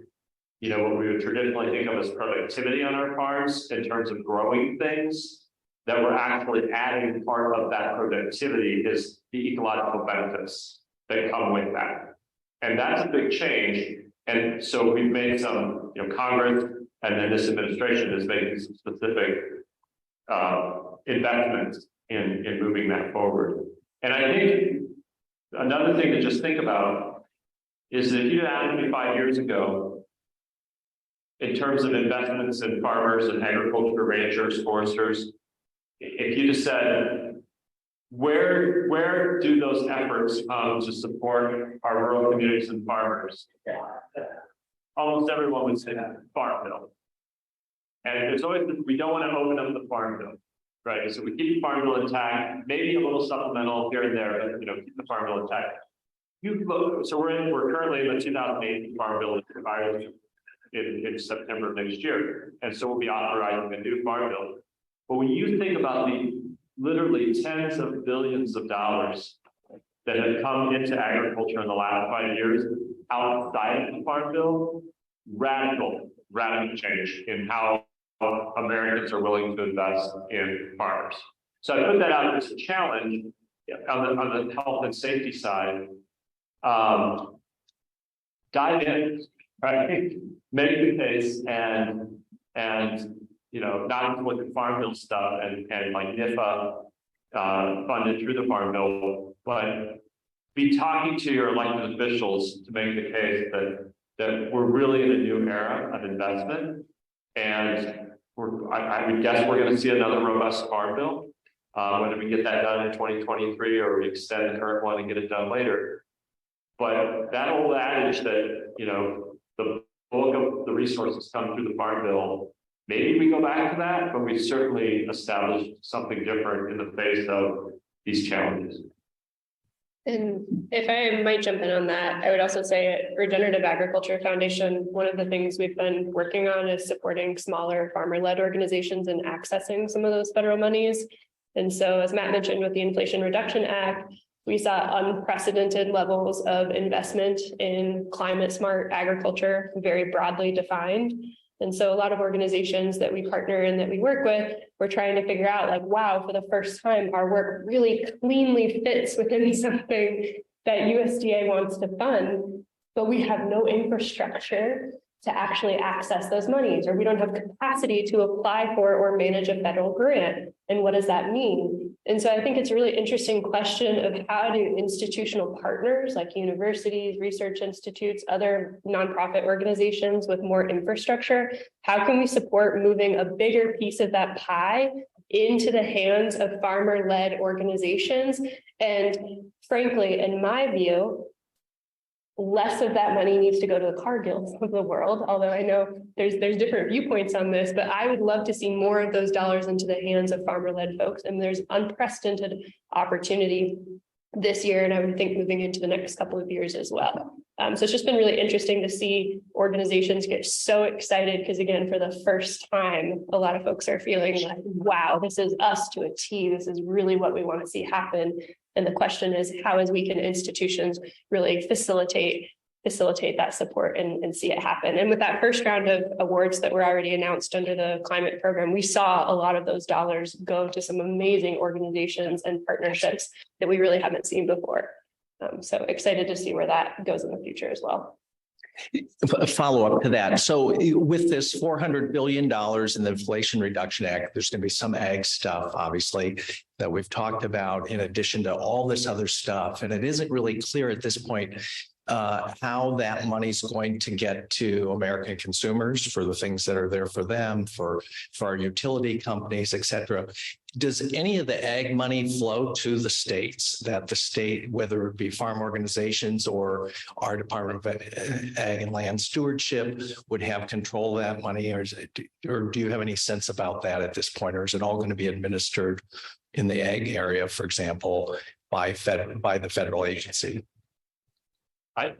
you know, what we would traditionally think of as productivity on our farms in terms of growing things, that we're actually adding part of that productivity is the ecological benefits that come with that. And that's a big change. And so we've made some, you know, Congress and then this administration is making some specific investments in moving that forward. And I think another thing to just think about is that if you'd asked me 5 years ago, in terms of investments in farmers and agriculture, ranchers, foresters, if you just said, where do those efforts come to support our rural communities and farmers? Almost everyone would say farm bill. And it's always, we don't want to open up the farm bill, right? So we keep the farm bill intact, maybe a little supplemental here and there, but, you know, keep the farm bill intact. So we're currently in the 2008 farm bill in September of next year. And so we'll be authorizing a new farm bill. But when you think about the literally tens of billions of dollars that have come into agriculture in the last 5 years outside of the farm bill, radical change in how Americans are willing to invest in farmers. So I put that out as a challenge on the health and safety side. Dive in, right? Make the case and you know, not just look at farm bill stuff and like NIFA funded through the farm bill, but be talking to your elected officials to make the case that we're really in a new era of investment, and I would guess we're going to see another robust farm bill, whether we get that done in 2023 or we extend the current one and get it done later. But that old adage that, you know, the bulk of the resources come through the farm bill, maybe we go back to that, but we certainly established something different in the face of these challenges. And if I might jump in on that, I would also say at Regenerative Agriculture Foundation, one of the things we've been working on is supporting smaller farmer-led organizations and accessing some of those federal monies. And so, as Matt mentioned with the Inflation Reduction Act, we saw unprecedented levels of investment in climate smart agriculture, very broadly defined. And so a lot of organizations that we partner and that we work with, we're trying to figure out like, wow, for the first time, our work really cleanly fits within something that USDA wants to fund, but we have no infrastructure to actually access those monies, or we don't have capacity to apply for or manage a federal grant. And what does that mean? And so I think it's a really interesting question of how do institutional partners like universities, research institutes, other nonprofit organizations with more infrastructure, how can we support moving a bigger piece of that pie into the hands of farmer-led organizations? And frankly, in my view, less of that money needs to go to the Cargills of the world, although I know there's different viewpoints on this, but I would love to see more of those dollars into the hands of farmer-led folks. And there's unprecedented opportunity this year, and I would think moving into the next couple of years as well. So it's just been really interesting to see organizations get so excited because, again, for the first time, a lot of folks are feeling like, wow, this is us to a T. This is really what we want to see happen. And the question is, how as we can institutions really facilitate that support and see it happen. And with that first round of awards that were already announced under the climate program, we saw a lot of those dollars go to some amazing organizations and partnerships that we really haven't seen before. So excited to see where that goes in the future as well. A follow-up to that. So with this $400 billion in the Inflation Reduction Act, there's going to be some ag stuff, obviously, that we've talked about in addition to all this other stuff. And it isn't really clear at this point how that money's going to get to American consumers for the things that are there for them, for our utility companies, et cetera. Does any of the ag money flow to the states, that the state, whether it be farm organizations or our Department of Ag and Land Stewardship, would have control of that money? Or do you have any sense about that at this point? Or is it all going to be administered in the ag area, for example, by the federal agency? I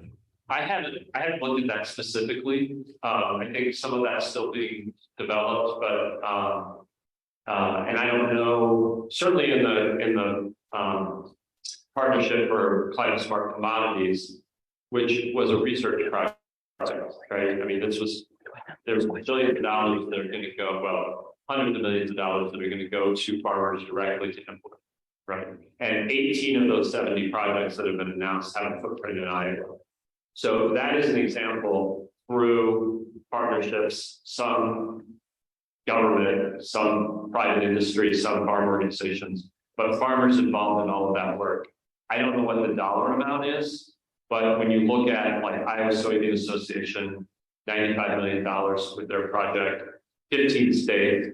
haven't looked at that specifically. I think some of that's still being developed, but and I don't know. Certainly in the partnership for climate smart commodities, which was a research project, right? I mean, there's billions of dollars that are going to go, well, hundreds of millions of dollars that are going to go to farmers directly to implement. Right. And 18 of those 70 projects that have been announced have a footprint in Iowa. So that is an example through partnerships, some government, some private industry, some farm organizations, but farmers involved in all of that work. I don't know what the dollar amount is, but when you look at like Iowa Soybean Association, $95 million with their project, 15 states.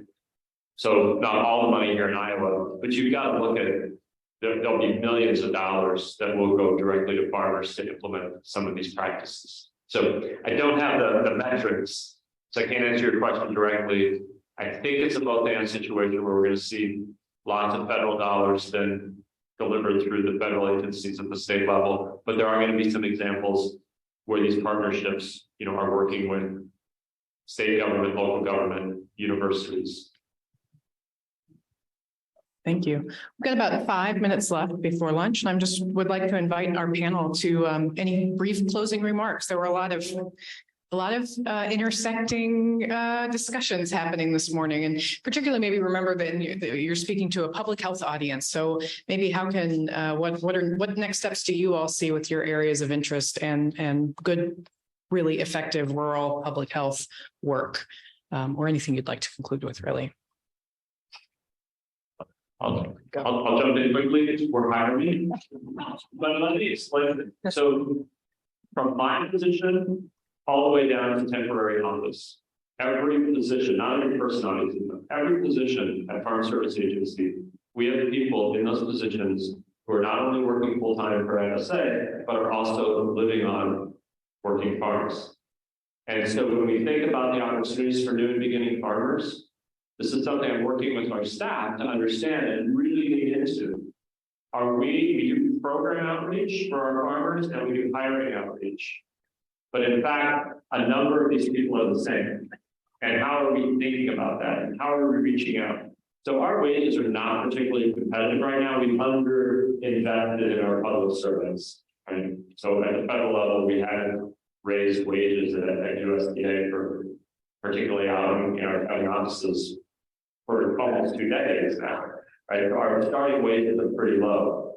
So not all the money here in Iowa, but you've got to look at it. There'll be millions of dollars that will go directly to farmers to implement some of these practices. So I don't have the metrics, so I can't answer your question directly. I think it's a both-and situation where we're going to see lots of federal dollars then delivered through the federal agencies at the state level, but there are going to be some examples where these partnerships, are working with state government, local government, universities. Thank you. We've got about 5 minutes left before lunch, and I just would like to invite our panel to any brief closing remarks. There were a lot of intersecting discussions happening this morning, and particularly maybe remember that you're speaking to a public health audience. So maybe how can what next steps do you all see with your areas of interest and good, really effective rural public health work, or anything you'd like to conclude with, really? I'll jump in quickly. We're hiring, but let me explain it. So from my position all the way down to temporary office, every position, not every person on it, every position at Farm Service Agency, we have people in those positions who are not only working full-time for FSA, but are also living on working farms. And so when we think about the opportunities for new and beginning farmers, this is something I'm working with our staff to understand and really dig into. We do program outreach for our farmers and we do hiring outreach. But in fact, a number of these people are the same. And how are we thinking about that? And how are we reaching out? So our wages are not particularly competitive right now. We've under-invested in our public service. Right? So at the federal level, we haven't raised wages at USDA for particularly out in our county offices for almost 2 decades now, right? Our starting wages are pretty low,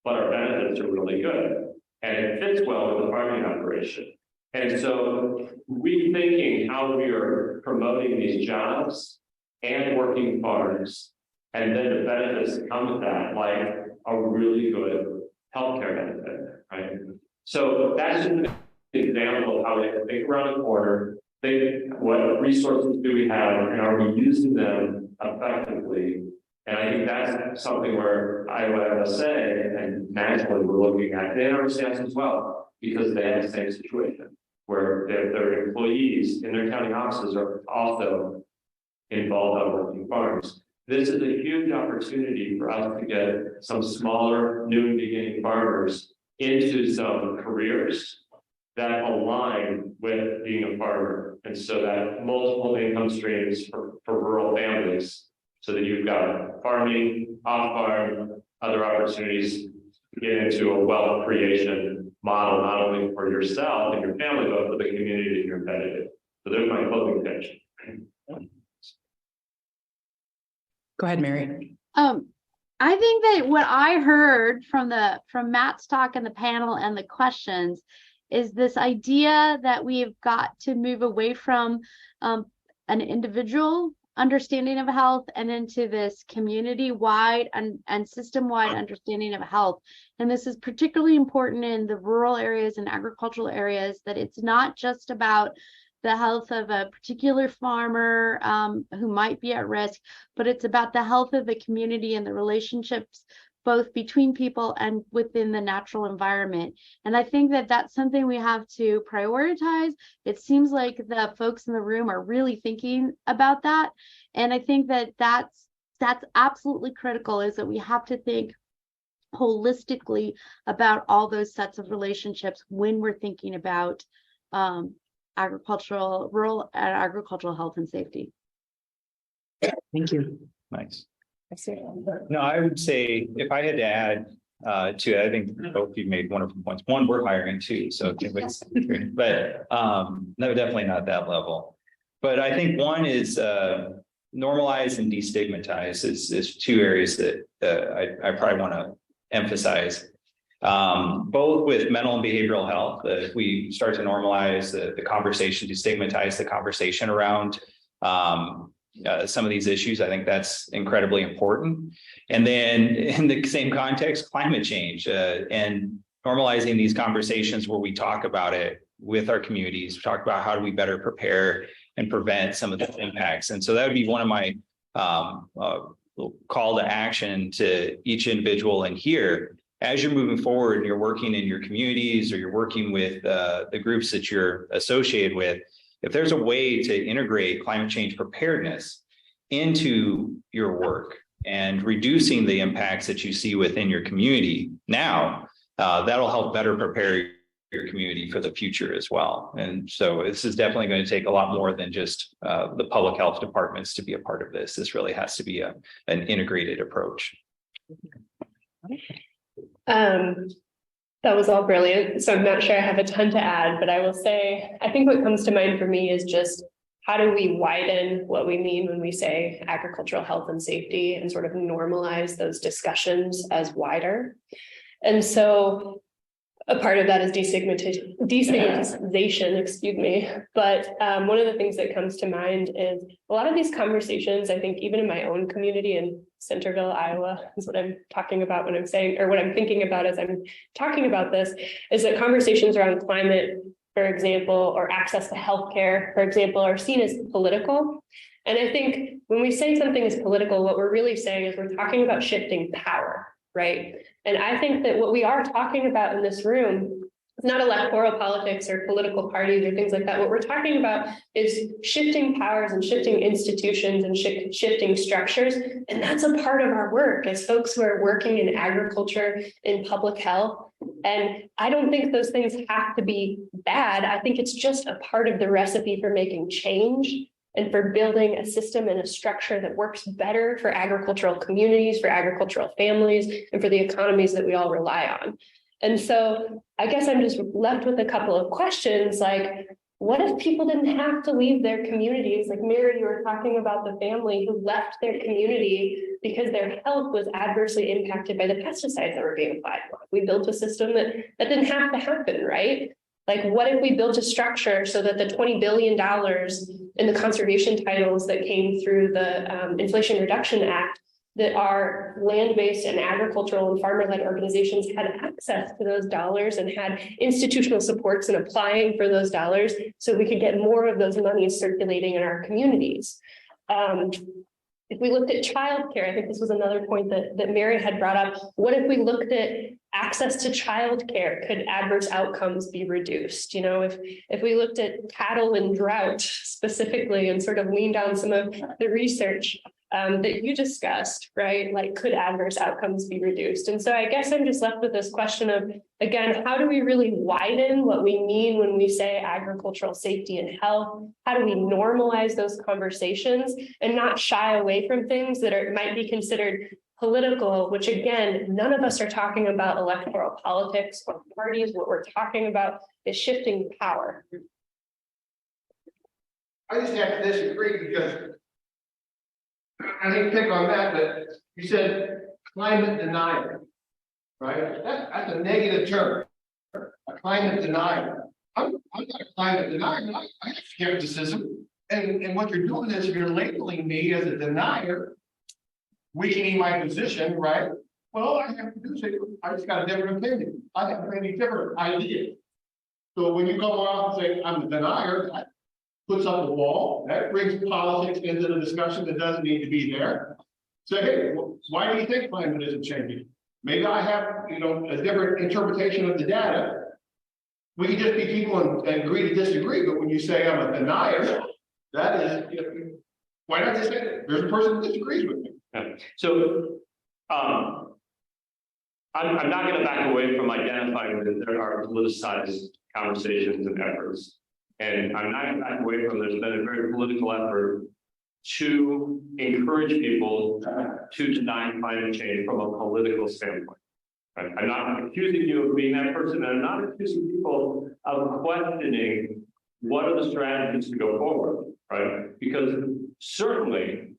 but our benefits are really good. And it fits well with the farming operation. And so rethinking how we are promoting these jobs and working farms, and then the benefits that come with that, like a really good healthcare benefit, right? So that's just an example of how we think around the corner, think what resources do we have, and are we using them effectively? And I think that's something where Iowa FSA and nationally we're looking at, they understand as well, because they have the same situation where their employees in their county offices are also involved on working farms. This is a huge opportunity for us to get some smaller, new and beginning farmers into some careers that align with being a farmer. And so that multiple income streams for rural families, so that you've got farming, off-farm, other opportunities to get into a wealth creation model, not only for yourself and your family, but for the community that you're embedded in. So there's my closing pitch. Go ahead, Mary. I think that what I heard from Matt's talk and the panel and the questions is this idea that we've got to move away from an individual understanding of health and into this community-wide and system-wide understanding of health. And this is particularly important in the rural areas and agricultural areas, that it's not just about the health of a particular farmer who might be at risk, but it's about the health of the community and the relationships both between people and within the natural environment. And I think that that's something we have to prioritize. It seems like the folks in the room are really thinking about that. And I think that that's absolutely critical, is that we have to think holistically about all those sets of relationships when we're thinking about rural and agricultural health and safety. Thank you. Nice. No, I would say if I had to add to it, I think both of you made wonderful points. One, we're hiring too, so but no, definitely not that level. But I think one is normalize and destigmatize is two areas that I probably want to emphasize. Both with mental and behavioral health, if we start to normalize the conversation, destigmatize the conversation around some of these issues, I think that's incredibly important. And then in the same context, climate change and normalizing these conversations where we talk about it with our communities, talk about how do we better prepare and prevent some of the impacts. And so that would be one of my call to action to each individual in here. As you're moving forward and you're working in your communities or you're working with the groups that you're associated with, if there's a way to integrate climate change preparedness into your work and reducing the impacts that you see within your community now, that'll help better prepare your community for the future as well. And so this is definitely going to take a lot more than just the public health departments to be a part of this. This really has to be an integrated approach. That was all brilliant. So I'm not sure I have a ton to add, but I will say, I think what comes to mind for me is just how do we widen what we mean when we say agricultural health and safety and sort of normalize those discussions as wider. And so a part of that is destigmatization, excuse me. But one of the things that comes to mind is a lot of these conversations, I think even in my own community in Centerville, Iowa, is what I'm talking about when I'm saying, or what I'm thinking about as I'm talking about this, is that conversations around climate, for example, or access to healthcare, for example, are seen as political. And I think when we say something is political, what we're really saying is we're talking about shifting power, right? And I think that what we are talking about in this room is not electoral politics or political parties or things like that. What we're talking about is shifting powers and shifting institutions and shifting structures. And that's a part of our work as folks who are working in agriculture, in public health. And I don't think those things have to be bad. I think it's just a part of the recipe for making change and for building a system and a structure that works better for agricultural communities, for agricultural families, and for the economies that we all rely on. And so I guess I'm just left with a couple of questions, like, what if people didn't have to leave their communities? Like Mary, you were talking about the family who left their community because their health was adversely impacted by the pesticides that were being applied. We built a system that didn't have to happen, right? Like, what if we built a structure so that the $20 billion in the conservation titles that came through the Inflation Reduction Act, that our land-based and agricultural and farmer-led organizations had access to those dollars and had institutional supports in applying for those dollars so we could get more of those monies circulating in our communities. If we looked at childcare, I think this was another point that Mary had brought up. What if we looked at access to childcare? Could adverse outcomes be reduced? You know, if we looked at cattle and drought specifically and sort of leaned on some of the research, that you discussed, right? Like, could adverse outcomes be reduced? And so I guess I'm just left with this question of, again, how do we really widen what we mean when we say agricultural safety and health? How do we normalize those conversations and not shy away from things that might be considered political, which again, none of us are talking about electoral politics or parties. What we're talking about is shifting power. I just have to disagree because I didn't pick on that, but you said climate denial, right? That's a negative term, a climate denier. I'm not a climate denier. I have skepticism. And what you're doing is you're labeling me as a denier, weakening my position, right? Well, all I have to do is say, I just got a different opinion. I have a different idea. So when you come off and say, I'm a denier, that puts up a wall. That brings politics into the discussion that doesn't need to be there. Say, hey, why do you think climate isn't changing? Maybe I have, a different interpretation of the data. We can just be people and agree to disagree. But when you say I'm a denier, that is, why not just say there's a person who disagrees with me? Yeah. So I'm not going to back away from identifying that there are politicized conversations and efforts. And I'm not going to back away from there's been a very political effort to encourage people to deny climate change from a political standpoint. Right? I'm not accusing you of being that person, and I'm not accusing people of questioning what are the strategies to go forward, right? Because certainly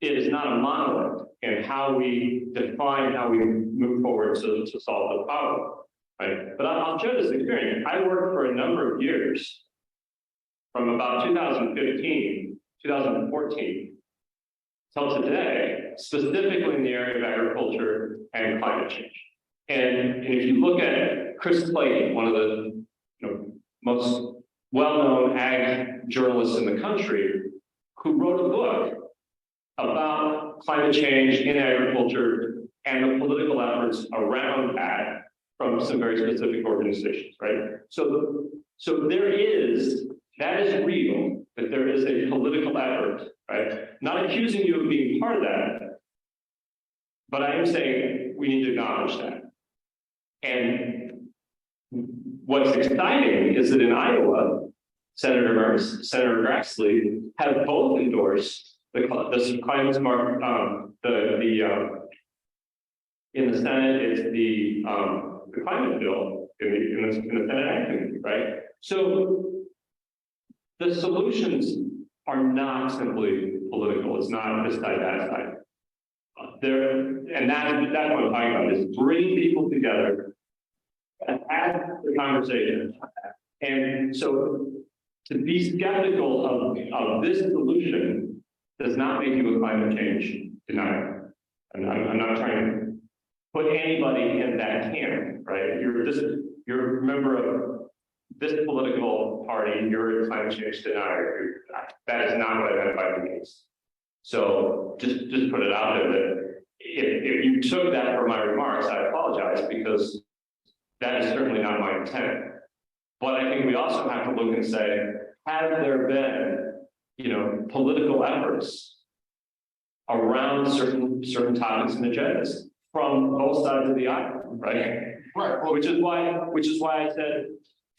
it is not a monolith in how we define how we move forward to solve the problem, right? But I'll share this experience. I worked for a number of years from about 2015, 2014 till today, specifically in the area of agriculture and climate change. And if you look at Chris Clayton, one of the most well-known ag journalists in the country, who wrote a book about climate change in agriculture and the political efforts around that from some very specific organizations, right? So that is real, that there is a political effort, right? Not accusing you of being part of that, but I am saying we need to acknowledge that. And what's exciting is that in Iowa, Senator Grassley have both endorsed the climate smart, in the Senate, it's the climate bill in the Senate Act Committee, right? So the solutions are not simply political. It's not this side, that side. And that's what I'm talking about, is bringing people together and have the conversation. And so to be skeptical of this solution does not make you a climate change denier. And I'm not trying to put anybody in that camp, right? You're a member of this political party, you're a climate change denier. That is not what I meant by the case. So just put it out there that if you took that for my remarks, I apologize, because that is certainly not my intent. But I think we also have to look and say, have there been, political efforts around certain topics and agendas from both sides of the aisle, right? Right. Which is why I said,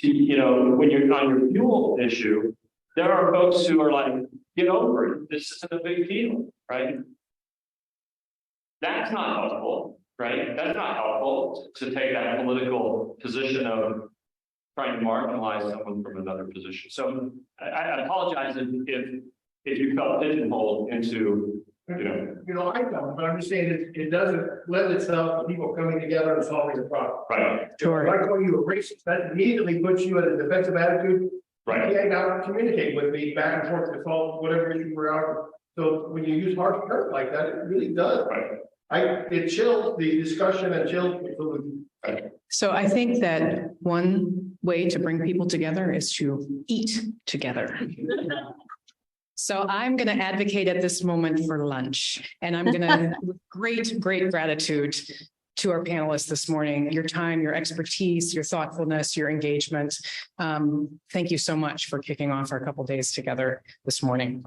when you're on your fuel issue, there are folks who are like, get over it. This isn't a big deal, right? That's not helpful, right? That's not helpful to take that political position of trying to marginalize someone from another position. So I apologize if you felt pigeonholed into, I don't, but I'm just saying it doesn't lend itself to people coming together and solving the problem. right, Sure. Like when you erase it, that immediately puts you in a defensive attitude. right. You can't now communicate with me back and forth to solve whatever issue we're out. So when you use harsh terms like that, it really does. Right. It chills the discussion and chills. So I think that one way to bring people together is to eat together. So I'm going to advocate at this moment for lunch, and I'm going to, with great gratitude to our panelists this morning, your time, your expertise, your thoughtfulness, your engagement. Thank you so much for kicking off our couple days together this morning.